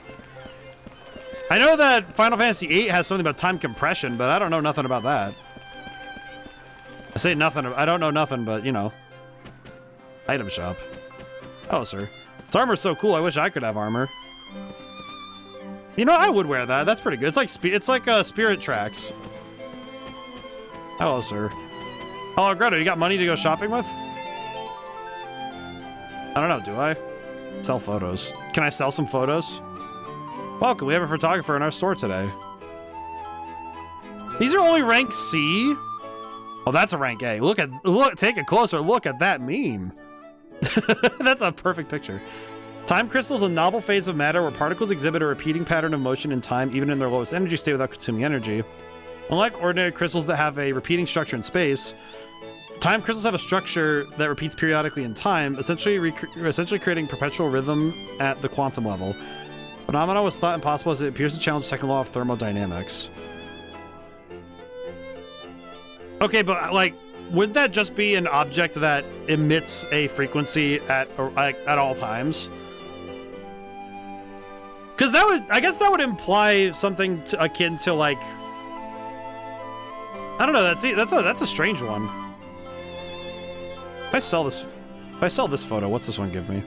I know that Final Fantasy VIII has something about time compression, but I don't know nothing about that. I say nothing. I don't know nothing, but, you know. Item shop. Oh, sir. This armor's so cool. I wish I could have armor. You know, I would wear that. That's pretty good. It's like Spirit Tracks. Hello, sir. Hello, Greta. You got money to go shopping with? I don't know. Do I? Sell photos. Can I sell some photos? Welcome. We have a photographer in our store today. These are only rank C? Oh, that's a rank A. Look, take a closer look at that meme. That's a perfect picture. Time crystals, a novel phase of matter where particles exhibit a repeating pattern of motion in time, even in their lowest energy state without consuming energy. Unlike ordinary crystals that have a repeating structure in space, time crystals have a structure that repeats periodically in time, essentially creating perpetual rhythm at the quantum level. Phenomena was thought impossible as it appears to challenge the second law of thermodynamics. Okay, but, like, would that just be an object that emits a frequency at all times? Because I guess that would imply something akin to, like, I don't know. That's a strange one. If I sell this photo, what's this one give me?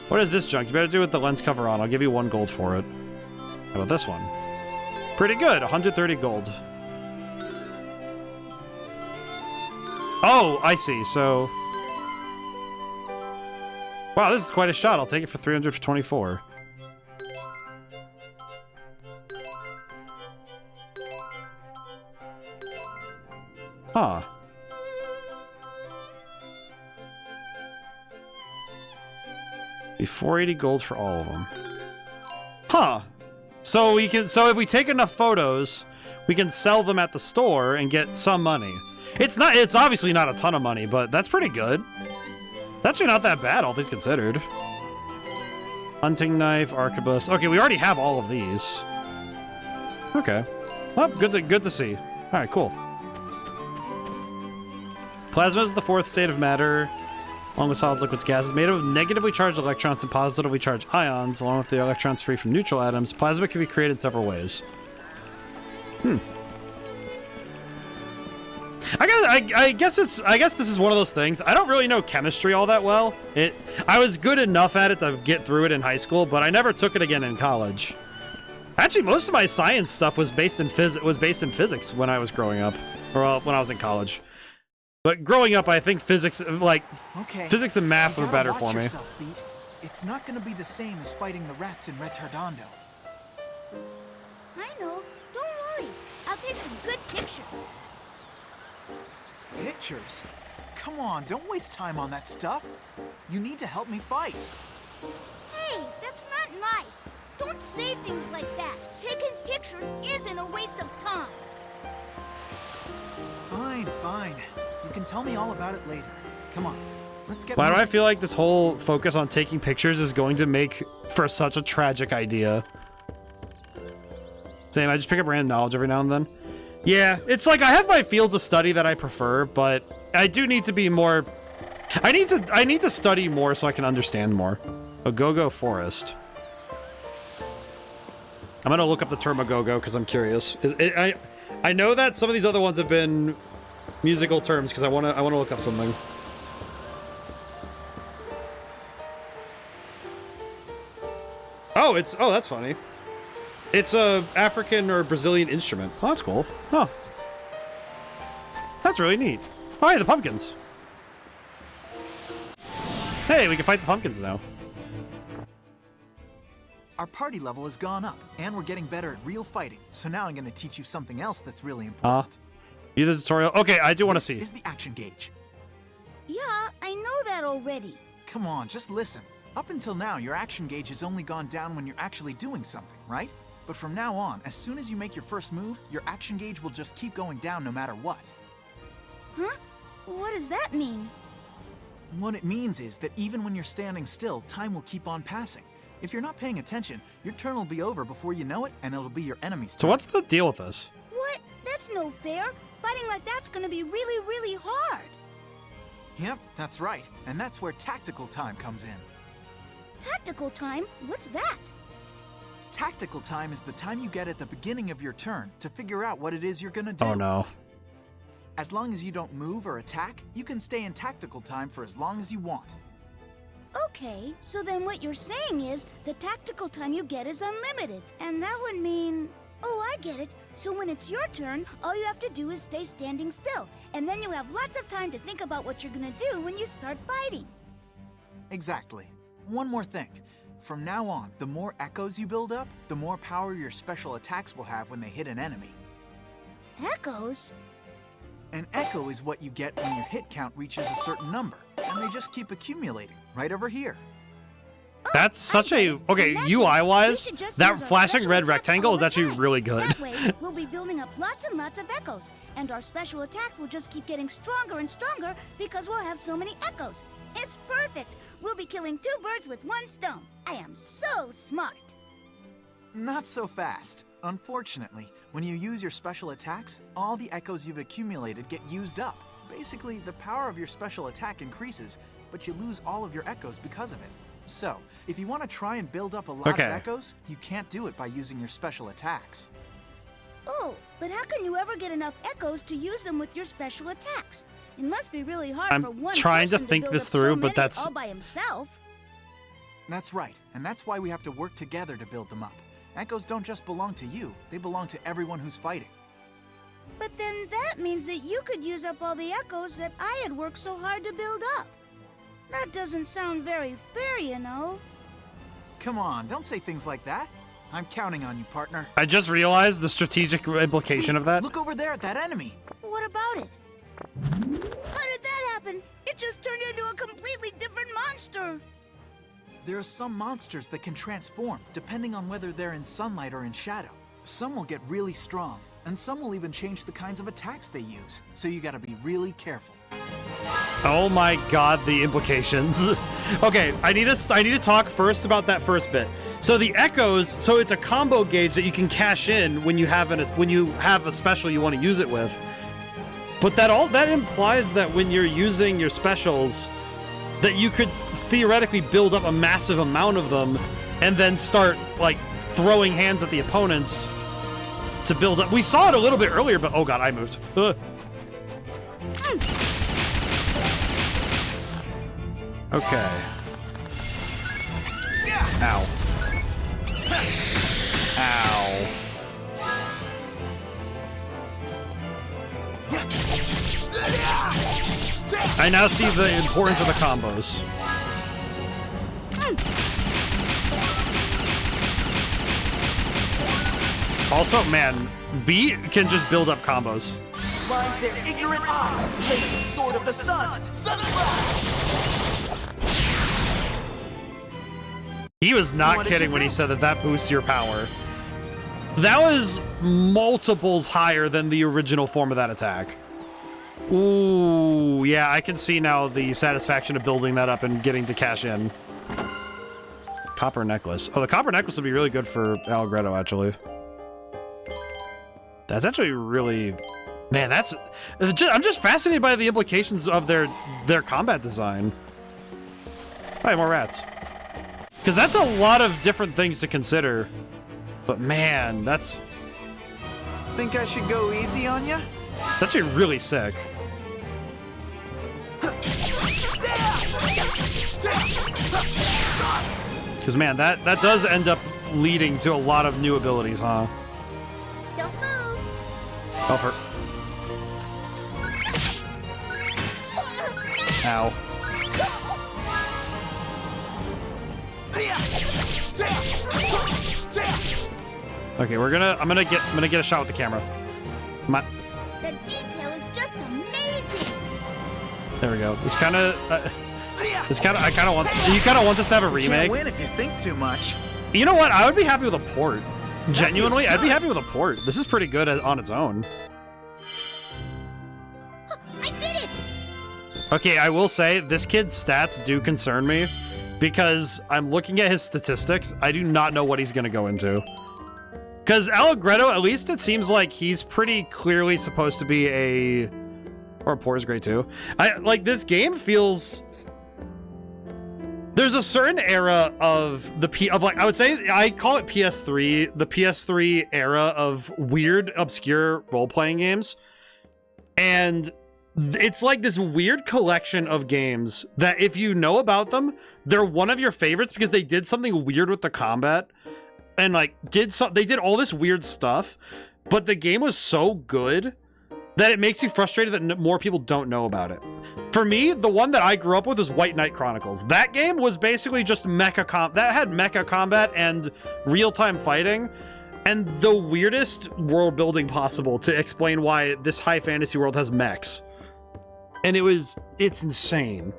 What is this junk? You better do it with the lens cover on. I'll give you 1 gold for it. How about this one? Pretty good. 130 gold. Oh, I see. So, wow, this is quite a shot. I'll take it for 300 for 24. Huh. Be 480 gold for all of them. Huh. So if we take enough photos, we can sell them at the store and get some money. It's obviously not a ton of money, but that's pretty good. It's actually not that bad, all things considered. Hunting knife, arquebus. Okay, we already have all of these. Okay. Well, good to see. All right, cool. Plasma is the 4th state of matter, along with solids, liquids, gases, made of negatively charged electrons and positively charged ions, along with the electrons free from neutral atoms. Plasma can be created in several ways. I guess this is one of those things. I don't really know chemistry all that well. I was good enough at it to get through it in high school, but I never took it again in college. Actually, most of my science stuff was based in physics when I was growing up, or when I was in college. But growing up, I think physics, physics and math were better for me. Yourself, Beat. It's not going to be the same as fighting the rats in Retardando. I know. Don't worry. I'll take some good pictures. Pictures? Come on, don't waste time on that stuff. You need to help me fight. Hey, that's not nice. Don't say things like that. Taking pictures isn't a waste of time. Fine. You can tell me all about it later. Come on, let's get Why do I feel like this whole focus on taking pictures is going to make for such a tragic idea? Same, I just pick up random knowledge every now and then. Yeah, it's like I have my fields of study that I prefer, but I do need to be more... I need to study more so I can understand more. Ogogo Forest. I'm gonna look up the term Ogogo because I'm curious. I know that some of these other ones have been musical terms because I wanna look up something. Oh, that's funny. It's a African or Brazilian instrument. Oh, that's cool. Huh. That's really neat. Oh, hey, the pumpkins. Hey, we can fight the pumpkins now. Our party level has gone up, and we're getting better at real fighting. So now I'm going to teach you something else that's really important. You the tutorial? Okay, I do want to see. This is the action gauge. Yeah, I know that already. Come on, just listen. Up until now, your action gauge has only gone down when you're actually doing something, right? But from now on, as soon as you make your first move, your action gauge will just keep going down no matter what. Huh? What does that mean? What it means is that even when you're standing still, time will keep on passing. If you're not paying attention, your turn will be over before you know it, and it'll be your enemy's turn. So what's the deal with this? What? That's no fair. Fighting like that's gonna be really, really hard. Yep, that's right. And that's where tactical time comes in. Tactical time? What's that? Tactical time is the time you get at the beginning of your turn to figure out what it is you're gonna do. Oh no. As long as you don't move or attack, you can stay in tactical time for as long as you want. Okay, so then what you're saying is the tactical time you get is unlimited. And that would mean... Oh, I get it. So when it's your turn, all you have to do is stay standing still. And then you have lots of time to think about what you're gonna do when you start fighting. Exactly. One more thing. From now on, the more echoes you build up, the more power your special attacks will have when they hit an enemy. Echoes? An echo is what you get when your hit count reaches a certain number, and they just keep accumulating, right over here. That's such a... Okay, UI-wise, that flashing red rectangle is actually really good. That way, we'll be building up lots and lots of echoes, and our special attacks will just keep getting stronger and stronger because we'll have so many echoes. It's perfect! We'll be killing 2 birds with 1 stone. I am so smart. Not so fast. Unfortunately, when you use your special attacks, all the echoes you've accumulated get used up. Basically, the power of your special attack increases, but you lose all of your echoes because of it. So, if you want to try and build up a lot of echoes, you can't do it by using your special attacks. Oh, but how can you ever get enough echoes to use them with your special attacks? It must be really hard for one trying to person think build this up through, so but many that's all by himself. That's right, and that's why we have to work together to build them up. Echoes don't just belong to you, they belong to everyone who's fighting. But then that means that you could use up all the echoes that I had worked so hard to build up. That doesn't sound very fair, you know. Come on, don't say things like that. I'm counting on you, partner. I just realized the strategic implication of that. Look over there at that enemy. What about it? How did that happen? It just turned into a completely different monster. There are some monsters that can transform, depending on whether they're in sunlight or in shadow. Some will get really strong, and some will even change the kinds of attacks they use, so you gotta be really careful. Oh my god, the implications. Okay, I need to talk first about that first bit. So the echoes, so it's a combo gauge that you can cash in when you have a special you want to use it with. But that implies that when you're using your specials, that you could theoretically build up a massive amount of them and then start like throwing hands at the opponents to build up. We saw it a little bit earlier, but oh god, I moved. Okay. Ow. Ow. I now see the importance of the combos. Also, man, B can just build up combos. Blind their ignorant eyes, lazy sword of the sun, sunrise! He was not kidding when he said that boosts your power. That was multiples higher than the original form of that attack. Ooh, yeah, I can see now the satisfaction of building that up and getting to cash in. Copper necklace. Oh, the copper necklace would be really good for Allegretto, actually. That's actually really... Man, that's... I'm just fascinated by the implications of their combat design. All right, more rats. Because that's a lot of different things to consider. But man, that's... Think I should go easy on you? That's actually really sick. Because man, that does end up leading to a lot of new abilities, huh? Don't move. Oh, Ow. Okay, I'm gonna get a shot with the camera. Come on. The detail is just amazing. There we go. I kind of want this to have a remake. You can't win if you think too much. You know what? I would be happy with a port. Genuinely, I'd be happy with a port. This is pretty good on its own. I did it! Okay, I will say, this kid's stats do concern me, because I'm looking at his statistics. I do not know what he's going to go into. Because Allegretto, at least it seems like he's pretty clearly supposed to be a... Or Poor is great too. Like, this game feels... There's a certain era of I would say, I call it PS3, the PS3 era of weird, obscure role-playing games. And it's like this weird collection of games that if you know about them, they're one of your favorites because they did something weird with the combat and like they did all this weird stuff, but the game was so good that it makes you frustrated that more people don't know about it. For me, the one that I grew up with was White Knight Chronicles. That game was basically just that had mecha combat and real-time fighting and the weirdest world building possible to explain why this high fantasy world has mechs. And it's insane.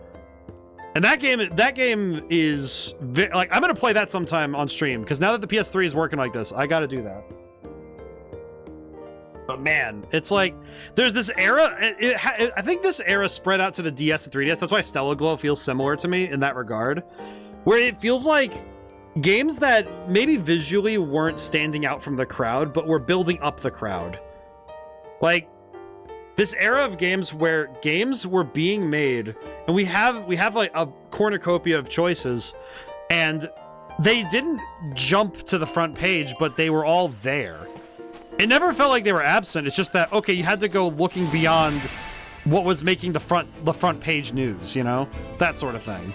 And that game is like, I'm gonna play that sometime on stream because now that the PS3 is working like this, I gotta do that. But man, it's like there's this era. I think this era spread out to the DS and 3DS. That's why Stellar Glow feels similar to me in that regard, where it feels like games that maybe visually weren't standing out from the crowd, but were building up the crowd. Like this era of games where games were being made, and we have like a cornucopia of choices, and they didn't jump to the front page, but they were all there. It never felt like they were absent. It's just that, okay, you had to go looking beyond what was making the front page news, you know? That sort of thing.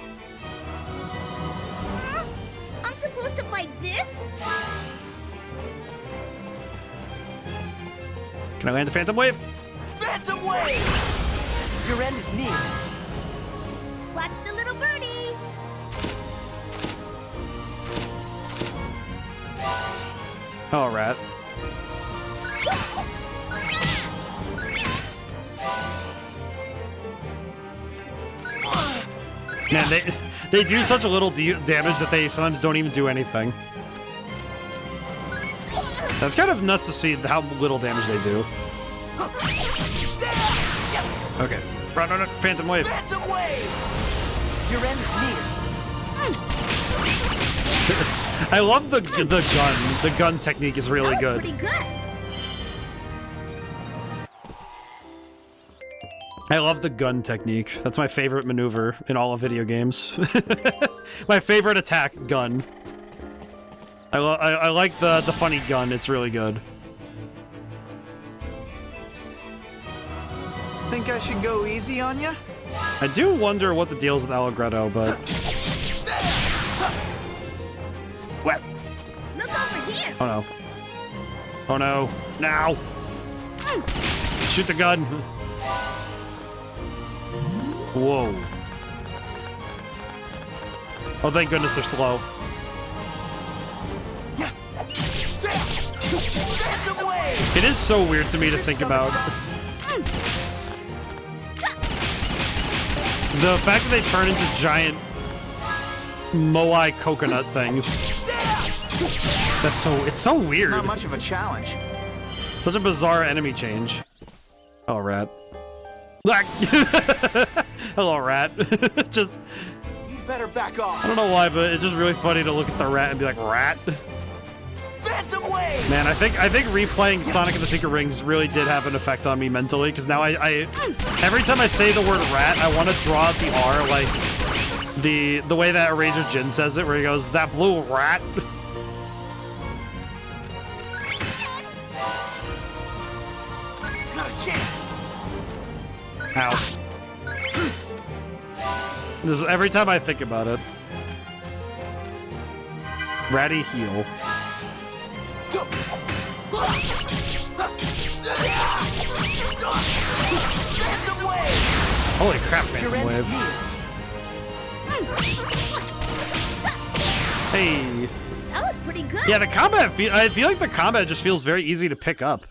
I'm supposed to fight this? Can I land a Phantom Wave? Phantom Wave! Your end is near. Watch the little birdie! Oh, rat. Man, they do such a little damage that they sometimes don't even do anything. That's kind of nuts to see how little damage they do. Okay, run, Phantom Wave. Phantom Wave! Your end is near. I love the gun. The gun technique is really good. Pretty good. I love the gun technique. That's my favorite maneuver in all of video games. My favorite attack, gun. I like the funny gun. It's really good. Think I should go easy on you? I do wonder what the deal is with Allegretto, but... What? Look over here. Oh no. Oh no. Now! Shoot the gun! Whoa. Oh, thank goodness they're slow. It is so weird to me to think about. The fact that they turn into giant Moai coconut things. It's so weird. Not much of a challenge. Such a bizarre enemy change. Oh, rat. Hello, rat. Just... You better back off. I don't know why, but it's just really funny to look at the rat and be like, rat? Phantom Wave! Man, I think replaying Sonic and the Secret Rings really did have an effect on me mentally, because now I every time I say the word rat, I want to draw out the R, like the way that Razor Jin says it, where he goes, that blue rat. Not a chance. Ow. Just every time I think about it. Ratty heal. Phantom Wave! Holy crap, Phantom Wave. Hey. That was pretty good. Yeah, the combat. I feel like the combat just feels very easy to pick up.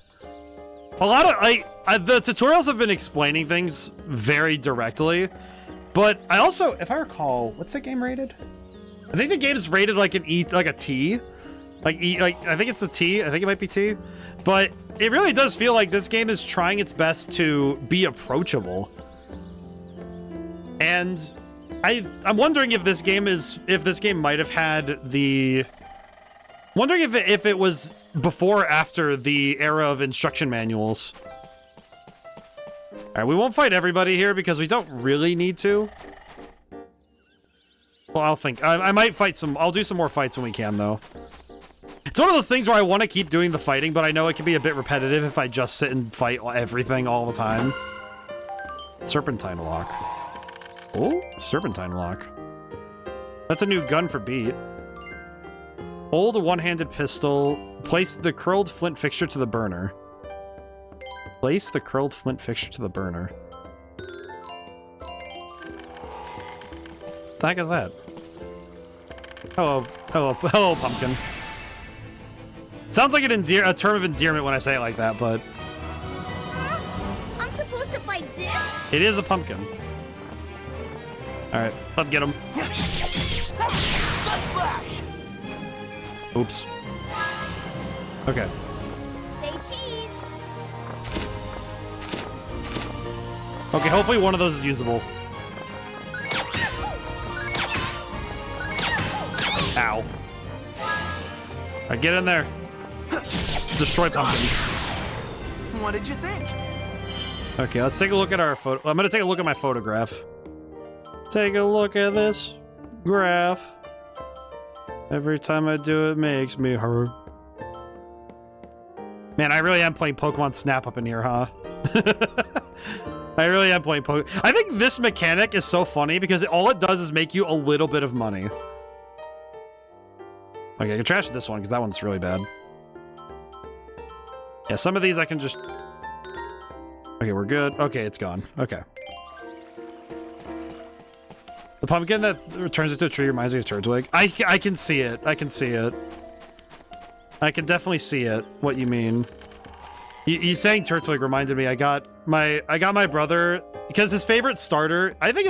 A lot of the tutorials have been explaining things very directly, but I also, if I recall, what's the game rated? I think the game's rated like an E, like a T, like I think it's a T. I think it might be T, but it really does feel like this game is trying its best to be approachable. And I'm wondering if this game might have had the. Wondering if it was before or after the era of instruction manuals. Alright, we won't fight everybody here because we don't really need to. Well, I'll think. I might fight some. I'll do some more fights when we can, though. It's one of those things where I want to keep doing the fighting, but I know it can be a bit repetitive if I just sit and fight everything all the time. Serpentine lock. Oh, serpentine lock. That's a new gun for Beat. Hold a one-handed pistol. Place the curled flint fixture to the burner. Place the curled flint fixture to the burner. What the heck is that? Hello, pumpkin. Sounds like a term of endearment when I say it like that, but... I'm supposed to fight this? It is a pumpkin. Alright, let's get him. Sun slash! Oops. Okay. Say cheese. Okay, hopefully one of those is usable. Ow. Alright, get in there. Destroy pumpkins. What did you think? Okay, let's take a look at our photo. I'm gonna take a look at my photograph. Take a look at this graph. Every time I do it makes me hurt. Man, I really am playing Pokemon Snap up in here, huh? I really am playing Pokemon. I think this mechanic is so funny because all it does is make you a little bit of money. Okay, I can trash this one because that one's really bad. Yeah, some of these I can just... Okay, we're good. Okay, it's gone. Okay. The pumpkin that turns into a tree reminds me of Turtwig. I can see it. I can see it. I can definitely see it. What you mean? You saying Turtwig reminded me. I got my brother because his favorite starter. I think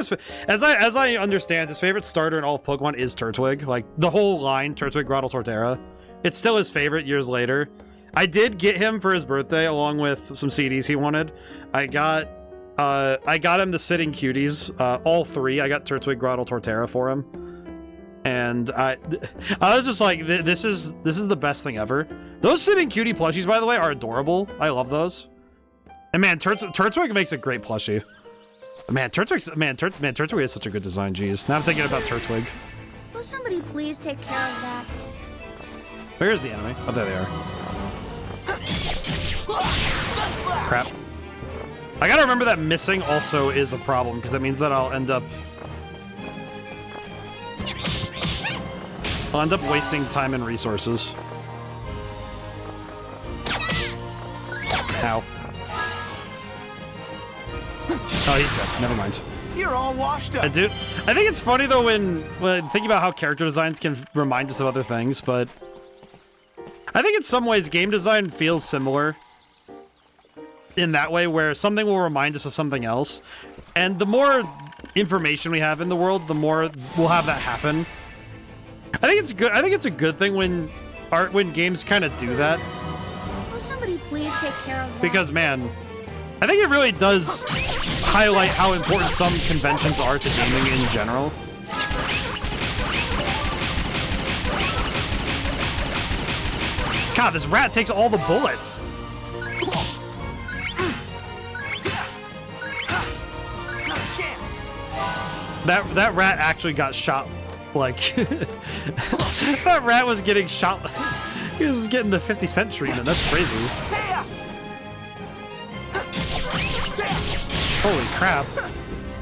as I understand, his favorite starter in all of Pokemon is Turtwig. Like the whole line, Turtwig, Grotle, Torterra. It's still his favorite years later. I did get him for his birthday along with some CDs he wanted. I got him the Sitting Cuties, all three. I got Turtwig, Grotle, Torterra for him, and I was just like, this is the best thing ever. Those Sitting Cutie plushies, by the way, are adorable. I love those. And man, Turtwig makes a great plushie. Man, Turtwig is such a good design. Jeez, now I'm thinking about Turtwig. Will somebody please take care of that? Where's the enemy? Oh, there they are. Crap. I gotta remember that missing also is a problem, because that means that I'll end up wasting time and resources. Ow. Oh, he's dead. Never mind. You're all washed up. I think it's funny, though, when thinking about how character designs can remind us of other things, but I think in some ways game design feels similar in that way, where something will remind us of something else, and the more information we have in the world, the more we'll have that happen. I think it's good. I think it's a good thing when games kind of do that. Will somebody please take care of that? Because man, I think it really does highlight how important some conventions are to gaming in general. God, this rat takes all the bullets. That rat actually got shot, like, that rat was getting shot, he was getting the 50 cent treatment, that's crazy. Holy crap.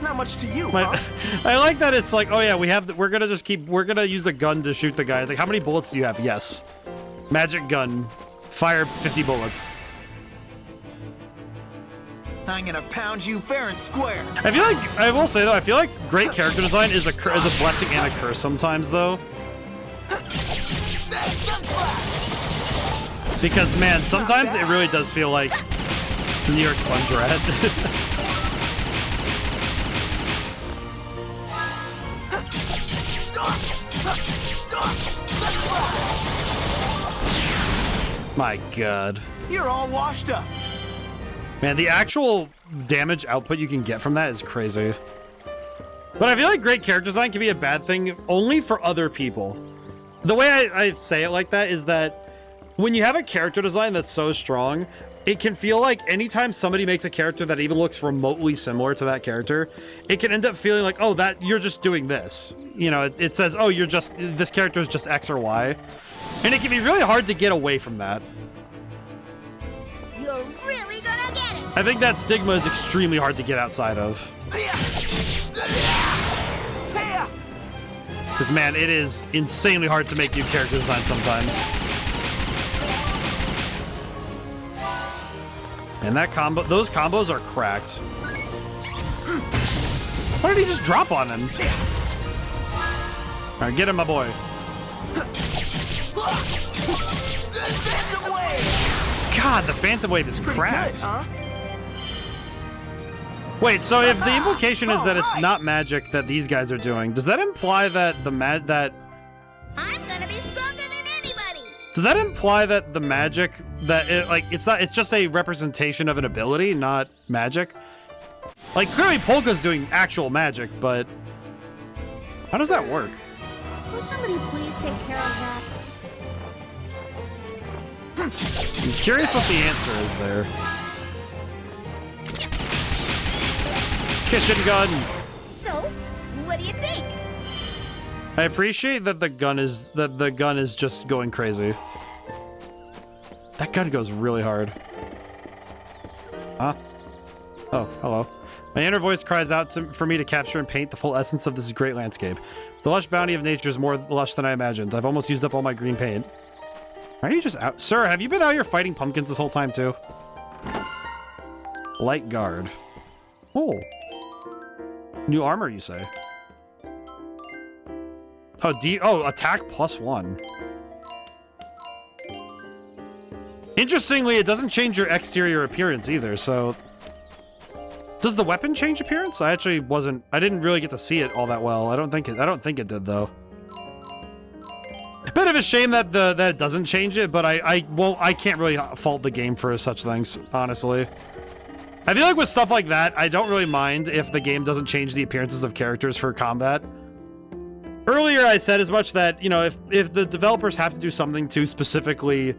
Not much to you, huh? I like that it's like, oh yeah, we're gonna use a gun to shoot the guy. It's like, how many bullets do you have? Yes. Magic gun. Fire 50 bullets. I'm gonna pound you fair and square. I feel like, I will say though, I feel like great character design is a blessing and a curse sometimes though. Because, man, sometimes it really does feel like it's a New York Sponge Rat. My god. You're all washed up. Man, the actual damage output you can get from that is crazy. But I feel like great character design can be a bad thing only for other people. The way I say it like that is that when you have a character design that's so strong, it can feel like anytime somebody makes a character that even looks remotely similar to that character, it can end up feeling like, oh, that you're just doing this. You know, it says, oh, you're just, this character is just X or Y. And it can be really hard to get away from that. You're really gonna get it. I think that stigma is extremely hard to get outside of. Because, man, it is insanely hard to make new character design sometimes. And that combo, those combos are cracked. Why did he just drop on him? Alright, get him, my boy. God, the Phantom Wave is cracked. Good, huh? Wait, so if the implication is that it's not magic that these guys are doing, does that imply that the I'm gonna be stronger than anybody. does that imply that the magic that it's just a representation of an ability, not magic? Like clearly Polka's doing actual magic, but how does that work? Will somebody please take care of that? I'm curious what the answer is there. Kitchen gun. So, what do you think? I appreciate that the gun is just going crazy. That gun goes really hard. Huh? Oh, hello. My inner voice cries out for me to capture and paint the full essence of this great landscape. The lush bounty of nature is more lush than I imagined. I've almost used up all my green paint. Are you just out? Sir, have you been out here fighting pumpkins this whole time too? Light guard. Oh. New armor, you say? Oh, attack +1. Interestingly, it doesn't change your exterior appearance either, so... Does the weapon change appearance? I didn't really get to see it all that well. I don't think it did, though. A bit of a shame that it doesn't change it, but I can't really fault the game for such things, honestly. I feel like with stuff like that, I don't really mind if the game doesn't change the appearances of characters for combat. Earlier I said as much that, you know, if the developers have to do something to specifically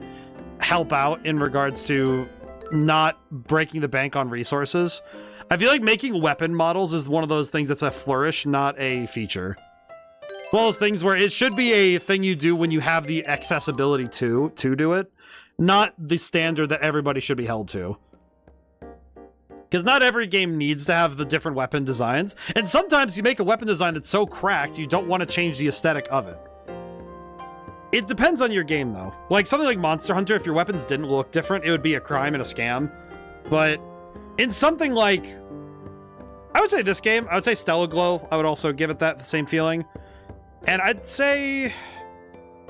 help out in regards to not breaking the bank on resources, I feel like making weapon models is one of those things that's a flourish, not a feature. One of those things where it should be a thing you do when you have the accessibility to do it, not the standard that everybody should be held to. Because not every game needs to have the different weapon designs, and sometimes you make a weapon design that's so cracked you don't want to change the aesthetic of it. It depends on your game, though. Like something like Monster Hunter, if your weapons didn't look different, it would be a crime and a scam. But in something like... I would say this game, I would say Stellar Glow, I would also give it the same feeling. And I'd say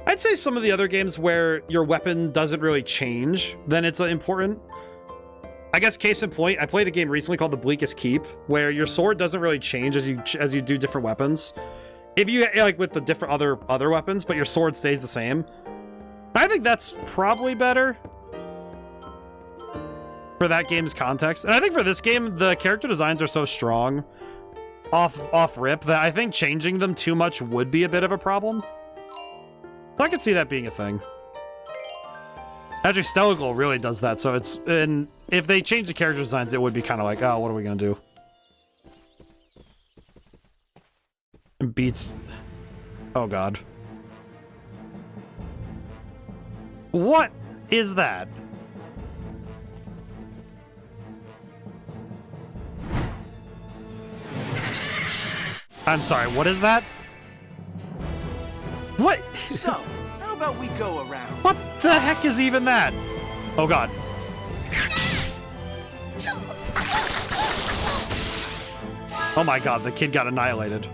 some of the other games where your weapon doesn't really change, then it's important. I guess case in point, I played a game recently called The Bleakest Keep, where your sword doesn't really change as you do different weapons. If you like with the different other weapons, but your sword stays the same. I think that's probably better for that game's context. And I think for this game, the character designs are so strong off rip that I think changing them too much would be a bit of a problem. So I could see that being a thing. Actually, Stellar Glow really does that, so it's... And if they change the character designs, it would be kind of like, oh, what are we gonna do? And beats... Oh, God. What is that? I'm sorry, what is that? What? So, how about we go around? What the heck is even that? Oh, God. Oh my God, the kid got annihilated.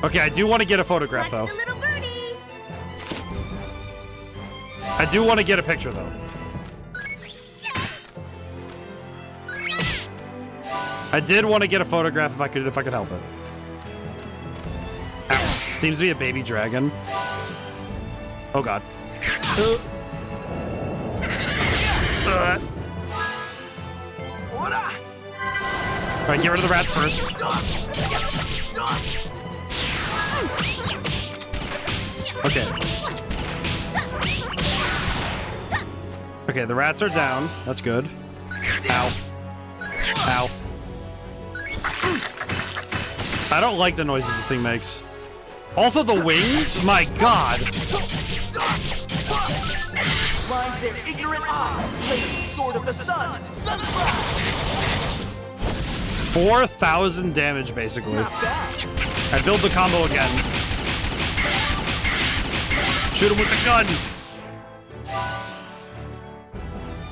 Okay, I do want to get a photograph, though. Watch the little birdie. I do want to get a picture, though. I did want to get a photograph if I could help it. Ow. Seems to be a baby dragon. Oh god. Alright, get rid of the rats first. Okay. Okay, the rats are down. That's good. Ow. Ow. I don't like the noises this thing makes. Also the wings? My god. Blind their ignorant eyes, lazy sword of the sun, sunflower. 4,000 damage, basically. I build the combo again. Shoot him with the gun.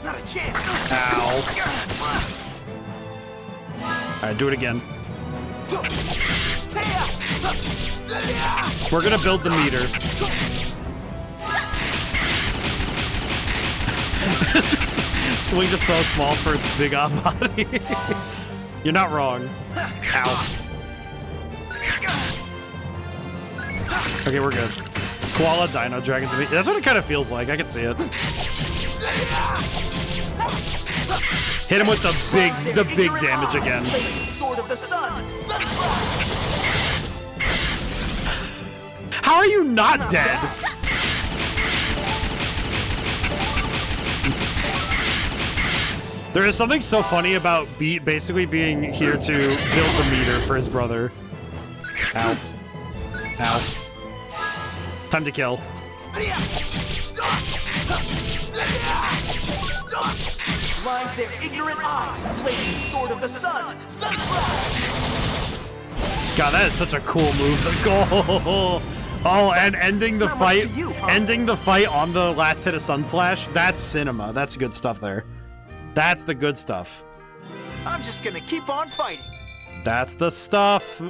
Not a chance. Ow. Alright, do it again. We're gonna build the meter. The wing is so small for its big odd body. You're not wrong. Ow. Okay, we're good. Koala Dino Dragon to me. That's what it kind of feels like. I can see it. Hit him with the big damage again. Sword of the sun, How are you not dead? There is something so funny about Beat basically being here to build the meter for his brother. Ow. Ow. Time to kill. Blind their ignorant eyes, lazy sword of the sun, sunflower. God, that is such a cool move. The goal. Oh, and ending the fight. Ending the fight on the last hit of Sun Slash. That's cinema. That's good stuff there. That's the good stuff. I'm just gonna keep on fighting. That's the stuff.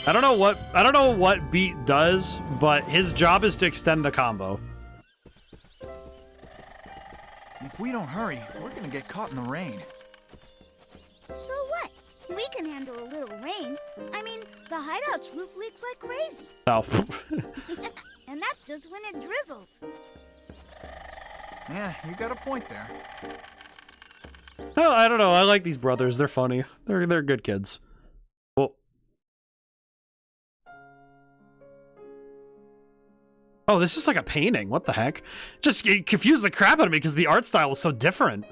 I don't know what Beat does, but his job is to extend the combo. If we don't hurry, we're gonna get caught in the rain. So what? We can handle a little rain. I mean, the hideout's roof leaks like crazy. Oh. And that's just when it drizzles. Yeah, you got a point there. Oh, I don't know. I like these brothers. They're funny. They're good kids. Well. Oh, this is like a painting. What the heck? Just it confused the crap out of me because the art style was so different.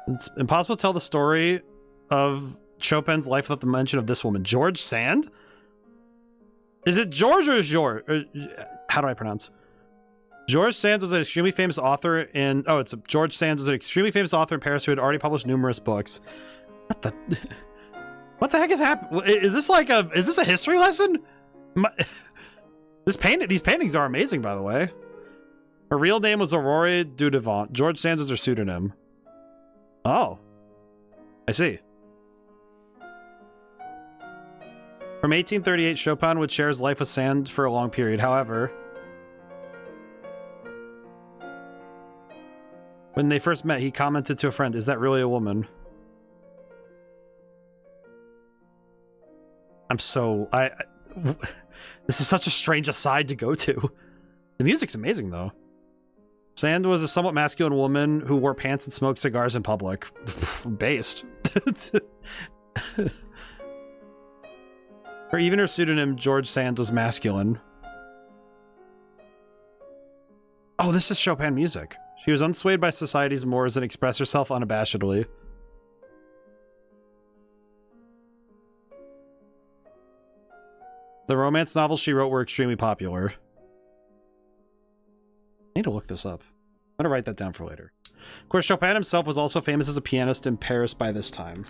It's impossible to tell the story of Chopin's life without the mention of this woman. George Sand? Is it George or George? How do I pronounce? George Sand was an extremely famous author in... Oh, it's George Sand was an extremely famous author in Paris who had already published numerous books. What the... What the heck is happening? Is this like a... Is this a history lesson? These paintings are amazing, by the way. Her real name was Aurore Dudevant. George Sand was her pseudonym. Oh. I see. From 1838, Chopin would share his life with Sand for a long period. However, when they first met, he commented to a friend, "Is that really a woman?" This is such a strange aside to go to. The music's amazing, though. Sand was a somewhat masculine woman who wore pants and smoked cigars in public. Based. Or even her pseudonym, George Sand, was masculine. Oh, this is Chopin music. She was unswayed by society's mores and expressed herself unabashedly. The romance novels she wrote were extremely popular. I need to look this up. I'm gonna write that down for later. Of course, Chopin himself was also famous as a pianist in Paris by this time.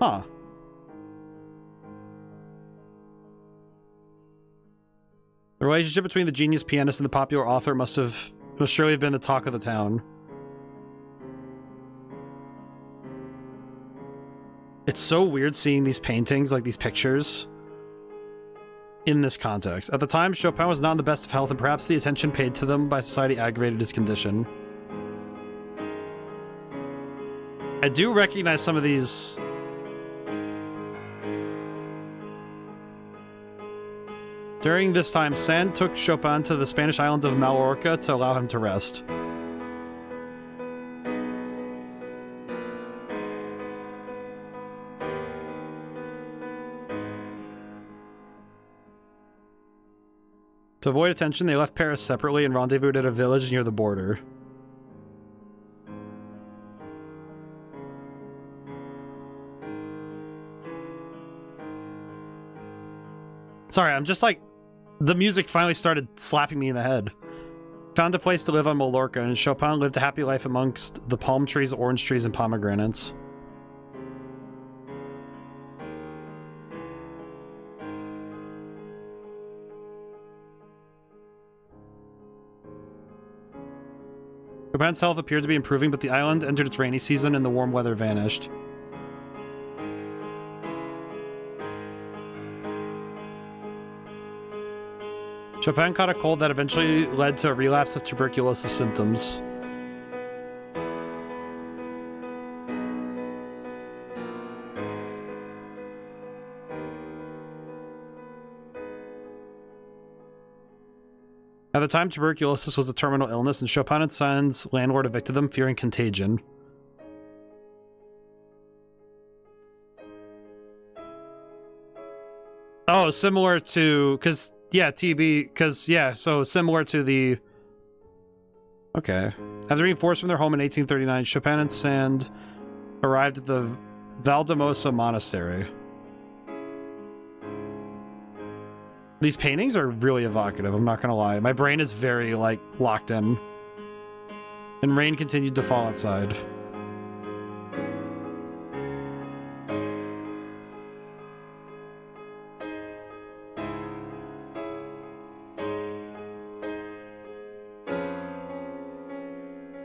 Huh. The relationship between the genius pianist and the popular author must surely have been the talk of the town. It's so weird seeing these paintings, like these pictures, in this context. At the time, Chopin was not in the best of health, and perhaps the attention paid to them by society aggravated his condition. I do recognize some of these. During this time, Sand took Chopin to the Spanish island of Mallorca to allow him to rest. To avoid attention, they left Paris separately and rendezvoused at a village near the border. Sorry, I'm just like... The music finally started slapping me in the head. Found a place to live on Mallorca, and Chopin lived a happy life amongst the palm trees, orange trees, and pomegranates. Chopin's health appeared to be improving, but the island entered its rainy season and the warm weather vanished. Chopin caught a cold that eventually led to a relapse of tuberculosis symptoms. At the time, tuberculosis was a terminal illness, and Chopin and Sand's landlord evicted them, fearing contagion. Oh, similar to... Because, yeah, TB... Because, yeah, so similar to the... Okay. After being forced from their home in 1839, Chopin and Sand arrived at the Valdemosa Monastery. These paintings are really evocative, I'm not gonna lie. My brain is very, like, locked in. And rain continued to fall outside.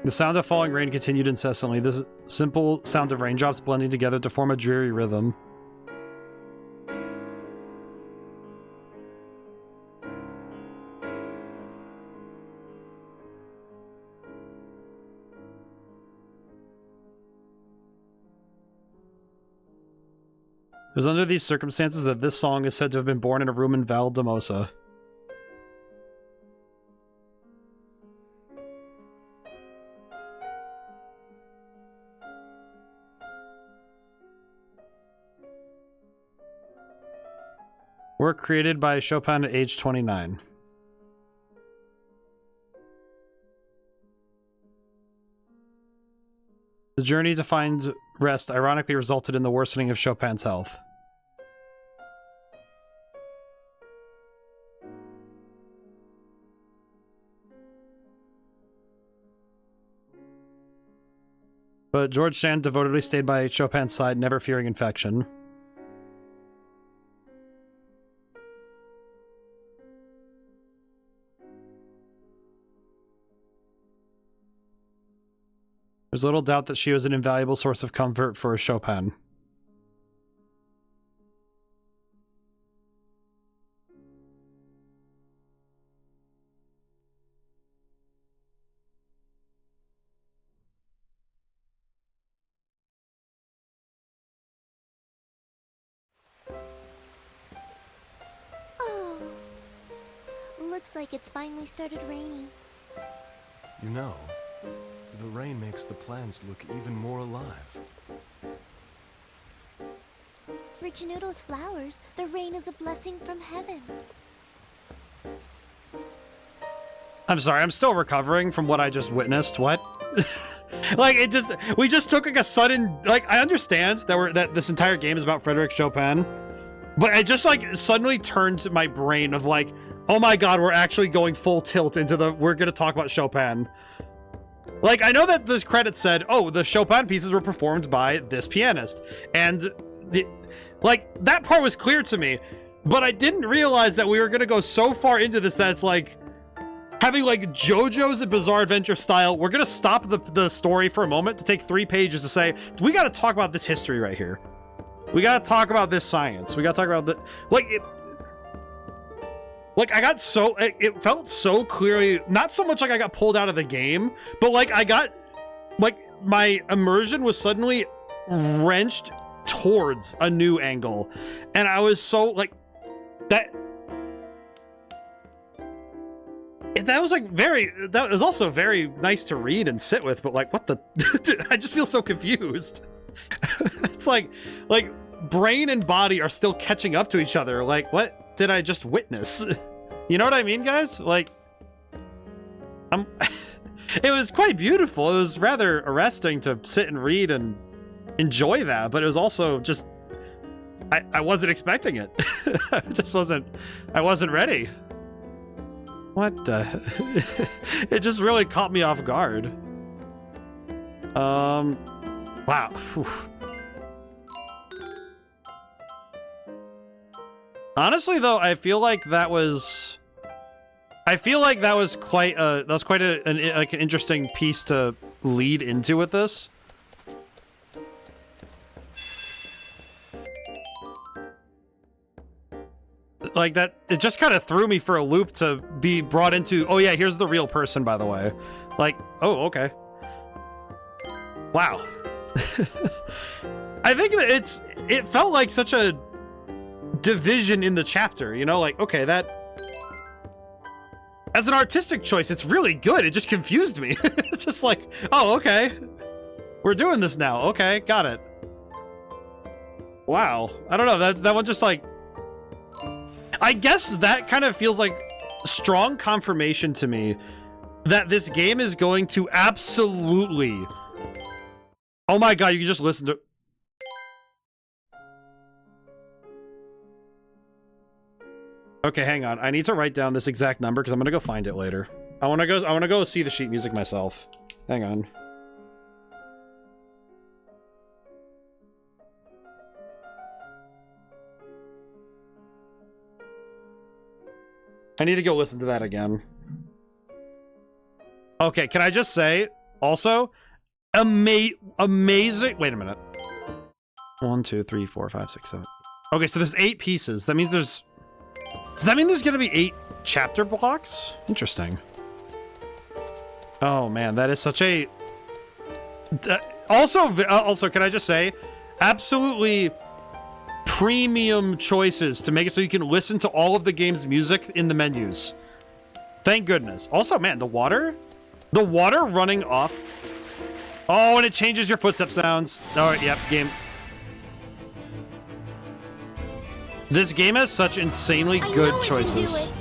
The sound of falling rain continued incessantly, the simple sound of raindrops blending together to form a dreary rhythm. It was under these circumstances that this song is said to have been born in a room in Valdemosa. Work created by Chopin at age 29. The journey to find rest ironically resulted in the worsening of Chopin's health. But George Sand devotedly stayed by Chopin's side, never fearing infection. There's little doubt that she was an invaluable source of comfort for Chopin. Oh, looks like it's finally started raining. You know, the rain makes the plants look even more alive. For Chinoodle's flowers, the rain is a blessing from heaven. I'm sorry, I'm still recovering from what I just witnessed. What? Like, we just took like a sudden, like, I understand that this entire game is about Frédéric Chopin, but I just like suddenly turned my brain of like, oh my god, we're actually going full tilt into we're gonna talk about Chopin. Like, I know that this credit said, oh, the Chopin pieces were performed by this pianist. And, like, that part was clear to me. But I didn't realize that we were going to go so far into this that it's like having like JoJo's Bizarre Adventure style. We're going to stop the story for a moment to take 3 pages to say, we got to talk about this history right here. We got to talk about this science. We got to talk about the, like I got so, it felt so clearly, not so much like I got pulled out of the game, but like I got, like my immersion was suddenly wrenched towards a new angle. And I was so like, that was like that was also very nice to read and sit with, but like what the I just feel so confused. It's like brain and body are still catching up to each other. Like, what did I just witness? You know what I mean, guys? Like, it was quite beautiful. It was rather arresting to sit and read and enjoy that, but it was also just I wasn't expecting it. I wasn't ready. What the? It just really caught me off guard. Wow. Whew. Honestly, though, I feel like that was quite an interesting piece to lead into with this. Like that, it just kind of threw me for a loop to be brought into, oh yeah, here's the real person, by the way. Like, oh, okay. Wow. I think that it felt like such a division in the chapter, you know, like, okay, that as an artistic choice, it's really good. It just confused me. Just like, oh, okay. We're doing this now. Okay, got it. Wow. I don't know, that one just like, I guess that kind of feels like strong confirmation to me that this game is going to absolutely... Oh my god, you can just listen to... Okay, hang on. I need to write down this exact number because I'm gonna go find it later. I wanna go see the sheet music myself. Hang on. I need to go listen to that again. Okay, can I just say, also, amazing... Wait a minute. 1, 2, 3, 4, 5, 6, 7. Okay, so there's 8 pieces. That means there's... Does that mean there's gonna be 8 chapter blocks? Interesting. Oh, man, that is such a... Also, can I just say, absolutely... premium choices to make it so you can listen to all of the game's music in the menus. Thank goodness. Also, man, the water running off. Oh, and it changes your footstep sounds. All right, yep, game. This game has such insanely good choices.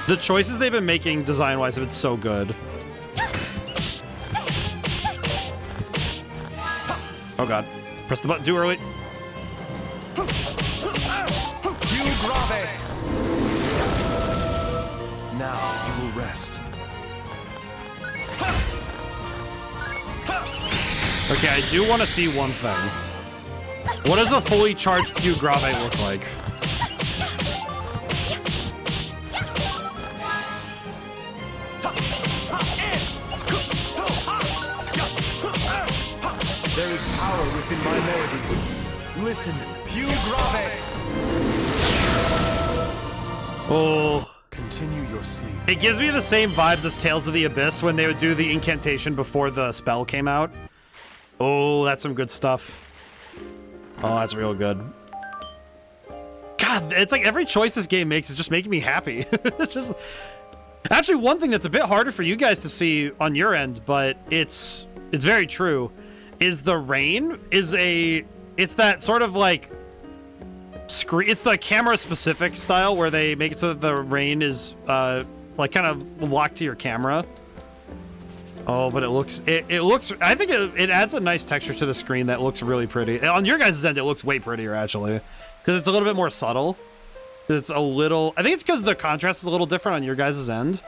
The choices they've been making design-wise have been so good. Oh god. Press the button too early. Now you will rest. Okay, I do want to see one thing. What does a fully charged Q Grave look like? There is power within my melodies. Listen, Q Grave. Oh. Continue your sleep. It gives me the same vibes as Tales of the Abyss when they would do the incantation before the spell came out. Oh, that's some good stuff. Oh, that's real good. God, it's like every choice this game makes is just making me happy. It's just... Actually, one thing that's a bit harder for you guys to see on your end, but it's very true, is the rain is it's that sort of like... It's the camera specific style where they make it so that the rain is like kind of locked to your camera. Oh, but it looks I think it adds a nice texture to the screen that looks really pretty. On your guys' end, it looks way prettier actually, because it's a little bit more subtle. It's a little, I think it's because the contrast is a little different on your guys' end.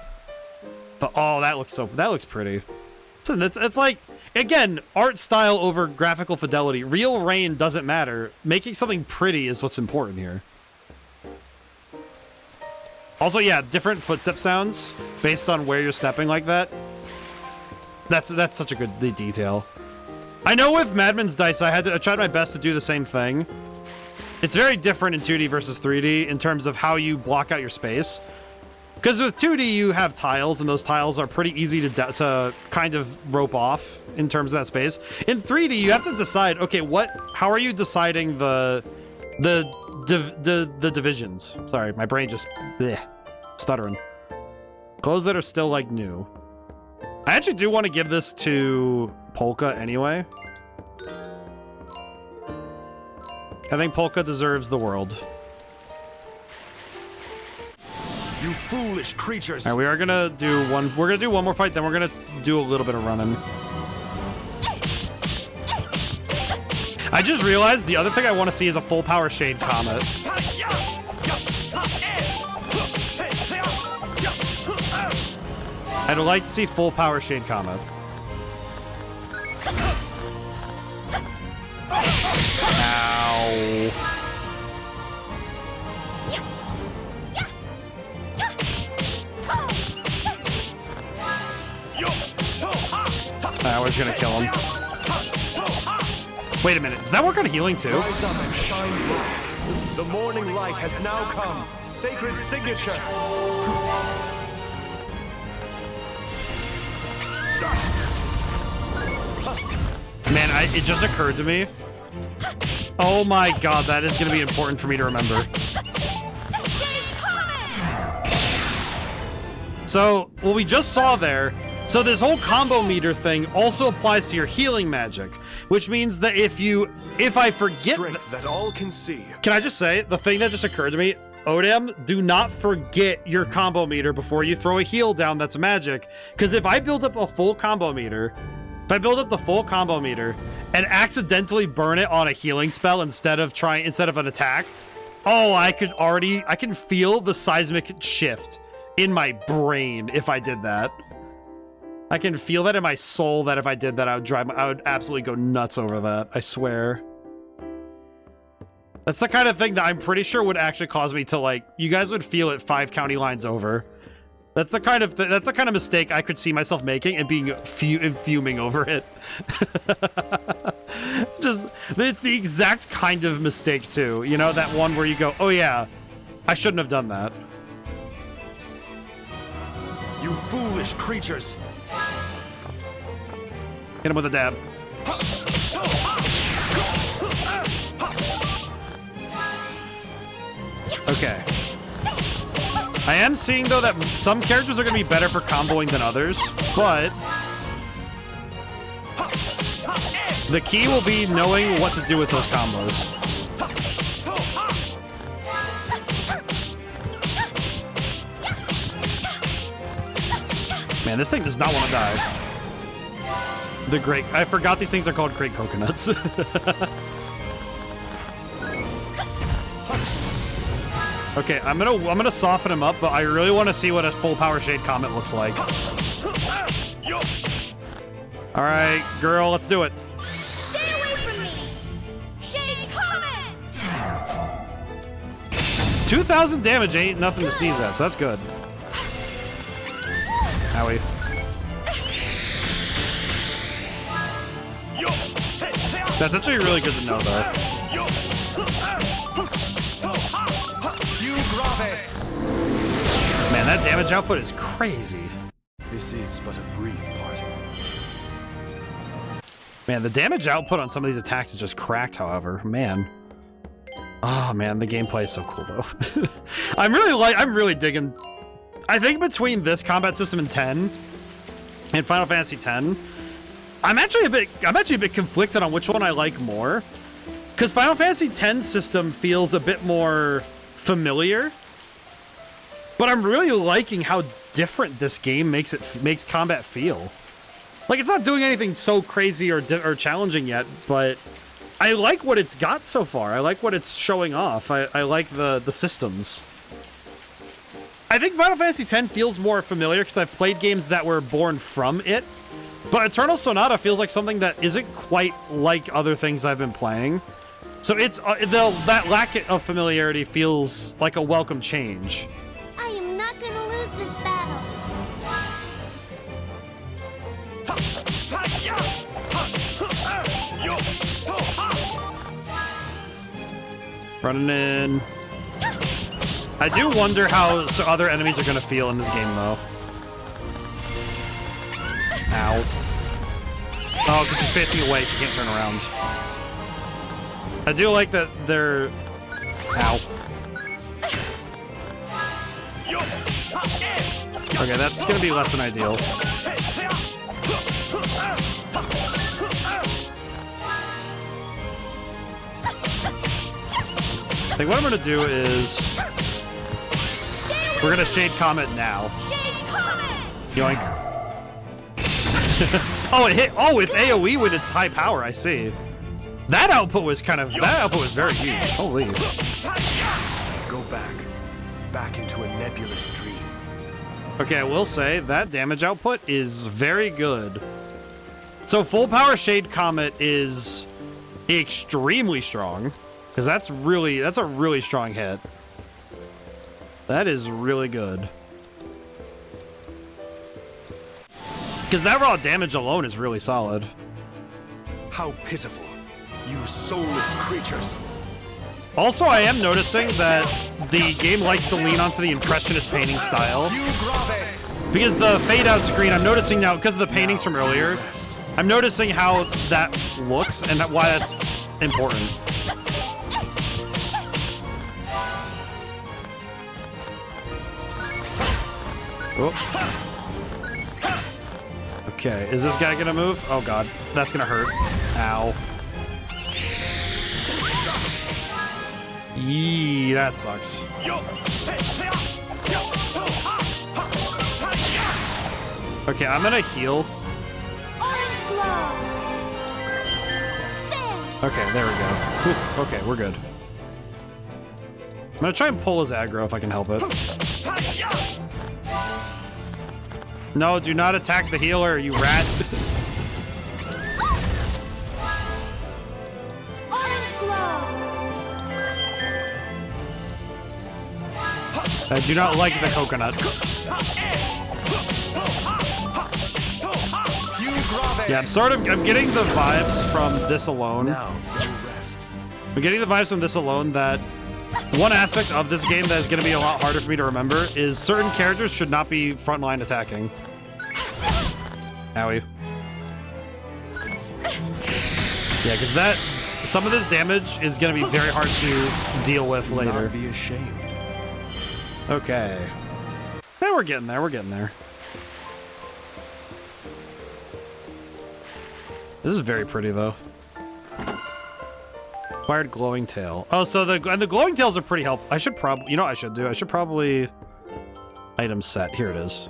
But oh, that looks pretty. It's like, again, art style over graphical fidelity. Real rain doesn't matter. Making something pretty is what's important here. Also, yeah, different footstep sounds based on where you're stepping like that. That's such a good detail. I know with Madman's Dice, I tried my best to do the same thing. It's very different in 2D versus 3D in terms of how you block out your space. Because with 2D, you have tiles, and those tiles are pretty easy to kind of rope off in terms of that space. In 3D, you have to decide, okay, how are you deciding the divisions? Sorry, my brain just stuttering. Clothes that are still like new. I actually do want to give this to Polka anyway. I think Polka deserves the world. You foolish creatures! All right, we are gonna do one. We're gonna do one more fight, then we're gonna do a little bit of running. I just realized the other thing I want to see is a full power Shade Comet. I'd like to see full power Shade Comet. Ow. We're just gonna kill him. Wait a minute, does that work on healing too? Rise up and shine bright. The morning light has now come. Sacred signature. Man, it just occurred to me. Oh my god, that is gonna be important for me to remember. So, what we just saw there, so this whole combo meter thing also applies to your healing magic, which means that if I forget that all can see. Can I just say, the thing that just occurred to me, ODaM, do not forget your combo meter before you throw a heal down that's magic, because if I build up a full combo meter, if I build up the full combo meter and accidentally burn it on a healing spell instead of an attack, oh, I can feel the seismic shift in my brain if I did that. I can feel that in my soul that if I did that, I would absolutely go nuts over that. I swear. That's the kind of thing that I'm pretty sure would actually cause me to, like, you guys would feel it 5 county lines over. That's the kind of mistake I could see myself making and being fuming over it. It's the exact kind of mistake too. You know, that one where you go, oh yeah, I shouldn't have done that. You foolish creatures. Hit him with a dab. Okay. I am seeing, though, that some characters are going to be better for comboing than others, but the key will be knowing what to do with those combos. Man, this thing does not want to die. I forgot these things are called great coconuts. Okay, I'm gonna soften him up, but I really want to see what a full power Shade Comet looks like. All right, girl, let's do it. Stay away from me! Shade Comet! 2,000 damage ain't nothing to sneeze at, so that's good. Howie. That's actually really good to know, though. Man, that damage output is crazy. This is but a brief parting. Man, the damage output on some of these attacks is just cracked, however. Man. Oh, man, the gameplay is so cool, though. I'm really digging... I think between this combat system in 10 and Final Fantasy X, I'm actually a bit conflicted on which one I like more. Because Final Fantasy X system feels a bit more familiar. But I'm really liking how different this game makes combat feel. Like, it's not doing anything so crazy or challenging yet, but I like what it's got so far. I like what it's showing off. I like the systems. I think Final Fantasy X feels more familiar because I've played games that were born from it. But Eternal Sonata feels like something that isn't quite like other things I've been playing. So it's that lack of familiarity feels like a welcome change. I am Running in. I do wonder how other enemies are gonna feel in this game, though. Ow. Oh, because she's facing away, she can't turn around. I do like that they're... Ow. Okay, that's gonna be less than ideal. I think what I'm gonna do is... We're gonna Shade Comet now. Shade Comet! Yoink. Oh, it hit. Oh, it's AoE with its high power. I see. That output was kind of. That output was very huge. Holy. Go back into a nebulous dream. Okay, I will say that damage output is very good. So full power Shade Comet is extremely strong, because that's a really strong hit. That is really good. Because that raw damage alone is really solid. How pitiful, you soulless creatures. Also, I am noticing that the game likes to lean onto the impressionist painting style. Because the fade out screen, I'm noticing now, because of the paintings from earlier, I'm noticing how that looks and why that's important. Oh. Okay, is this guy gonna move? Oh god, that's gonna hurt. Ow. Yee, that sucks. Okay, I'm gonna heal. Okay, there we go. Whew, okay, we're good. I'm gonna try and pull his aggro if I can help it. No, do not attack the healer, you rat. I do not like the coconut. Yeah, I'm getting the vibes from this alone. I'm getting the vibes from this alone that one aspect of this game that is going to be a lot harder for me to remember is certain characters should not be frontline attacking. Owie. Yeah, because some of this damage is going to be very hard to deal with later. Not be ashamed. Okay. Yeah, we're getting there. We're getting there. This is very pretty, though. Acquired glowing tail. Oh, so the glowing tails are pretty helpful. I should probably, you know what I should do? I should probably item set. Here it is.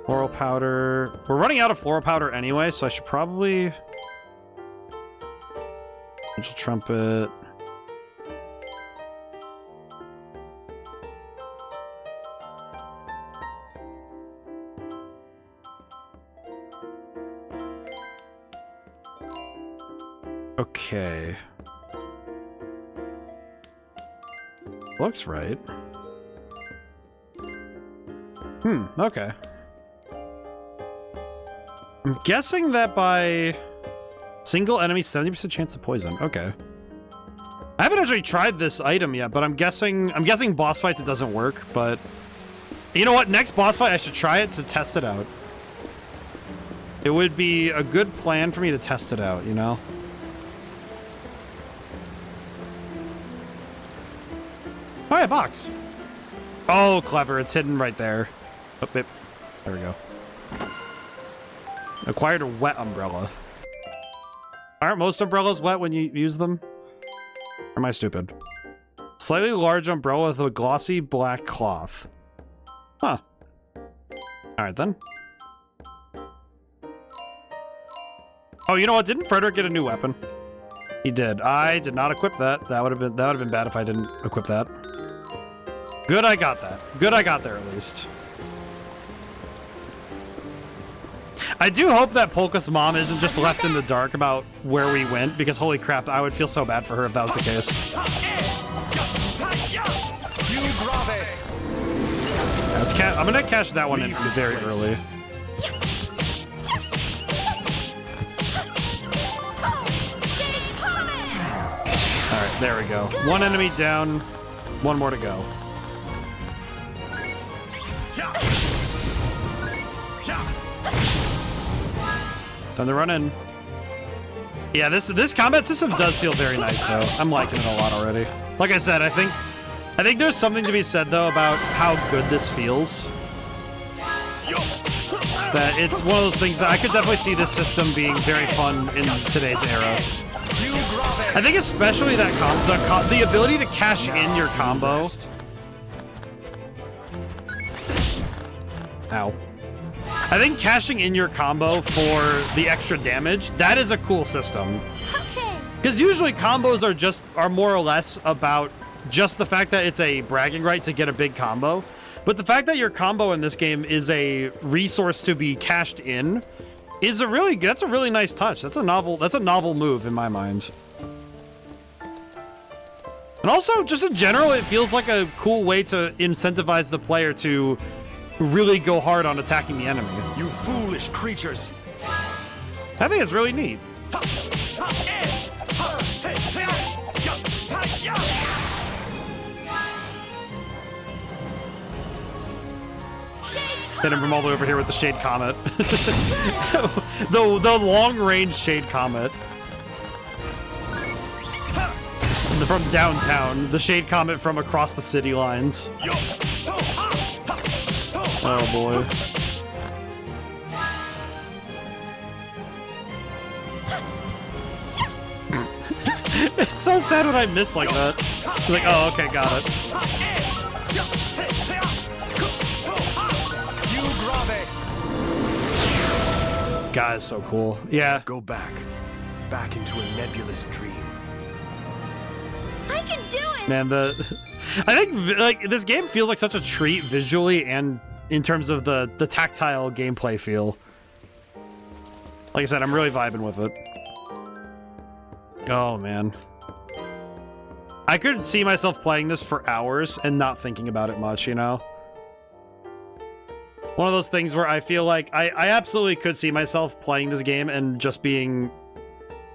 Floral powder. We're running out of floral powder anyway, so I should probably angel trumpet. Okay. Looks right. Okay. I'm guessing that by single enemy, 70% chance of poison. Okay. I haven't actually tried this item yet, but I'm guessing boss fights it doesn't work, but you know what? Next boss fight I should try it to test it out. It would be a good plan for me to test it out, you know? Oh, yeah, box. Oh, clever. It's hidden right there. Oh, there we go. Acquired a wet umbrella. Aren't most umbrellas wet when you use them? Or am I stupid? Slightly large umbrella with a glossy black cloth. Huh. Alright then. Oh, you know what? Didn't Frederick get a new weapon? He did. I did not equip that. That would have been bad if I didn't equip that. Good I got that. Good I got there at least. I do hope that Polka's mom isn't just left in the dark about where we went, because holy crap, I would feel so bad for her if that was the case. Yeah, I'm gonna cash that one in very early. Alright, There we go. One enemy down, one more to go. Time to run in. Yeah, this combat system does feel very nice though. I'm liking it a lot already. Like I said, I think there's something to be said though about how good this feels. That it's one of those things that I could definitely see this system being very fun in today's era. I think especially that the ability to cash in your combo. Ow. I think cashing in your combo for the extra damage, that is a cool system. Because usually combos are more or less about just the fact that it's a bragging right to get a big combo. But the fact that your combo in this game is a resource to be cashed in is that's a really nice touch. That's a novel move in my mind. And also, just in general, it feels like a cool way to incentivize the player to really go hard on attacking the enemy. You foolish creatures! I think it's really neat. Hit him from all the way over here with the Shade Comet. the long-range Shade Comet. From downtown. The Shade Comet from across the city lines. Oh boy. It's so sad when I miss like that. It's like, oh, okay, got it. God, it's so cool. Yeah. Go back into a nebulous dream. I can do it! Man, I think like this game feels like such a treat visually and in terms of the tactile gameplay feel. Like I said, I'm really vibing with it. Oh man. I could see myself playing this for hours and not thinking about it much, you know? One of those things where I feel like I absolutely could see myself playing this game and just being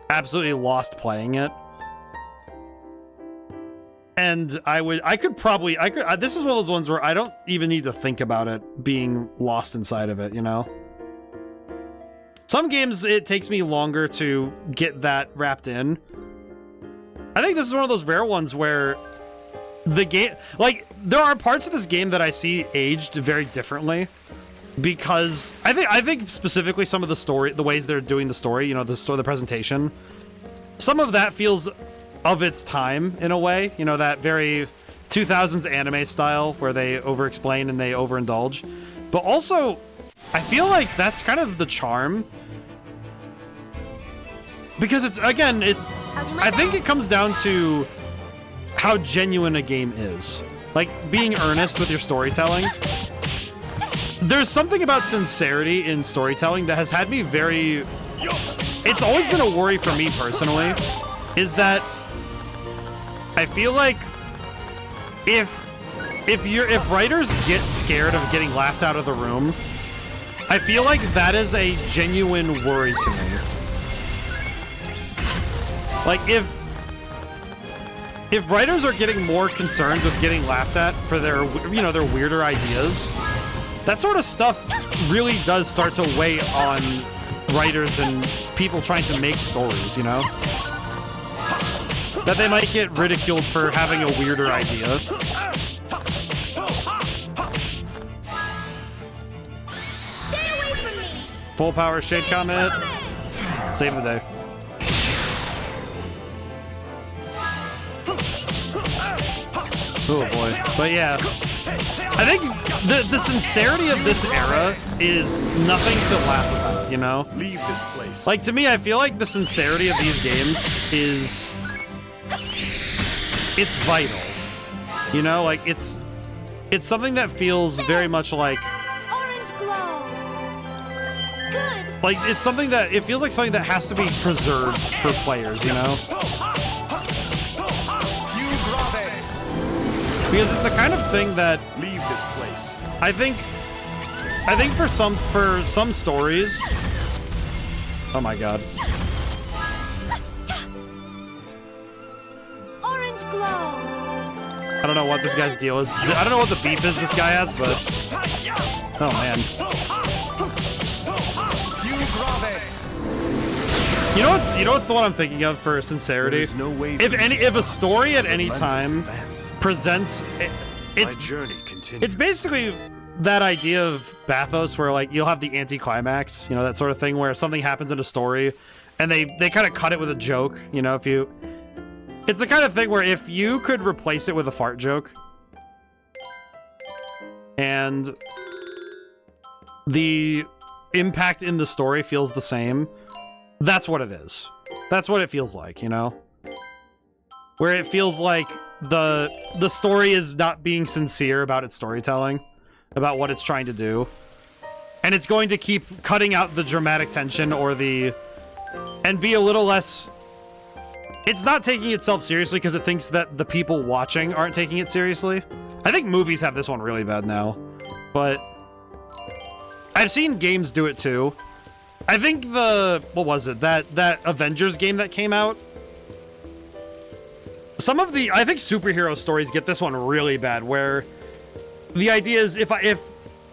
absolutely lost playing it. And this is one of those ones where I don't even need to think about it being lost inside of it, you know? Some games, it takes me longer to get that wrapped in. I think this is one of those rare ones where the game, like, there are parts of this game that I see aged very differently. Because I think specifically some of the story, the ways they're doing the story, you know, the presentation, some of that feels of its time in a way, you know, that very 2000s anime style where they over-explain and they overindulge. But also, I feel like that's kind of the charm. Because I think it comes down to how genuine a game is. Like, being earnest with your storytelling. There's something about sincerity in storytelling that has had me very... It's always been a worry for me personally, is that I feel like if writers get scared of getting laughed out of the room, I feel like that is a genuine worry to me. Like, if writers are getting more concerned with getting laughed at for their, you know, their weirder ideas, that sort of stuff really does start to weigh on writers and people trying to make stories, you know? That they might get ridiculed for having a weirder idea. Stay away from me! Full power Shade Comet. Save the day. Oh boy. But yeah. I think the sincerity of this era is nothing to laugh about, you know? Leave this place. Like, to me, I feel like the sincerity of these games is... It's vital. You know, like, it's something that feels very much like... Orange glow! Good! Like, it's something that... It feels like something that has to be preserved for players, you know? Because it's the kind of thing that... Leave this place. I think for some stories... Oh my god. I don't know what this guy's deal is. I don't know what the beef is this guy has, but... Oh, man. You know what's the one I'm thinking of for sincerity? If a story at any time presents... It's basically that idea of Bathos where, like, you'll have the anticlimax, you know, that sort of thing where something happens in a story and they kind of cut it with a joke, you know, it's the kind of thing where if you could replace it with a fart joke and the impact in the story feels the same, that's what it is. That's what it feels like, you know? Where it feels like the story is not being sincere about its storytelling, about what it's trying to do. And it's going to keep cutting out the dramatic tension or and be a little less... It's not taking itself seriously because it thinks that the people watching aren't taking it seriously. I think movies have this one really bad now, but I've seen games do it too. I think what was it? That Avengers game that came out? I think superhero stories get this one really bad, where the idea is if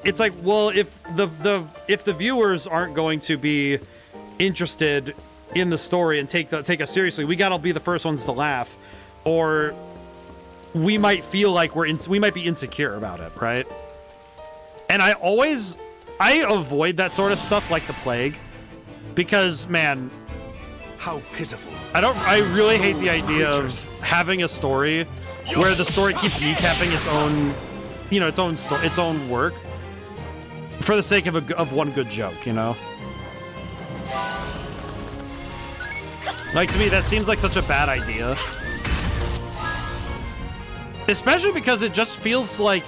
it's like, well, if the viewers aren't going to be interested in the story and take us seriously, we gotta be the first ones to laugh, or we might feel like we might be insecure about it, right? And I avoid that sort of stuff like the plague, because, man, how pitiful. I really hate the idea of having a story where the story keeps kneecapping its own, you know, its own work for the sake of one good joke, you know? Like, to me, that seems like such a bad idea. Especially because it just feels like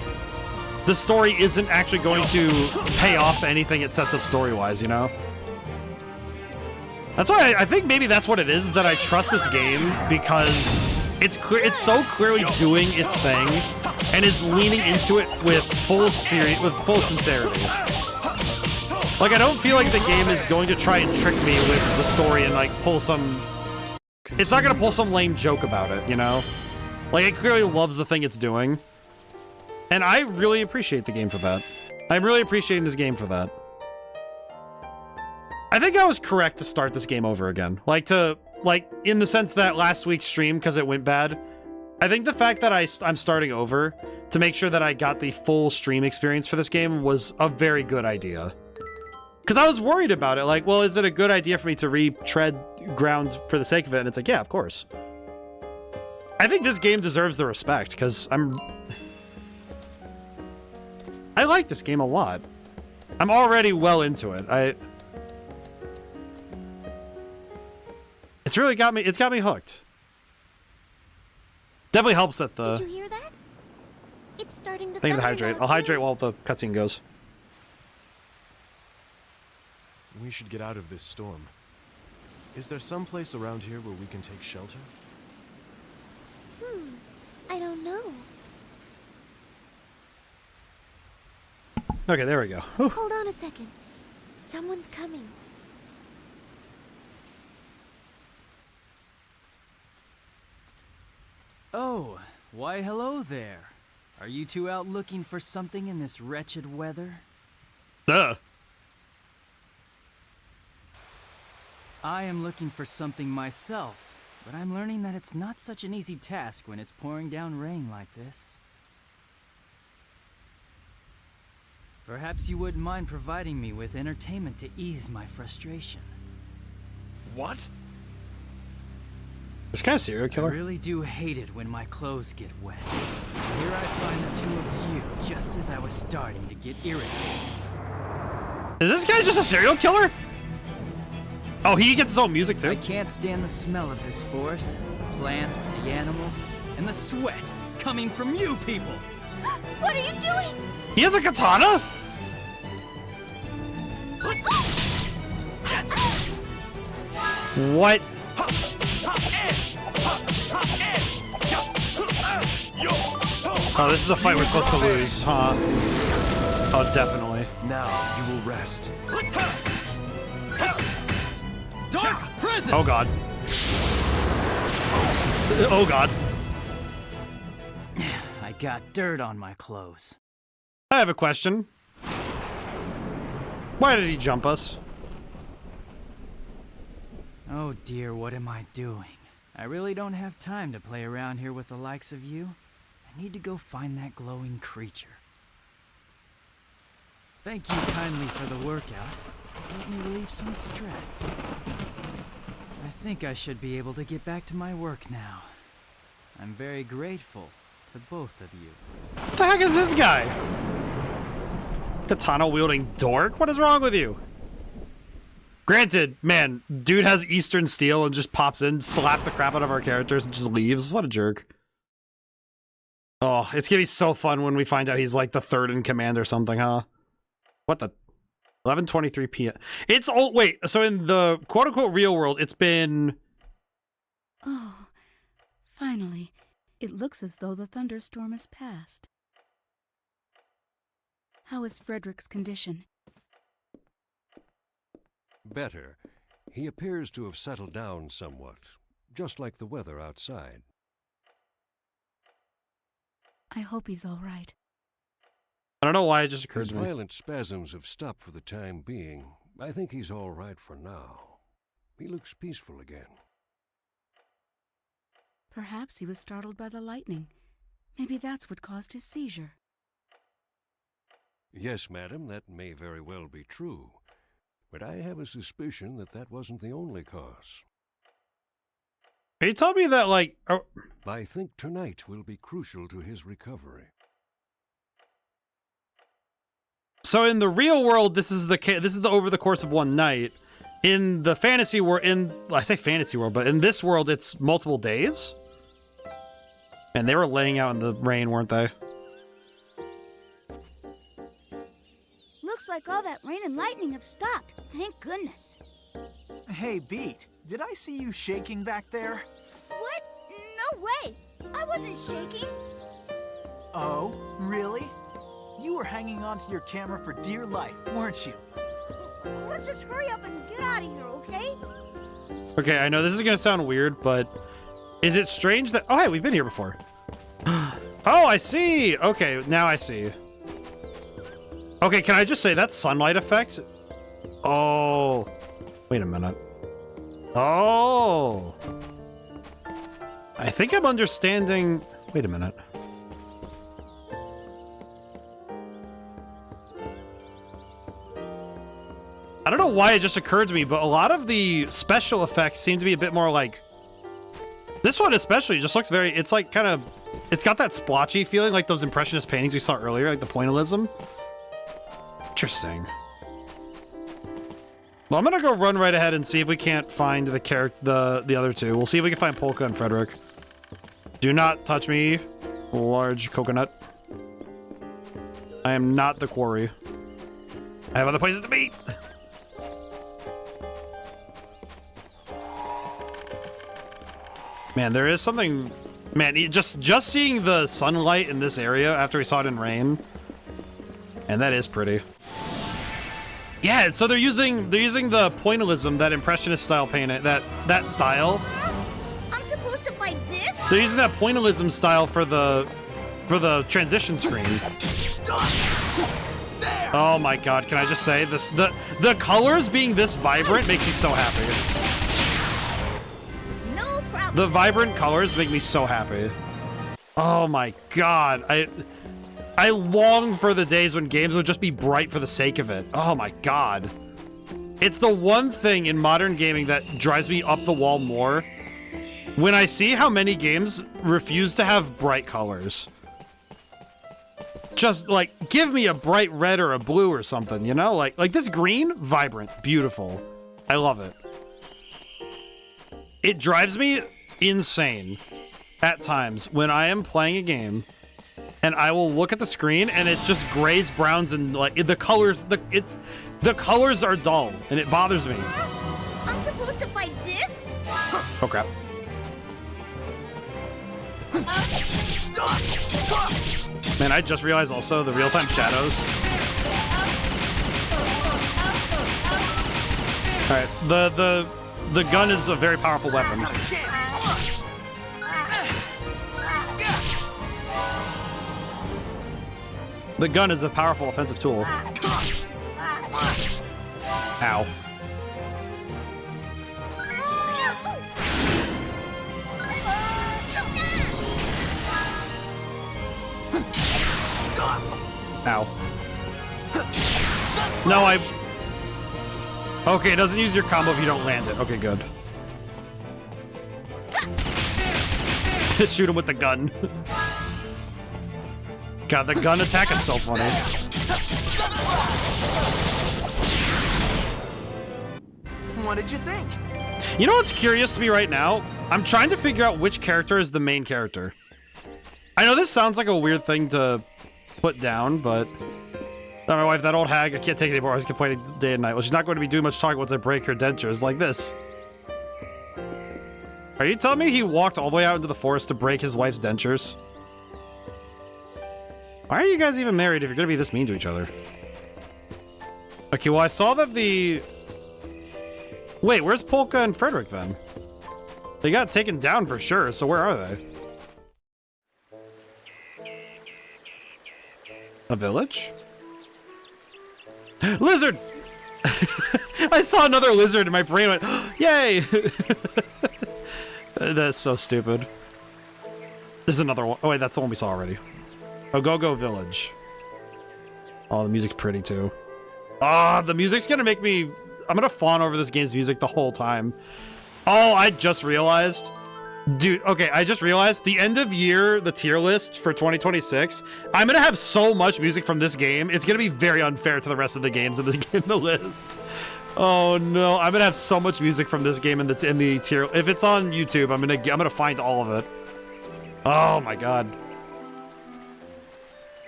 the story isn't actually going to pay off anything it sets up story-wise, you know? That's why I think maybe that's what it is, that I trust this game, because it's so clearly doing its thing and is leaning into it with full sincerity. Like, I don't feel like the game is going to try and trick me with the story and, like, pull some... It's not going to pull some lame joke about it, you know? Like, it clearly loves the thing it's doing. And I really appreciate the game for that. I'm really appreciating this game for that. I think I was correct to start this game over again. Like, in the sense that last week's stream, because it went bad, I think the fact that I'm starting over to make sure that I got the full stream experience for this game was a very good idea. Because I was worried about it. Like, well, is it a good idea for me to retread ground for the sake of it? And it's like, yeah, of course. I think this game deserves the respect, because I like this game a lot. I'm already well into it. It's really got me hooked. Definitely helps that the... Did you hear that? It's starting to Think of the thunder hydrate. now, I'll too. hydrate while the cutscene goes. We should get out of this storm. Is there some place around here where we can take shelter? I don't know. Okay, there we go. Hold on a second. Someone's coming. Oh, why hello there. Are you two out looking for something in this wretched weather? Duh. I am looking for something myself, but I'm learning that it's not such an easy task when it's pouring down rain like this. Perhaps you wouldn't mind providing me with entertainment to ease my frustration. What? This guy's a serial killer. I really do hate it when my clothes get wet. Here I find the two of you just as I was starting to get irritated. Is this guy just a serial killer? Oh, he gets his own music too. I can't stand the smell of this forest, the plants, the animals, and the sweat coming from you people. What are you doing? He has a katana? What? Oh, this is a fight we're supposed to lose, huh? Oh, definitely. Now you will rest. Dark presence! Oh god. Oh god. I got dirt on my clothes. I have a question. Why did he jump us? Oh dear, what am I doing? I really don't have time to play around here with the likes of you. I need to go find that glowing creature. Thank you kindly for the workout. It helped me relieve some stress. I think I should be able to get back to my work now. I'm very grateful to both of you. What the heck is this guy? Katana-wielding dork? What is wrong with you? Granted, man, dude has Eastern Steel and just pops in, slaps the crap out of our characters, and just leaves. What a jerk. Oh, it's gonna be so fun when we find out he's like the third in command or something, huh? What the? 11:23 p.m. It's oh wait, so in the quote-unquote real world, it's been... Oh, finally. It looks as though the thunderstorm has passed. How is Frederick's condition? Better. He appears to have settled down somewhat, just like the weather outside. I hope he's all right. I don't know why it just occurred His to me. violent spasms have stopped for the time being. I think he's all right for now. He looks peaceful again. Perhaps he was startled by the lightning. Maybe that's what caused his seizure. Yes, madam, that may very well be true. But I have a suspicion that that wasn't the only cause. Are you telling me that, like... Oh. I think tonight will be crucial to his recovery. So in the real world, this is the over the course of one night. In the fantasy world, I say fantasy world, but in this world, it's multiple days. And they were laying out in the rain, weren't they? Looks like all that rain and lightning have stopped. Thank goodness. Hey, Beat, did I see you shaking back there? What? No way. I wasn't shaking. Oh, really? You were hanging onto your camera for dear life, weren't you? Let's just hurry up and get out of here, okay? Okay, I know this is gonna sound weird, but is it strange that... Oh, hey, we've been here before. Oh, I see! Okay, now I see. Okay, can I just say that sunlight effect? Oh. Wait a minute. Oh. I think I'm understanding... Wait a minute. I don't know why it just occurred to me, but a lot of the special effects seem to be a bit more like... This one especially just looks very... It's like kind of... It's got that splotchy feeling, like those impressionist paintings we saw earlier, like the pointillism. Interesting. Well, I'm gonna go run right ahead and see if we can't find the other two. We'll see if we can find Polka and Frederick. Do not touch me, large coconut. I am not the quarry. I have other places to be. Man, there is something... Man, just seeing the sunlight in this area after we saw it in rain. And that is pretty. Yeah, so they're using the pointillism, that impressionist style painting, that style. I'm supposed to fight this? They're using that pointillism style for the transition screen. Oh my god, can I just say this, the colors being this vibrant makes me so happy. No problem. The vibrant colors make me so happy. Oh my god, I long for the days when games would just be bright for the sake of it. Oh my god. It's the one thing in modern gaming that drives me up the wall more. When I see how many games refuse to have bright colors. Just, like, give me a bright red or a blue or something, you know? Like this green, vibrant, beautiful. I love it. It drives me insane at times when I am playing a game and I will look at the screen and it's just grays, browns, and like the colors, the colors are dull and it bothers me. I'm supposed to fight this? Oh crap. Man, I just realized also the real-time shadows. Alright, the gun is a very powerful weapon. The gun is a powerful offensive tool. Ow. Ow. No, Okay, it doesn't use your combo if you don't land it. Okay, good. Just shoot him with the gun. God, the gun attack is so funny. What did you think? You know what's curious to me right now? I'm trying to figure out which character is the main character. I know this sounds like a weird thing to put down, but... My wife, that old hag, I can't take it anymore. I was complaining day and night. Well, she's not going to be doing much talking once I break her dentures like this. Are you telling me he walked all the way out into the forest to break his wife's dentures? Why are you guys even married if you're going to be this mean to each other? Okay, well, I saw that the... Wait, where's Polka and Frederick, then? They got taken down for sure, so where are they? A village? Lizard! I saw another lizard and my brain went, yay! That's so stupid. There's another one. Oh wait, that's the one we saw already. Go Village. Oh, the music's pretty too. Ah, the music's gonna make me... I'm gonna fawn over this game's music the whole time. Oh, I just realized... Dude, okay, I just realized the end of year, the tier list for 2026, I'm gonna have so much music from this game, it's gonna be very unfair to the rest of the games in the list. Oh no, I'm gonna have so much music from this game in the tier. If it's on YouTube, I'm gonna find all of it. Oh my god.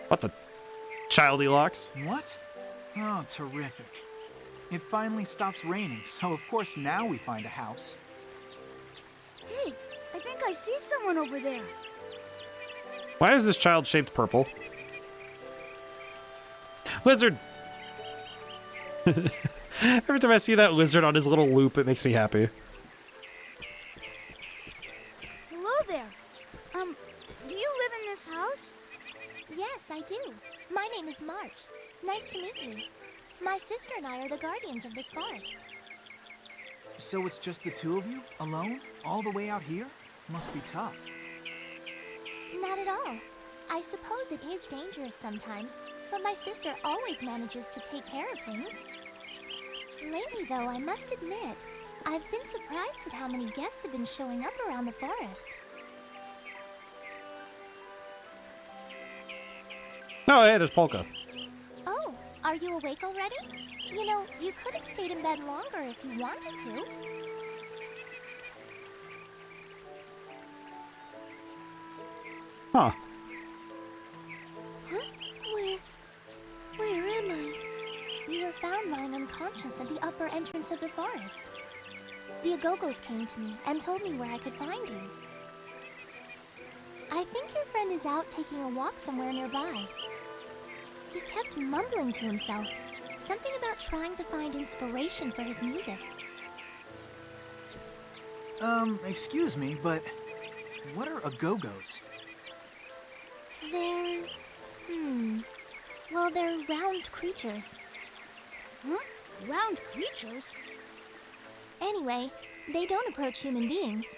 What the? Childy locks? What? Oh, terrific. It finally stops raining, so of course now we find a house. Hey, I think I see someone over there. Why is this child shaped purple? Lizard! Every time I see that lizard on his little loop, it makes me happy. Hello there. Do you live in this house? Yes, I do. My name is March. Nice to meet you. My sister and I are the guardians of this forest. So it's just the two of you, alone, all the way out here? Must be tough. Not at all. I suppose it is dangerous sometimes, but my sister always manages to take care of things. Lately, though, I must admit, I've been surprised at how many guests have been showing up around the forest. Oh, hey, there's Polka. Oh, are you awake already? You know, you could have stayed in bed longer if you wanted to. Huh. Huh? Where am I? You were found lying unconscious at the upper entrance of the forest. The Agogos came to me and told me where I could find you. I think your friend is out taking a walk somewhere nearby. He kept mumbling to himself, something about trying to find inspiration for his music. Excuse me, but what are Agogos? They're... Well, they're round creatures. Huh? Round creatures? Anyway, they don't approach human beings.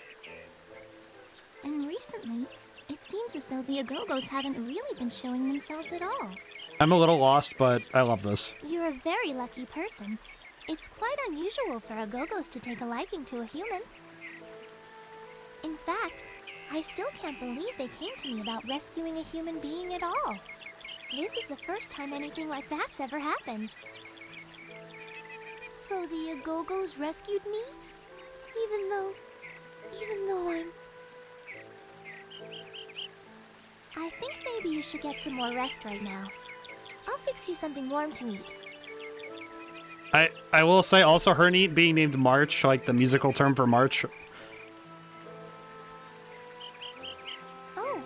And recently, it seems as though the Agogos haven't really been showing themselves at all. I'm a little lost, but I love this. You're a very lucky person. It's quite unusual for Agogos to take a liking to a human. In fact, I still can't believe they came to me about rescuing a human being at all. This is the first time anything like that's ever happened. So the Agogos rescued me? Even though I'm... I think maybe you should get some more rest right now. I'll fix you something warm to eat. I will say also her being named March, like the musical term for March. Oh,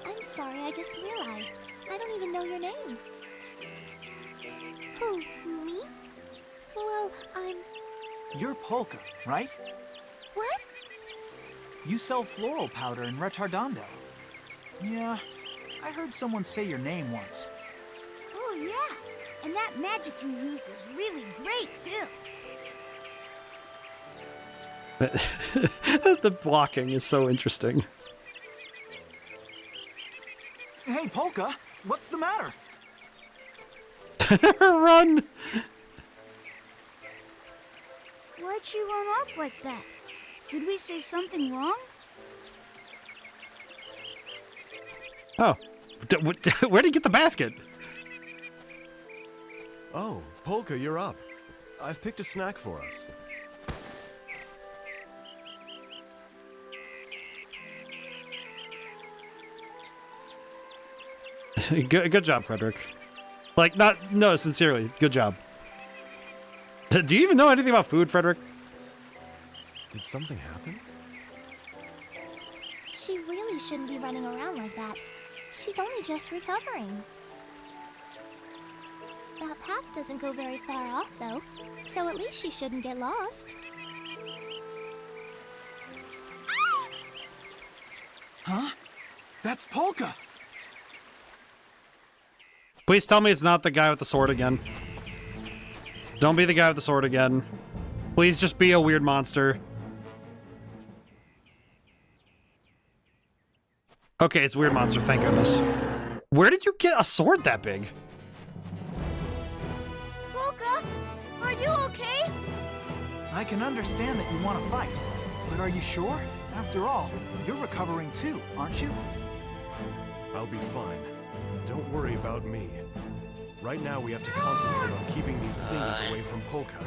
I'm sorry, I just realized. I don't even know your name. Who, me? Well, I'm... You're Polka, right? What? You sell floral powder in Retardando. Yeah, I heard someone say your name once. yeah. And that magic you used was really great, too. The blocking is so interesting. Hey, Polka, what's the matter? Run! Why'd she run off like that? Did we say something wrong? Oh. Where did he get the basket? Oh, Polka, you're up. I've picked a snack for us. Good job, Frederick. Like, no, sincerely, good job. Do you even know anything about food, Frederick? Did something happen? She really shouldn't be running around like that. She's only just recovering. That path doesn't go very far off, though, so at least she shouldn't get lost. Huh? That's Polka! Please tell me it's not the guy with the sword again. Don't be the guy with the sword again. Please just be a weird monster. Okay, it's Weird Monster, thank goodness. Where did you get a sword that big? Polka, are you okay? I can understand that you want to fight, but are you sure? After all, you're recovering too, aren't you? I'll be fine. Don't worry about me. Right now we have to concentrate on keeping these things away from Polka.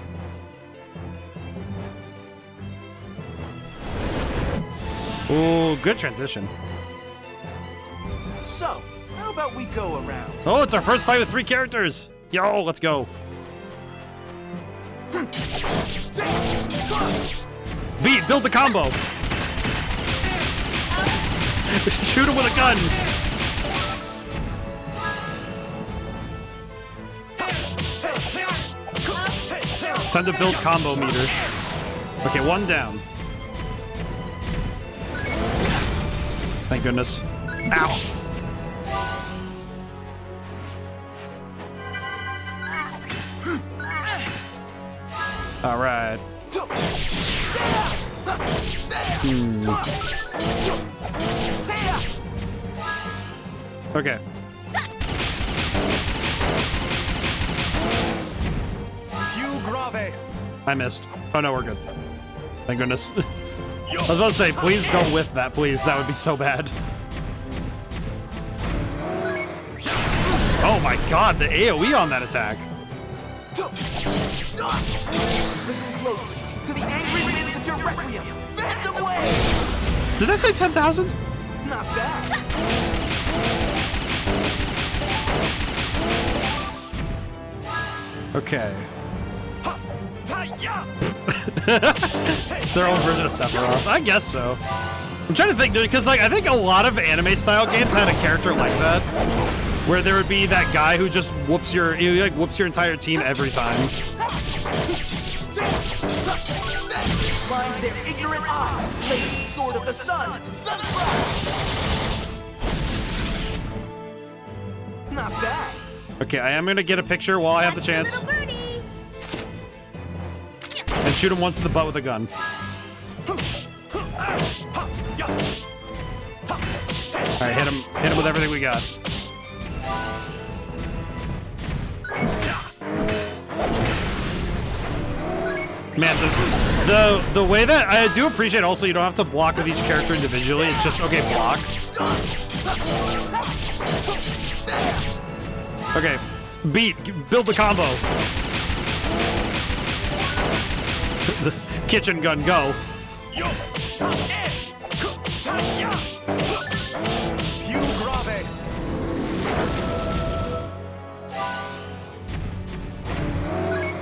Ooh, good transition. So, how about we go around? Oh, it's our first fight with 3 characters! Yo, let's go. Beat, build the combo! Shoot him with a gun! Time to build combo meter. Okay, 1 down. Thank goodness. Ow! All right. Okay. I missed. Oh no, we're good. Thank goodness. I was about to say, please don't whiff that, please. That would be so bad. Oh my god, the AoE on that attack. This is closest to the angry winds of your requiem. Phantom Wave! Did that say 10,000? Not bad. Okay. It's their own version of Sephiroth. I guess so. I'm trying to think, because like I think a lot of anime-style games had a character like that, where there would be that guy who just whoops your entire team every time. Blind their ignorant eyes, blazing sword of the sun, sunrise. Not bad. Okay, I am gonna get a picture while I have the chance. And shoot him once in the butt with a gun. Alright, hit him with everything we got. Man, the way that I do appreciate also you don't have to block with each character individually, it's just okay, block. Okay, beat, build the combo. The kitchen gun, go.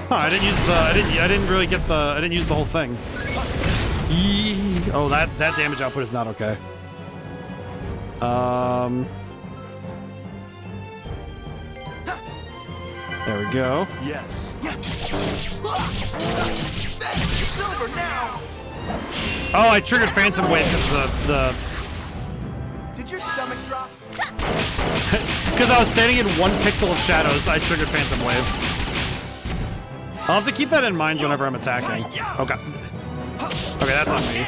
Huh, I didn't really get the, I didn't use the whole thing. Yee. Oh, that damage output is not okay. There we go. Yes. It's over now. Oh, I triggered Phantom Wave because the Did your stomach drop? Because I was standing in 1 pixel of shadows, I triggered Phantom Wave. I'll have to keep that in mind whenever I'm attacking. Okay. Okay, that's on me.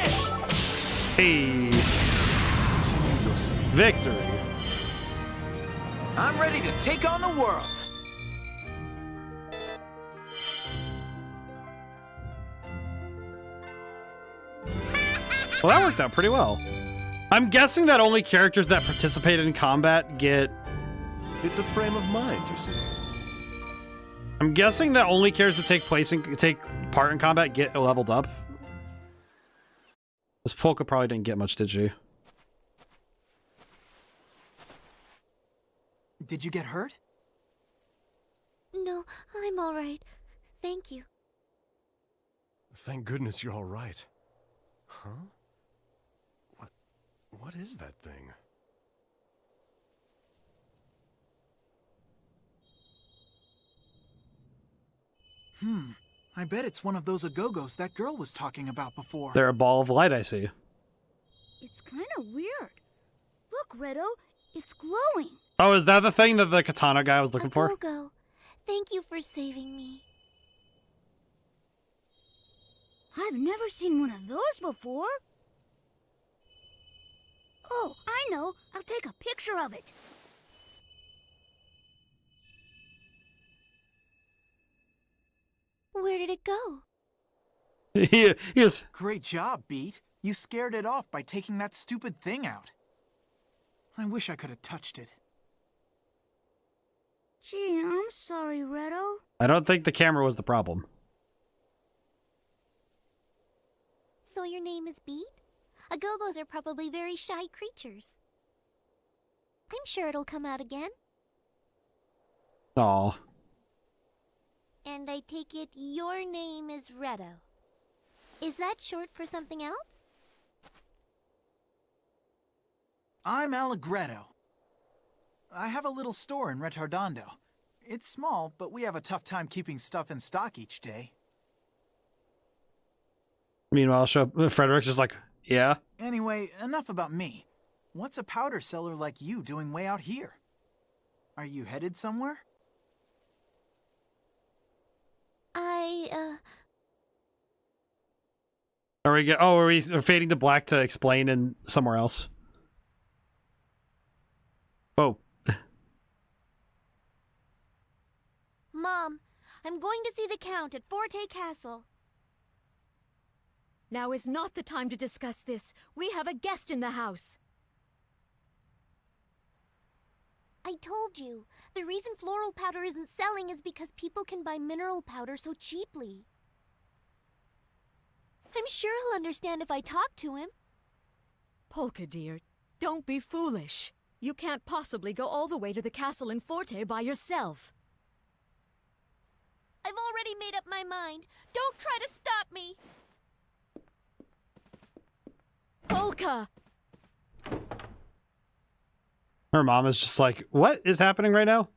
Hey. Victory. I'm ready to take on the world. Well, that worked out pretty well. I'm guessing that only characters that participated in combat get... It's a frame of mind, you see. I'm guessing that only characters that take part in combat get leveled up. This Polka probably didn't get much, did she? Did you get hurt? No, I'm all right. Thank you. Thank goodness you're all right. Huh? What is that thing? I bet it's one of those agogos that girl was talking about before. They're a ball of light, I see. It's kind of weird. Look, Redo, it's glowing. Oh, is that the thing that the katana guy was looking for? Gogo, thank you for saving me. I've never seen one of those before. Oh, I know. I'll take a picture of it. Where did it go? He is... Great job, Beat. You scared it off by taking that stupid thing out. I wish I could have touched it. Gee, I'm sorry, Redo. I don't think the camera was the problem. So your name is Beat? Agogos are probably very shy creatures. I'm sure it'll come out again. Aw. And I take it your name is Redo. Is that short for something else? I'm Allegretto. I have a little store in Retardando. It's small, but we have a tough time keeping stuff in stock each day. Meanwhile, Frederick's just like, yeah. Anyway, enough about me. What's a powder seller like you doing way out here? Are you headed somewhere? Are we fading to black to explain in somewhere else? Oh. Mom, I'm going to see the Count at Forte Castle. Now is not the time to discuss this. We have a guest in the house. I told you. The reason floral powder isn't selling is because people can buy mineral powder so cheaply. I'm sure he'll understand if I talk to him. Polka, dear, don't be foolish. You can't possibly go all the way to the castle in Forte by yourself. I've already made up my mind. Don't try to stop me. Polka! Her mom is just like, what is happening right now?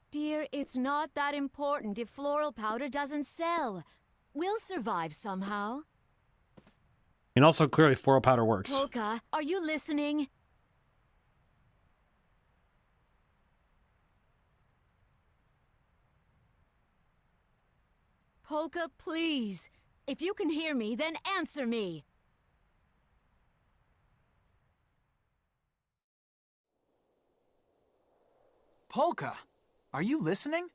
Dear, it's not that important if floral powder doesn't sell. We'll survive somehow. And also, clearly, floral powder works. Polka, are you listening? Polka, please. If you can hear me, then answer me. Polka, are you listening?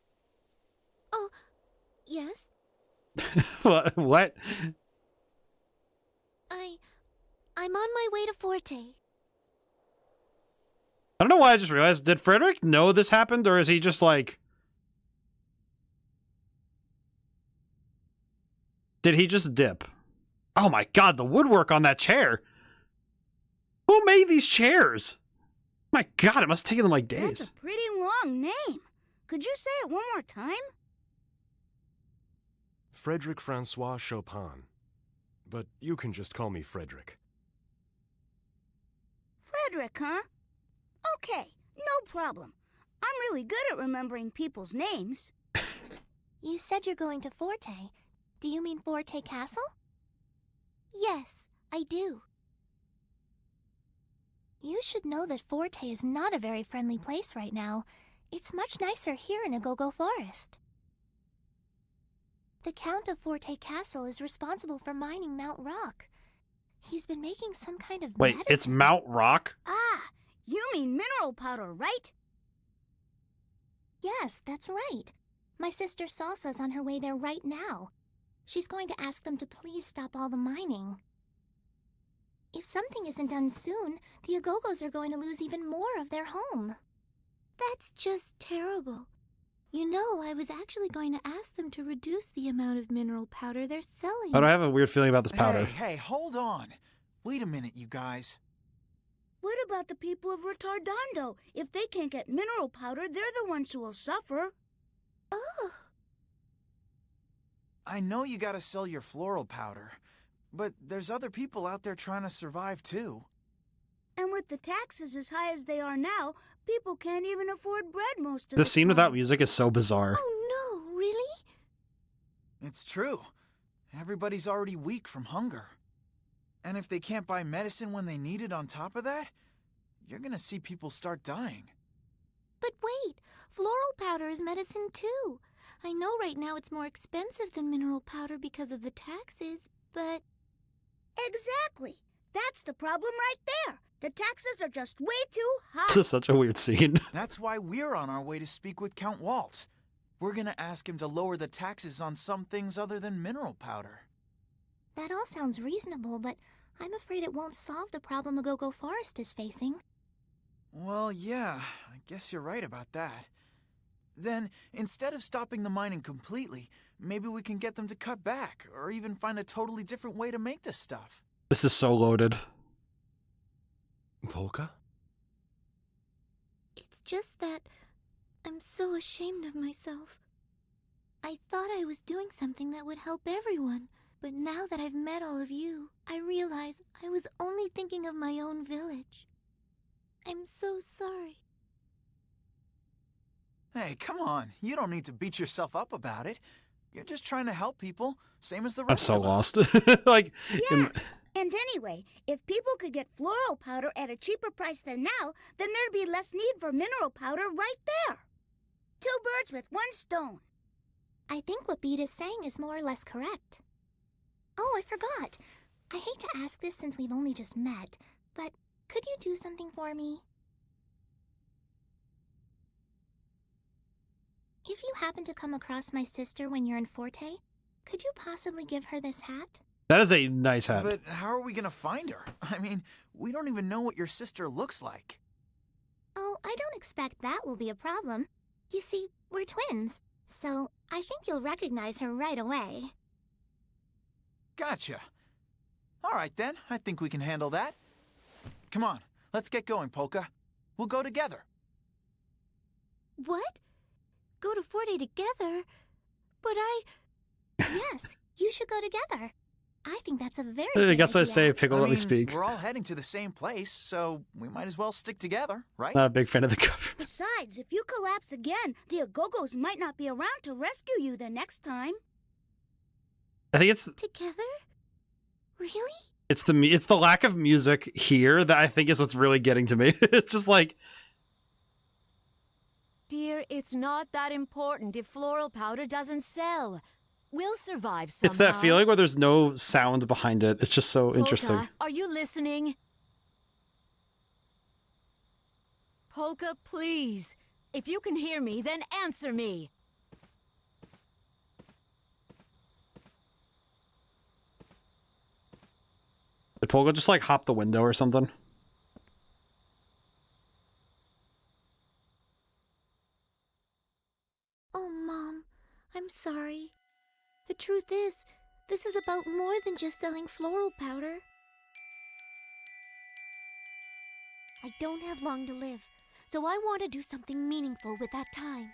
Oh, yes? What? I'm on my way to Forte. I don't know why I just realized. Did Frederick know this happened, or is he just like... Did he just dip? Oh my god, the woodwork on that chair! Who made these chairs? My god, it must have taken them like days. That's a pretty long name. Could you say it one more time? Frederick Francois Chopin. But you can just call me Frederick. Frederick, huh? Okay, no problem. I'm really good at remembering people's names. You said you're going to Forte. Do you mean Forte Castle? Yes, I do. You should know that Forte is not a very friendly place right now. It's much nicer here in Agogo Forest. The Count of Forte Castle is responsible for mining Mount Rock. He's been making some kind of Wait, medicine. it's Mount Rock? Ah, you mean mineral powder, right? Yes, that's right. My sister Salsa's on her way there right now. She's going to ask them to please stop all the mining. If something isn't done soon, the Agogos are going to lose even more of their home. That's just terrible. You know, I was actually going to ask them to reduce the amount of mineral powder they're selling. But I have a weird feeling about this powder. Hey, hold on. Wait a minute, you guys. What about the people of Retardando? If they can't get mineral powder, they're the ones who will suffer. Oh. I know you gotta sell your floral powder, but there's other people out there trying to survive too. And with the taxes as high as they are now, people can't even afford bread most of the The time. scene without music is so bizarre. Oh no, really? It's true. Everybody's already weak from hunger. And if they can't buy medicine when they need it on top of that, you're gonna see people start dying. But wait, floral powder is medicine too. I know right now it's more expensive than mineral powder because of the taxes, but... Exactly. That's the problem right there. The taxes are just way too high. This is such a weird scene. That's why we're on our way to speak with Count Waltz. We're gonna ask him to lower the taxes on some things other than mineral powder. That all sounds reasonable, but I'm afraid it won't solve the problem Agogo Forest is facing. Well, yeah, I guess you're right about that. Then, instead of stopping the mining completely, maybe we can get them to cut back, or even find a totally different way to make this stuff. This is so loaded. Polka? It's just that I'm so ashamed of myself. I thought I was doing something that would help everyone, but now that I've met all of you, I realize I was only thinking of my own village. I'm so sorry. Hey, come on. You don't need to beat yourself up about it. You're just trying to help people, same as the rest I'm so of us. lost. Like, Yeah, and anyway, if people could get floral powder at a cheaper price than now, then there'd be less need for mineral powder right there. Two birds with one stone. I think what Beat is saying is more or less correct. Oh, I forgot. I hate to ask this since we've only just met, but could you do something for me? If you happen to come across my sister when you're in Forte, could you possibly give her this hat? that is a nice hat. But how are we gonna find her? I mean, we don't even know what your sister looks like. Oh, I don't expect that will be a problem. You see, we're twins, so I think you'll recognize her right away. Gotcha. All right then, I think we can handle that. Come on, let's get going, Polka. We'll go together. What? Go to Forte together? But Yes, you should go together. I think that's a very I good guess I idea. say, Pickle, let me speak. We're all heading to the same place, so we might as well stick together, right? Not a big fan of the cover. Besides, if you collapse again, the Agogos might not be around to rescue you the next time. I think it's Together? Really? it's the lack of music here that I think is what's really getting to me. It's just like, Dear, it's not that important if floral powder doesn't sell. We'll survive somehow. it's that feeling where there's no sound behind it. It's just so interesting. Polka, are you listening? Polka, please. If you can hear me, then answer me. Did Polka just like hop the window or something? Oh, Mom, I'm sorry. The truth is, this is about more than just selling floral powder. I don't have long to live, so I want to do something meaningful with that time.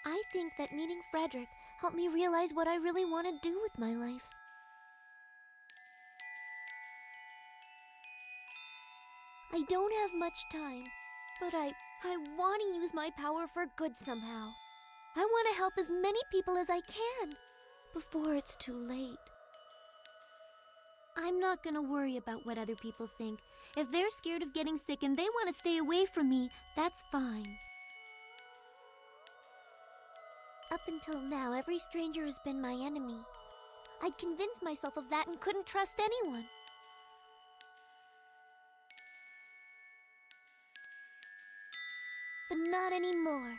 I think that meeting Frederick helped me realize what I really want to do with my life. I don't have much time, but I want to use my power for good somehow. I want to help as many people as I can before it's too late. I'm not gonna worry about what other people think. If they're scared of getting sick and they want to stay away from me, that's fine. Up until now, every stranger has been my enemy. I'd convinced myself of that and couldn't trust anyone. But not anymore.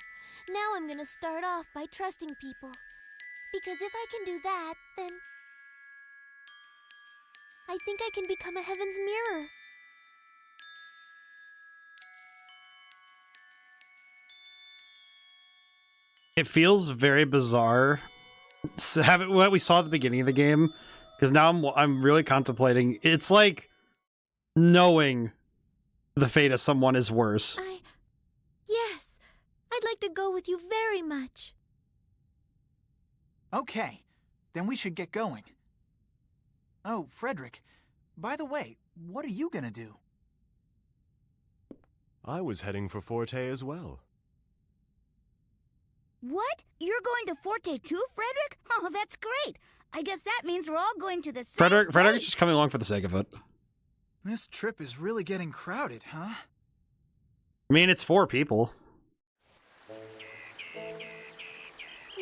Now I'm gonna start off by trusting people. Because if I can do that, then I think I can become a heaven's mirror. It feels very bizarre having what we saw at the beginning of the game, because now I'm really contemplating. It's like knowing the fate of someone is worse. Yes, I'd like to go with you very much. Okay, then we should get going. Oh, Frederick, by the way, what are you gonna do? I was heading for Forte as well. What? You're going to Forte too, Frederick? Oh, that's great. I guess that means we're all going to the same Frederick is place. just coming along for the sake of it. This trip is really getting crowded, huh? I mean, it's 4 people.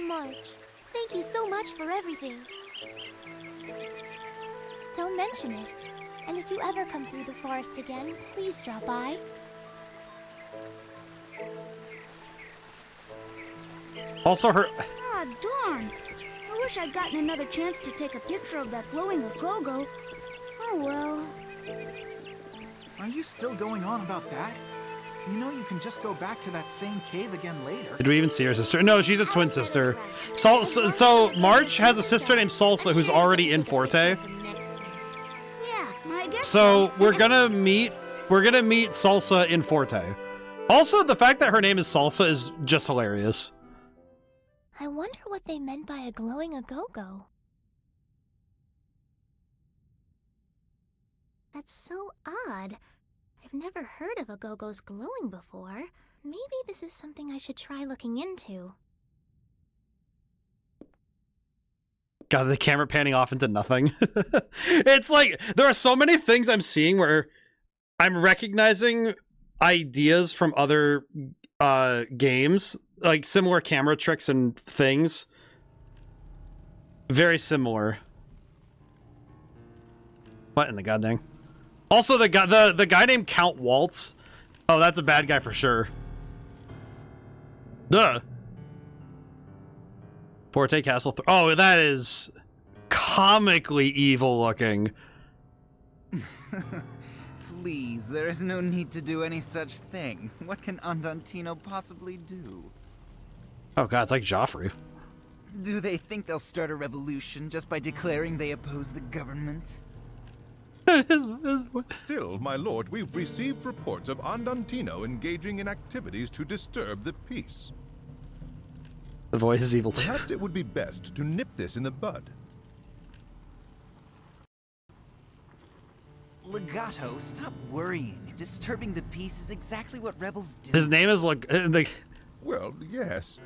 March, thank you so much for everything. Don't mention it. And if you ever come through the forest again, please drop by. Also, her... Ah, darn. I wish I'd gotten another chance to take a picture of that glowing Agogo. Oh, well. Are you still going on about that? You know you can just go back to that same cave again later. Did we even see her sister? No, she's a twin sister. So March has a sister named Salsa who's already in Forte. Yeah, I guess So we're gonna meet Salsa in Forte. Also, the fact that her name is Salsa is just hilarious. I wonder what they meant by a glowing Agogo. That's so odd. I've never heard of Agogos glowing before. Maybe this is something I should try looking into. God, the camera panning off into nothing. It's like, there are so many things I'm seeing where I'm recognizing ideas from other games, like similar camera tricks and things. Very similar. What in the goddamn? Also, the guy named Count Waltz. Oh, that's a bad guy for sure. Duh. Forte Castle. Oh, that is comically evil looking. Please, there is no need to do any such thing. What can Andantino possibly do? Oh god, it's like Joffrey. Do they think they'll start a revolution just by declaring they oppose the government? Still, my lord, we've received reports of Andantino engaging in activities to disturb the peace. The voice is evil too. Perhaps it would be best to nip this in the bud. Legato, stop worrying. Disturbing the peace is exactly what rebels do. His name is Well, yes.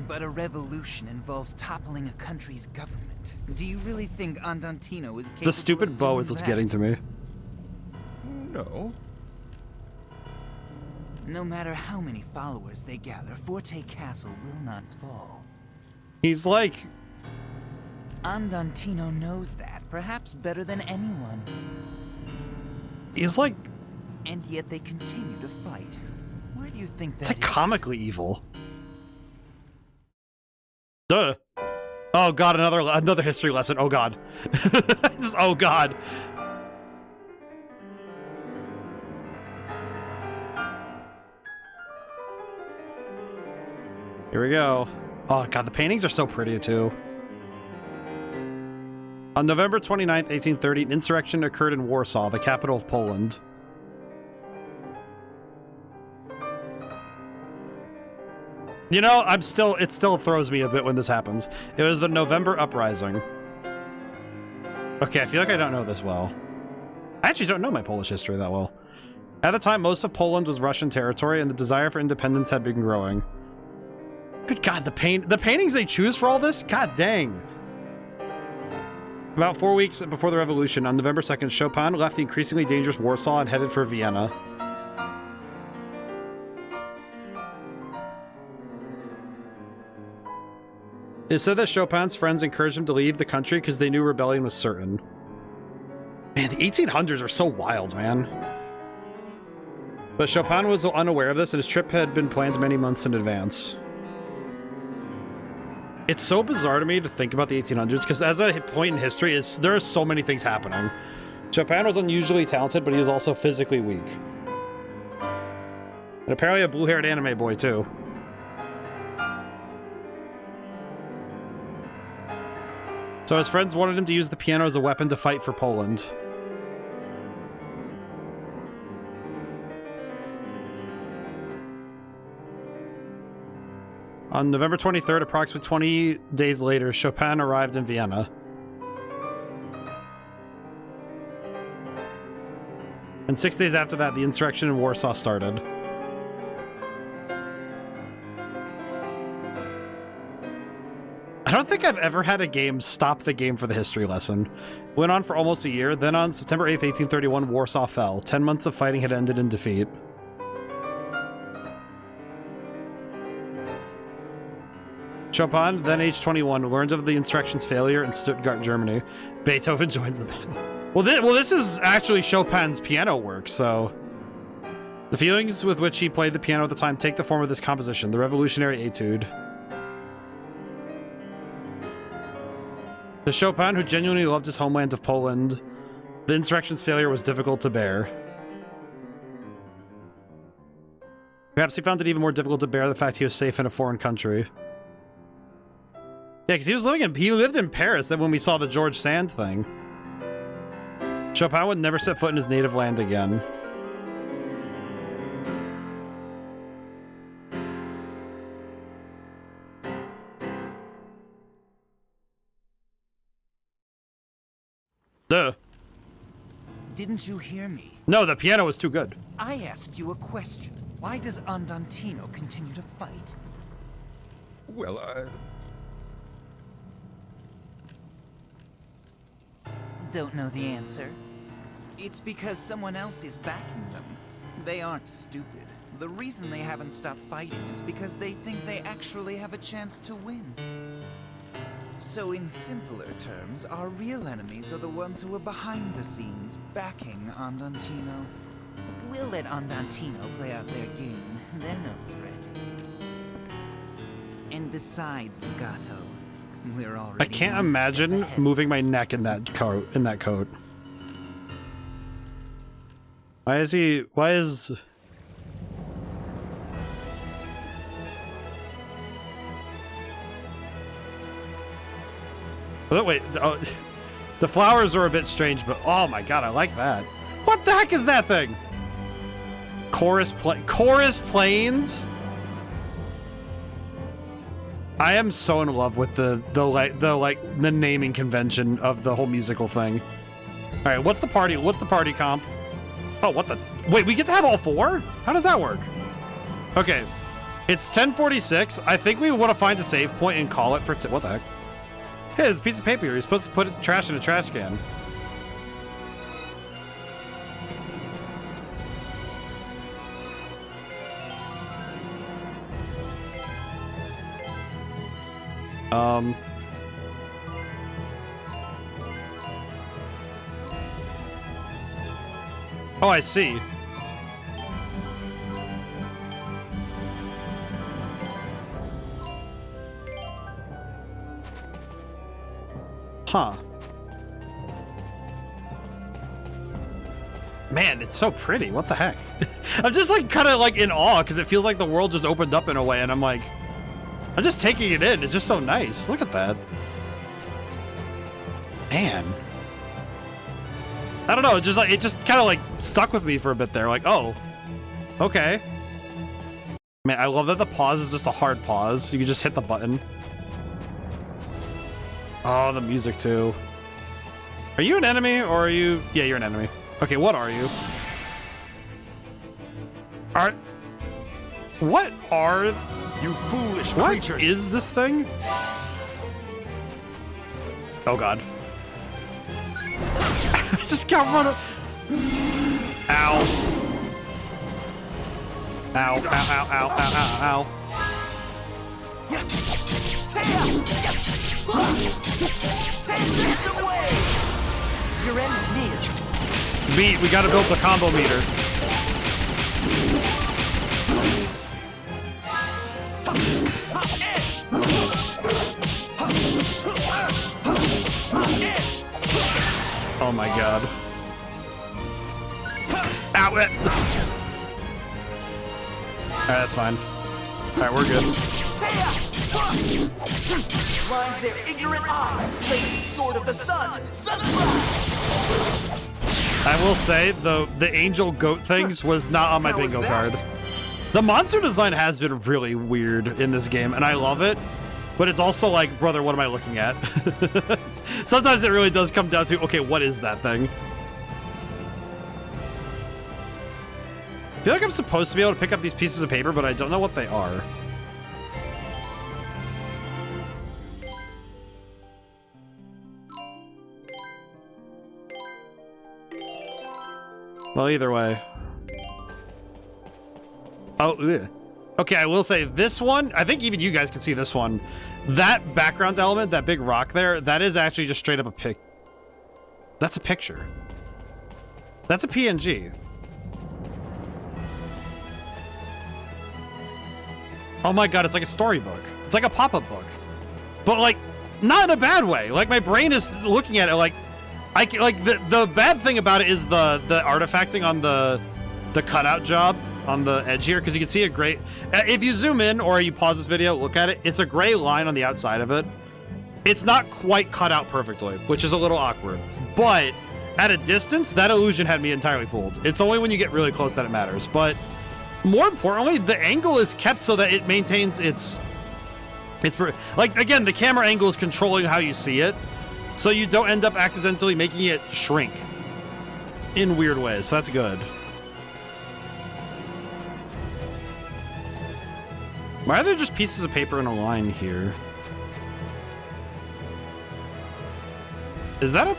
But a revolution involves toppling a country's government. Do you really think Andantino is capable The stupid of bow doing is what's that? getting to me. No. No matter how many followers they gather, Forte Castle will not fall. He's like... Andantino knows that, perhaps better than anyone. He's like... And yet they continue to fight. Why do you think that It's like is? comically evil. Duh. Oh god, another history lesson. Oh god. Oh god. Here we go. Oh god, the paintings are so pretty too. On November 29th, 1830, an insurrection occurred in Warsaw, the capital of Poland. You know, it still throws me a bit when this happens. It was the November Uprising. Okay, I feel like I don't know this well. I actually don't know my Polish history that well. At the time, most of Poland was Russian territory, and the desire for independence had been growing. Good god, the paintings they choose for all this? God dang. About 4 weeks before the revolution, on November 2nd, Chopin left the increasingly dangerous Warsaw and headed for Vienna. It is said that Chopin's friends encouraged him to leave the country because they knew rebellion was certain. Man, the 1800s are so wild, man. But Chopin was unaware of this, and his trip had been planned many months in advance. It's so bizarre to me to think about the 1800s, because as a point in history, there are so many things happening. Chopin was unusually talented, but he was also physically weak. And apparently a blue-haired anime boy, too. So his friends wanted him to use the piano as a weapon to fight for Poland. On November 23rd, approximately 20 days later, Chopin arrived in Vienna. And 6 days after that, the insurrection in Warsaw started. I don't think I've ever had a game stop the game for the history lesson. Went on for almost a year, then on September 8th, 1831, Warsaw fell. 10 months of fighting had ended in defeat. Chopin, then age 21, learned of the insurrection's failure in Stuttgart, Germany. Beethoven joins the band. Well, this is actually Chopin's piano work, so... The feelings with which he played the piano at the time take the form of this composition, the Revolutionary Etude. To Chopin, who genuinely loved his homeland of Poland, the insurrection's failure was difficult to bear. Perhaps he found it even more difficult to bear the fact he was safe in a foreign country. Yeah, because he lived in Paris then when we saw the George Sand thing. Chopin would never set foot in his native land again. Duh. Didn't you hear me? No, the piano was too good. I asked you a question. Why does Andantino continue to fight? Well, Don't know the answer? It's because someone else is backing them. They aren't stupid. The reason they haven't stopped fighting is because they think they actually have a chance to win. So in simpler terms, our real enemies are the ones who are behind the scenes, backing Andantino. We'll let Andantino play out their game. They're no threat. And besides, Legato, we're already... I can't imagine moving my neck in that coat. Why is... Oh, wait, oh, the flowers are a bit strange, but oh my god, I like that. What the heck is that thing? Chorus Plains? I am so in love with the naming convention of the whole musical thing. All right, what's the party comp? Oh, what the? Wait, we get to have all four? How does that work? Okay, it's 10:46. I think we want to find a save point and call it for what the heck? Hey, there's a piece of paper here. You're supposed to put trash in a trash can. Oh, I see. Huh. Man, it's so pretty. What the heck? I'm just like kind of like in awe because it feels like the world just opened up in a way, and I'm like, I'm just taking it in. It's just so nice. Look at that. Man. I don't know. It just kind of like stuck with me for a bit there. Like, oh, okay. Man, I love that the pause is just a hard pause. You can just hit the button. Oh, the music too. Are you an enemy or are you? Yeah, you're an enemy. Okay, what are you? What are you foolish creatures? What is this thing? Oh god. Just got run. Ow. Ow, ow, ow, ow, ow, ow, ow. Your end is near. We gotta build the combo meter. Oh my god. Ow! Alright, that's fine. Alright, we're good. Blind their ignorant eyes, lazy sword of the sun, sunrise! I will say, the angel goat things was not on my bingo card. The monster design has been really weird in this game, and I love it. But it's also like, brother, what am I looking at? Sometimes it really does come down to, okay, what is that thing? I feel like I'm supposed to be able to pick up these pieces of paper, but I don't know what they are. Well, either way. Oh, ugh. Okay, I will say this one, I think even you guys can see this one. That background element, that big rock there, that is actually just straight up a pic. That's a picture. That's a PNG. Oh my god, it's like a storybook. It's like a pop-up book. But like, not in a bad way. Like, my brain is looking at it like, the bad thing about it is the artifacting on the cutout job on the edge here, because you can see a gray, if you zoom in or you pause this video, look at it, it's a gray line on the outside of it. It's not quite cut out perfectly, which is a little awkward, but at a distance, that illusion had me entirely fooled. It's only when you get really close that it matters, but more importantly, the angle is kept so that it maintains its like, again, the camera angle is controlling how you see it, so you don't end up accidentally making it shrink in weird ways, so that's good. Why are there just pieces of paper in a line here? Is that a...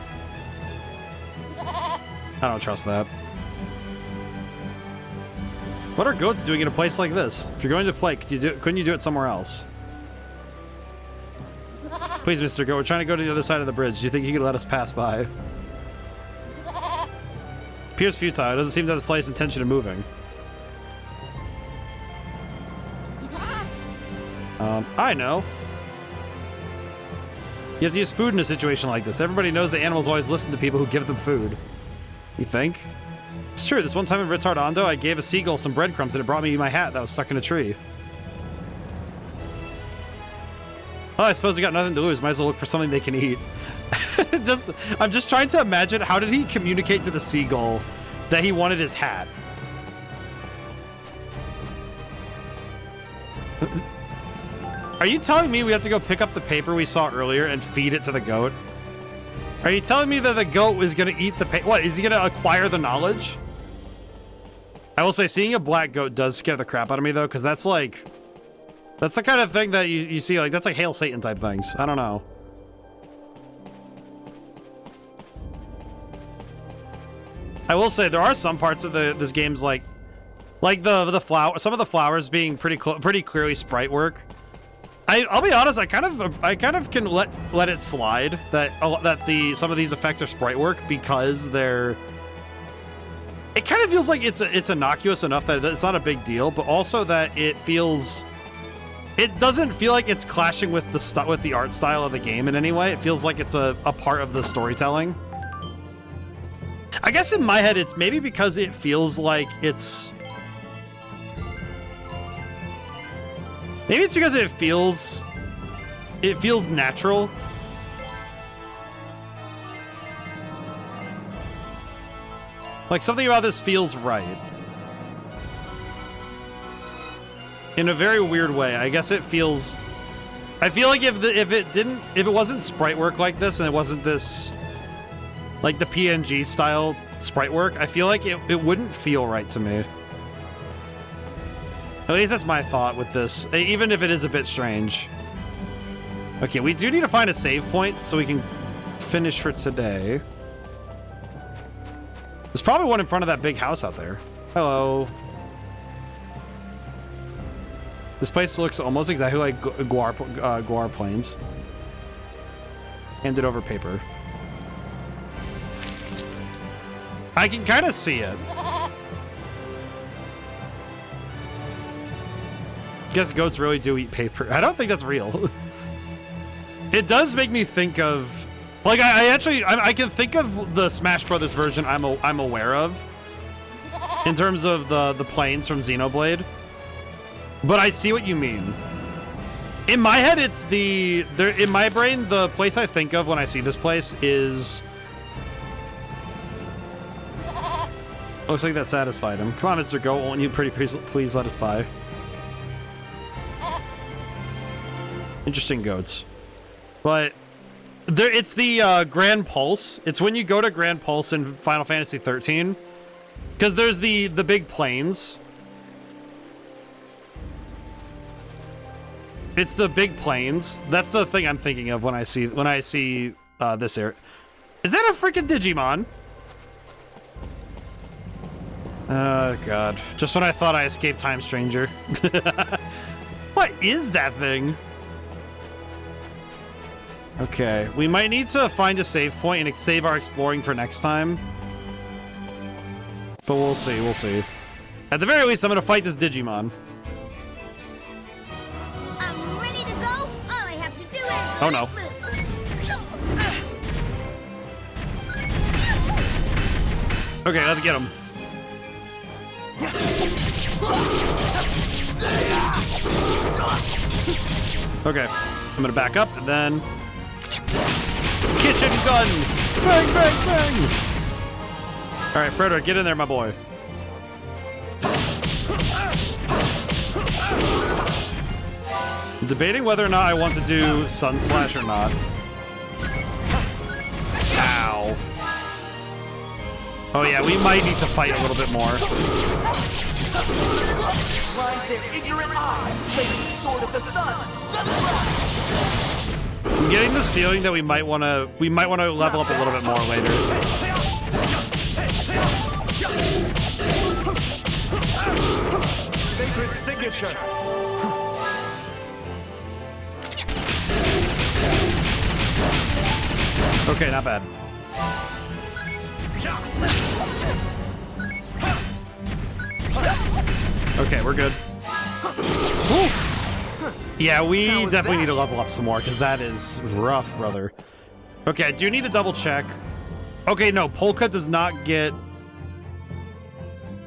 I don't trust that. What are goats doing in a place like this? If you're going to play, couldn't you do it somewhere else? Please, Mr. Goat, we're trying to go to the other side of the bridge. Do you think you could let us pass by? Appears futile. It doesn't seem to have the slightest intention of moving. I know. You have to use food in a situation like this. Everybody knows the animals always listen to people who give them food. You think? It's true. This one time in Retardondo, I gave a seagull some breadcrumbs and it brought me my hat that was stuck in a tree. Oh, I suppose we got nothing to lose. Might as well look for something they can eat. I'm just trying to imagine, how did he communicate to the seagull that he wanted his hat? Are you telling me we have to go pick up the paper we saw earlier and feed it to the goat? Are you telling me that the goat is going to eat the paper? What, is he going to acquire the knowledge? I will say, seeing a black goat does scare the crap out of me, though, because that's like... That's the kind of thing that you see, like, that's like Hail Satan type things. I don't know. I will say, there are some parts of this game's, like the flower, some of the flowers being pretty clearly sprite work. I'll be honest, I kind of can let it slide that some of these effects are sprite work, because they're... It kind of feels like it's innocuous enough that it's not a big deal, but also that it doesn't feel like it's clashing with the art style of the game in any way. It feels like it's a part of the storytelling. I guess in my head, it's maybe because it feels like it's... Maybe it's because it feels natural. Like, something about this feels right. In a very weird way. I guess it feels... I feel like if it wasn't sprite work like this, and it wasn't this, like, the PNG style sprite work, I feel like it wouldn't feel right to me. At least that's my thought with this, even if it is a bit strange. Okay, we do need to find a save point so we can finish for today. There's probably one in front of that big house out there. Hello. This place looks almost exactly like Guar Plains. Handed over paper. I can kind of see it. Guess goats really do eat paper. I don't think that's real. It does make me think of, like, I can think of the Smash Brothers version I'm aware of in terms of the planes from Xenoblade. But I see what you mean. In my head, it's in my brain, the place I think of when I see this place is... Looks like that satisfied him. Come on, Mr. Goat, won't you please let us by? Interesting goats. But it's the Grand Pulse. It's when you go to Grand Pulse in Final Fantasy 13. Because there's the big plains. It's the big plains. That's the thing I'm thinking of when I see this area. Is that a freaking Digimon? Oh god. Just when I thought I escaped Time Stranger. What is that thing? Okay, we might need to find a save point and save our exploring for next time. But we'll see, we'll see. At the very least, I'm gonna fight this Digimon. I'm ready to go. All I have to do is... Oh no. Okay, let's get him. Okay, I'm gonna back up and then... Kitchen gun! Bang, bang, bang! Alright, Frederick, get in there, my boy. I'm debating whether or not I want to do Sun Slash or not. Ow. Oh yeah, we might need to fight a little bit more. Blind their ignorant eyes, blazing sword of the sun, sunrise! I'm getting this feeling that we might want to level up a little bit more later. Sacred signature. Okay, not bad. Okay, we're good. Oof. Yeah, we definitely need to level up some more, because that is rough, brother. Okay, I do need to double check. Okay, no, Polka does not get...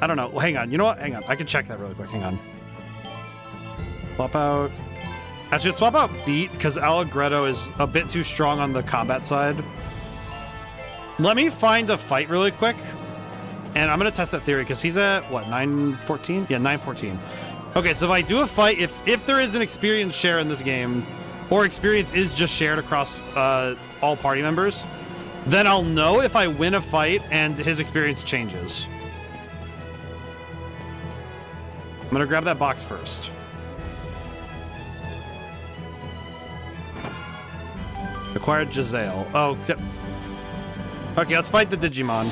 I don't know. Well, hang on. You know what? Hang on. I can check that really quick. Hang on. Swap out... I should swap out Beat, because Allegretto is a bit too strong on the combat side. Let me find a fight really quick. And I'm going to test that theory, because he's at, what, 914? Yeah, 914. Okay, so if I do a fight, if there is an experience share in this game, or experience is just shared across all party members, then I'll know if I win a fight and his experience changes. I'm going to grab that box first. Acquired Giselle. Oh, okay, let's fight the Digimon.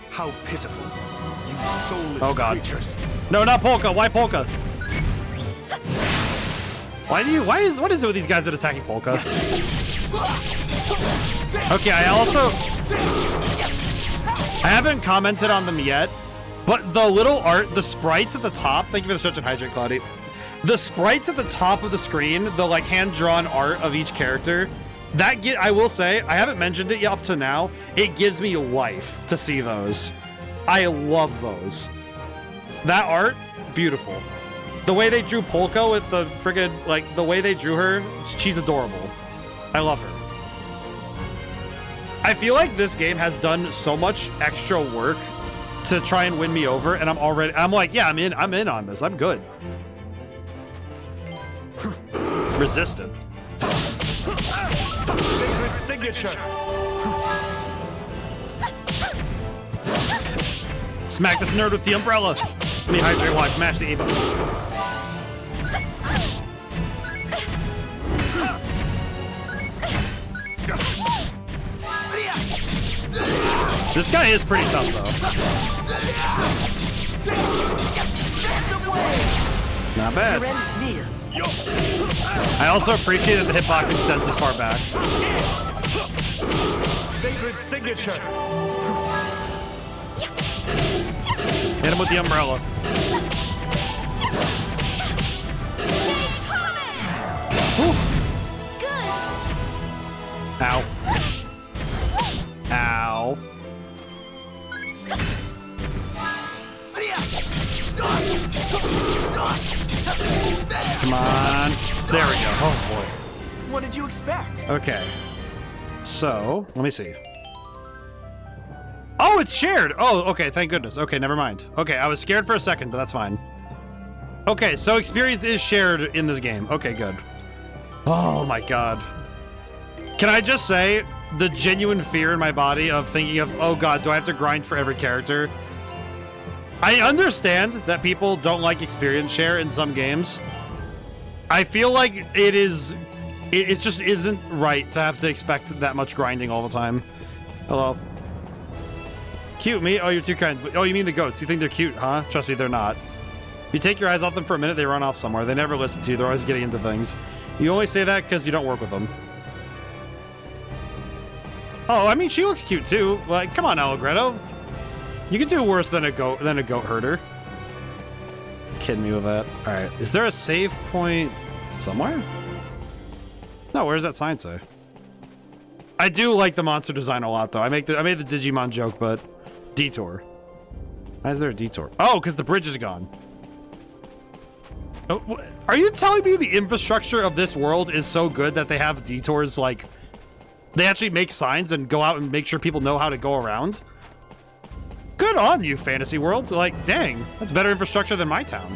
How pitiful, you soulless creatures. No, not Polka. Why Polka? What is it with these guys that attacking Polka? Okay, I haven't commented on them yet, but the little art, the sprites at the top, thank you for the stretch and hydrate, Claudia. The sprites at the top of the screen, the like hand-drawn art of each character, I will say, I haven't mentioned it yet up to now, it gives me life to see those. I love those. That art, beautiful. The way they drew Polka with the friggin', like, the way they drew her, she's adorable. I love her. I feel like this game has done so much extra work to try and win me over, and I'm like, yeah, I'm in on this. I'm good. Resisted. Sacred signature. Smack this nerd with the umbrella. Let me hydrate watch. Mash the A button. This guy is pretty tough, though. Not bad. Your end is near. I also appreciate that the hitbox extends this far back. Sacred signature. Hit him with the umbrella. Ow. Ow. Come on. There we go. Oh boy. What did you expect? Okay. So, let me see. Oh, it's shared! Oh, okay, thank goodness. Okay, never mind. Okay, I was scared for a second, but that's fine. Okay, so experience is shared in this game. Okay, good. Oh my god. Can I just say, the genuine fear in my body of thinking of, oh god, do I have to grind for every character? I understand that people don't like experience share in some games. I feel like it just isn't right to have to expect that much grinding all the time. Hello. Cute, me? Oh, you're too kind. Oh, you mean the goats. You think they're cute, huh? Trust me, they're not. If you take your eyes off them for a minute, they run off somewhere. They never listen to you. They're always getting into things. You only say that because you don't work with them. Oh, I mean, she looks cute, too. Like, come on, Allegretto. You can do worse than a goat herder. Kidding me with that. All right. Is there a save point somewhere? No, where does that sign say? I do like the monster design a lot, though. I made the Digimon joke, but detour. Why is there a detour? Oh, because the bridge is gone. Oh, are you telling me the infrastructure of this world is so good that they have detours, like, they actually make signs and go out and make sure people know how to go around? Good on you, Fantasy World. Like, dang, that's better infrastructure than my town.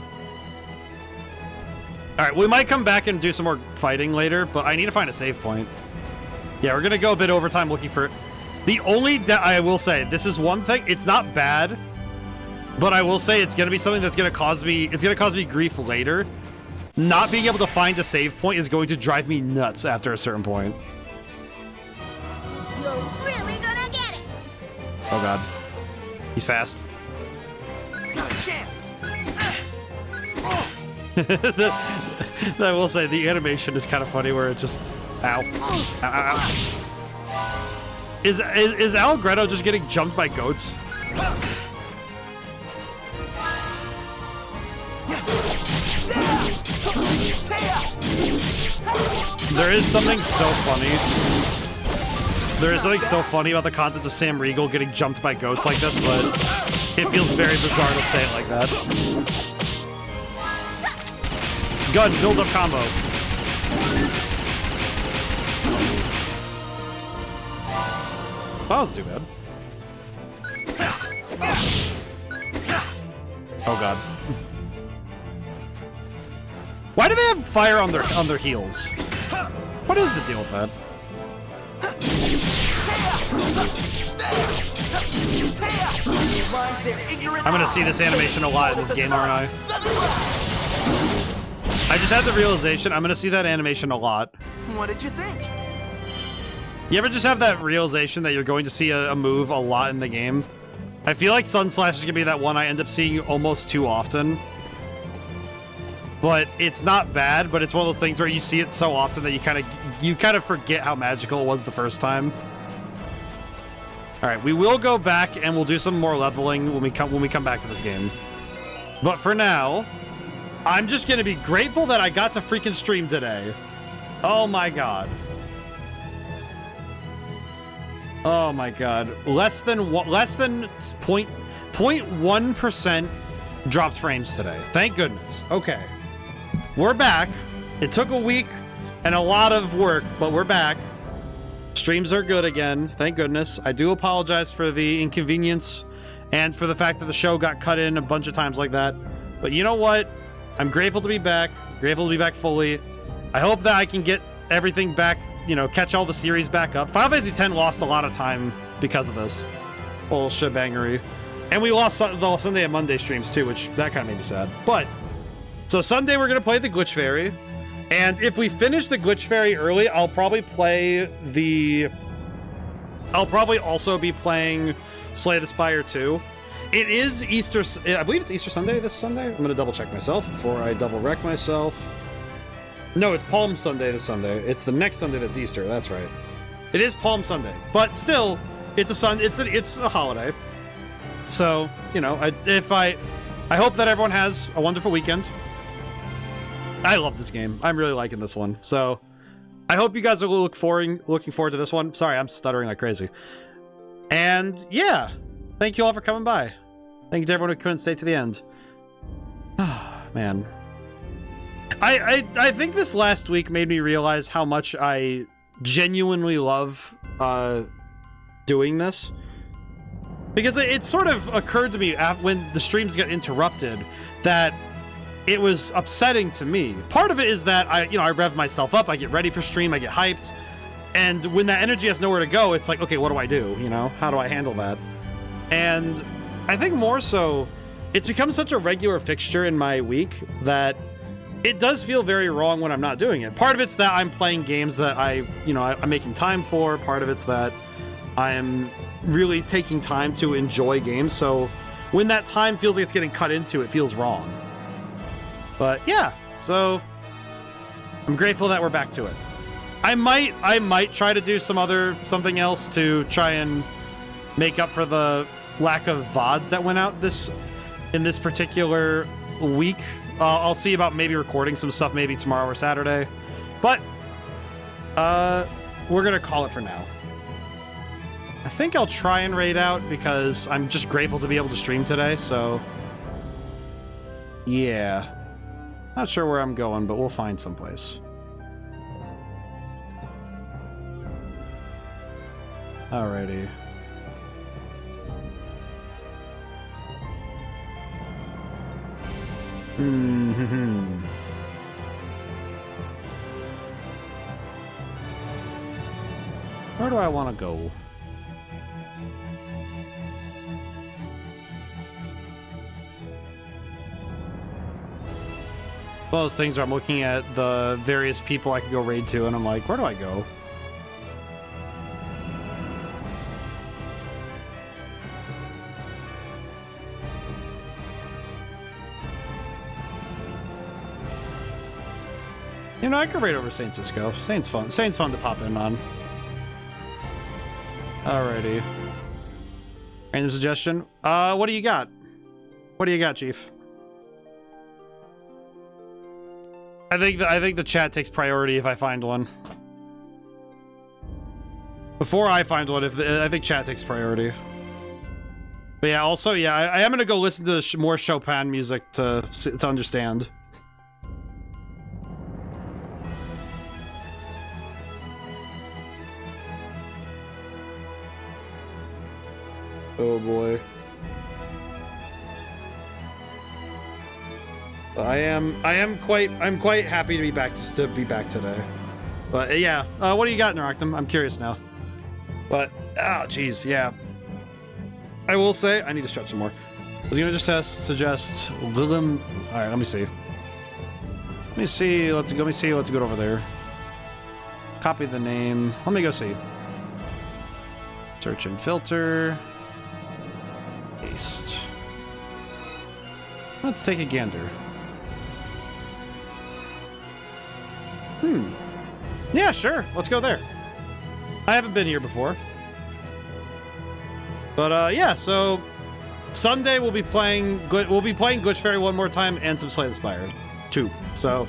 All right, we might come back and do some more fighting later, but I need to find a save point. Yeah, we're gonna go a bit overtime looking for it. The only I will say, this is one thing. It's not bad, but I will say it's gonna be something that's gonna cause me. It's gonna cause me grief later. Not being able to find a save point is going to drive me nuts after a certain point. You're really gonna get it. Oh god, he's fast. Not a chance. I will say the animation is kind of funny, where it just ow, ow, ow, ow. Is Allegretto just getting jumped by goats? There is something so funny. There is something so funny about the concept of Sam Riegel getting jumped by goats like this, but it feels very bizarre to say it like that. Gun, build up combo. That was too bad. Oh god. Why do they have fire on their heels? What is the deal with that? I'm gonna see this animation a lot in this game, aren't I? I just had the realization I'm gonna see that animation a lot. What did you think? You ever just have that realization that you're going to see a move a lot in the game? I feel like Sunslash is gonna be that one I end up seeing almost too often. But it's not bad, but it's one of those things where you see it so often that you kind of forget how magical it was the first time. All right, we will go back and we'll do some more leveling when we come back to this game. But for now, I'm just gonna be grateful that I got to freaking stream today. Oh my god. Oh my god. Less than 0.1% dropped frames today. Thank goodness. Okay. We're back. It took a week and a lot of work, but we're back. Streams are good again. Thank goodness. I do apologize for the inconvenience and for the fact that the show got cut in a bunch of times like that. But you know what? I'm grateful to be back. Grateful to be back fully. I hope that I can get everything back, you know, catch all the series back up. Final Fantasy X lost a lot of time because of this whole shebangery. And we lost the Sunday and Monday streams too, which that kind of made me sad. But, so Sunday we're going to play the Glitch Fairy. And if we finish the Glitch Fairy early, I'll probably play the I'll probably also be playing Slay the Spire 2. It is Easter... I believe it's Easter Sunday this Sunday. I'm going to double check myself before I double wreck myself. No, it's Palm Sunday this Sunday. It's the next Sunday that's Easter. That's right. It is Palm Sunday. But still, it's a holiday. So, you know, I hope that everyone has a wonderful weekend. I love this game. I'm really liking this one. So, I hope you guys are looking forward to this one. Sorry, I'm stuttering like crazy. And, yeah. Thank you all for coming by. Thank you to everyone who couldn't stay to the end. Oh, man. I think this last week made me realize how much I genuinely love doing this. Because it sort of occurred to me when the streams got interrupted that it was upsetting to me. Part of it is that I rev myself up, I get ready for stream, I get hyped, and when that energy has nowhere to go, it's like, okay, what do I do? You know, how do I handle that? And I think more so, it's become such a regular fixture in my week that it does feel very wrong when I'm not doing it. Part of it's that I'm playing games that I'm making time for. Part of it's that I am really taking time to enjoy games. So when that time feels like it's getting cut into, it feels wrong. But yeah, so I'm grateful that we're back to it. I might try to do something else to try and make up for the lack of VODs that went out in this particular week. I'll see about maybe recording some stuff maybe tomorrow or Saturday. But we're gonna call it for now. I think I'll try and raid out because I'm just grateful to be able to stream today, so yeah. Not sure where I'm going, but we'll find someplace. Alrighty. Where do I want to go? One of those things where I'm looking at the various people I could go raid to, and I'm like, where do I go? You know, I could raid over Saint Cisco. Saint's fun. Saint's fun to pop in on. Alrighty. Random suggestion. What do you got? What do you got, Chief? I think the chat takes priority if I find one. Before I find one, I think chat takes priority. But yeah, also, yeah, I am gonna go listen to more Chopin music to understand. Oh boy. I'm quite happy to be back today. But yeah, what do you got, Naroctum? I'm curious now. But oh jeez, yeah. I will say I need to stretch some more. I was gonna just suggest Lilim. All right, let me see. Let's go over there. Copy the name. Let me go see. Search and filter. Paste. Let's take a gander. Yeah, sure. Let's go there. I haven't been here before. But yeah, so Sunday we'll be playing Glitch Fairy one more time and some Slay the Spire 2. So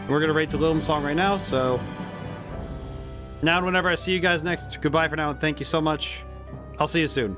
we're gonna rate the Lilim song right now, so now and whenever I see you guys next, goodbye for now and thank you so much. I'll see you soon.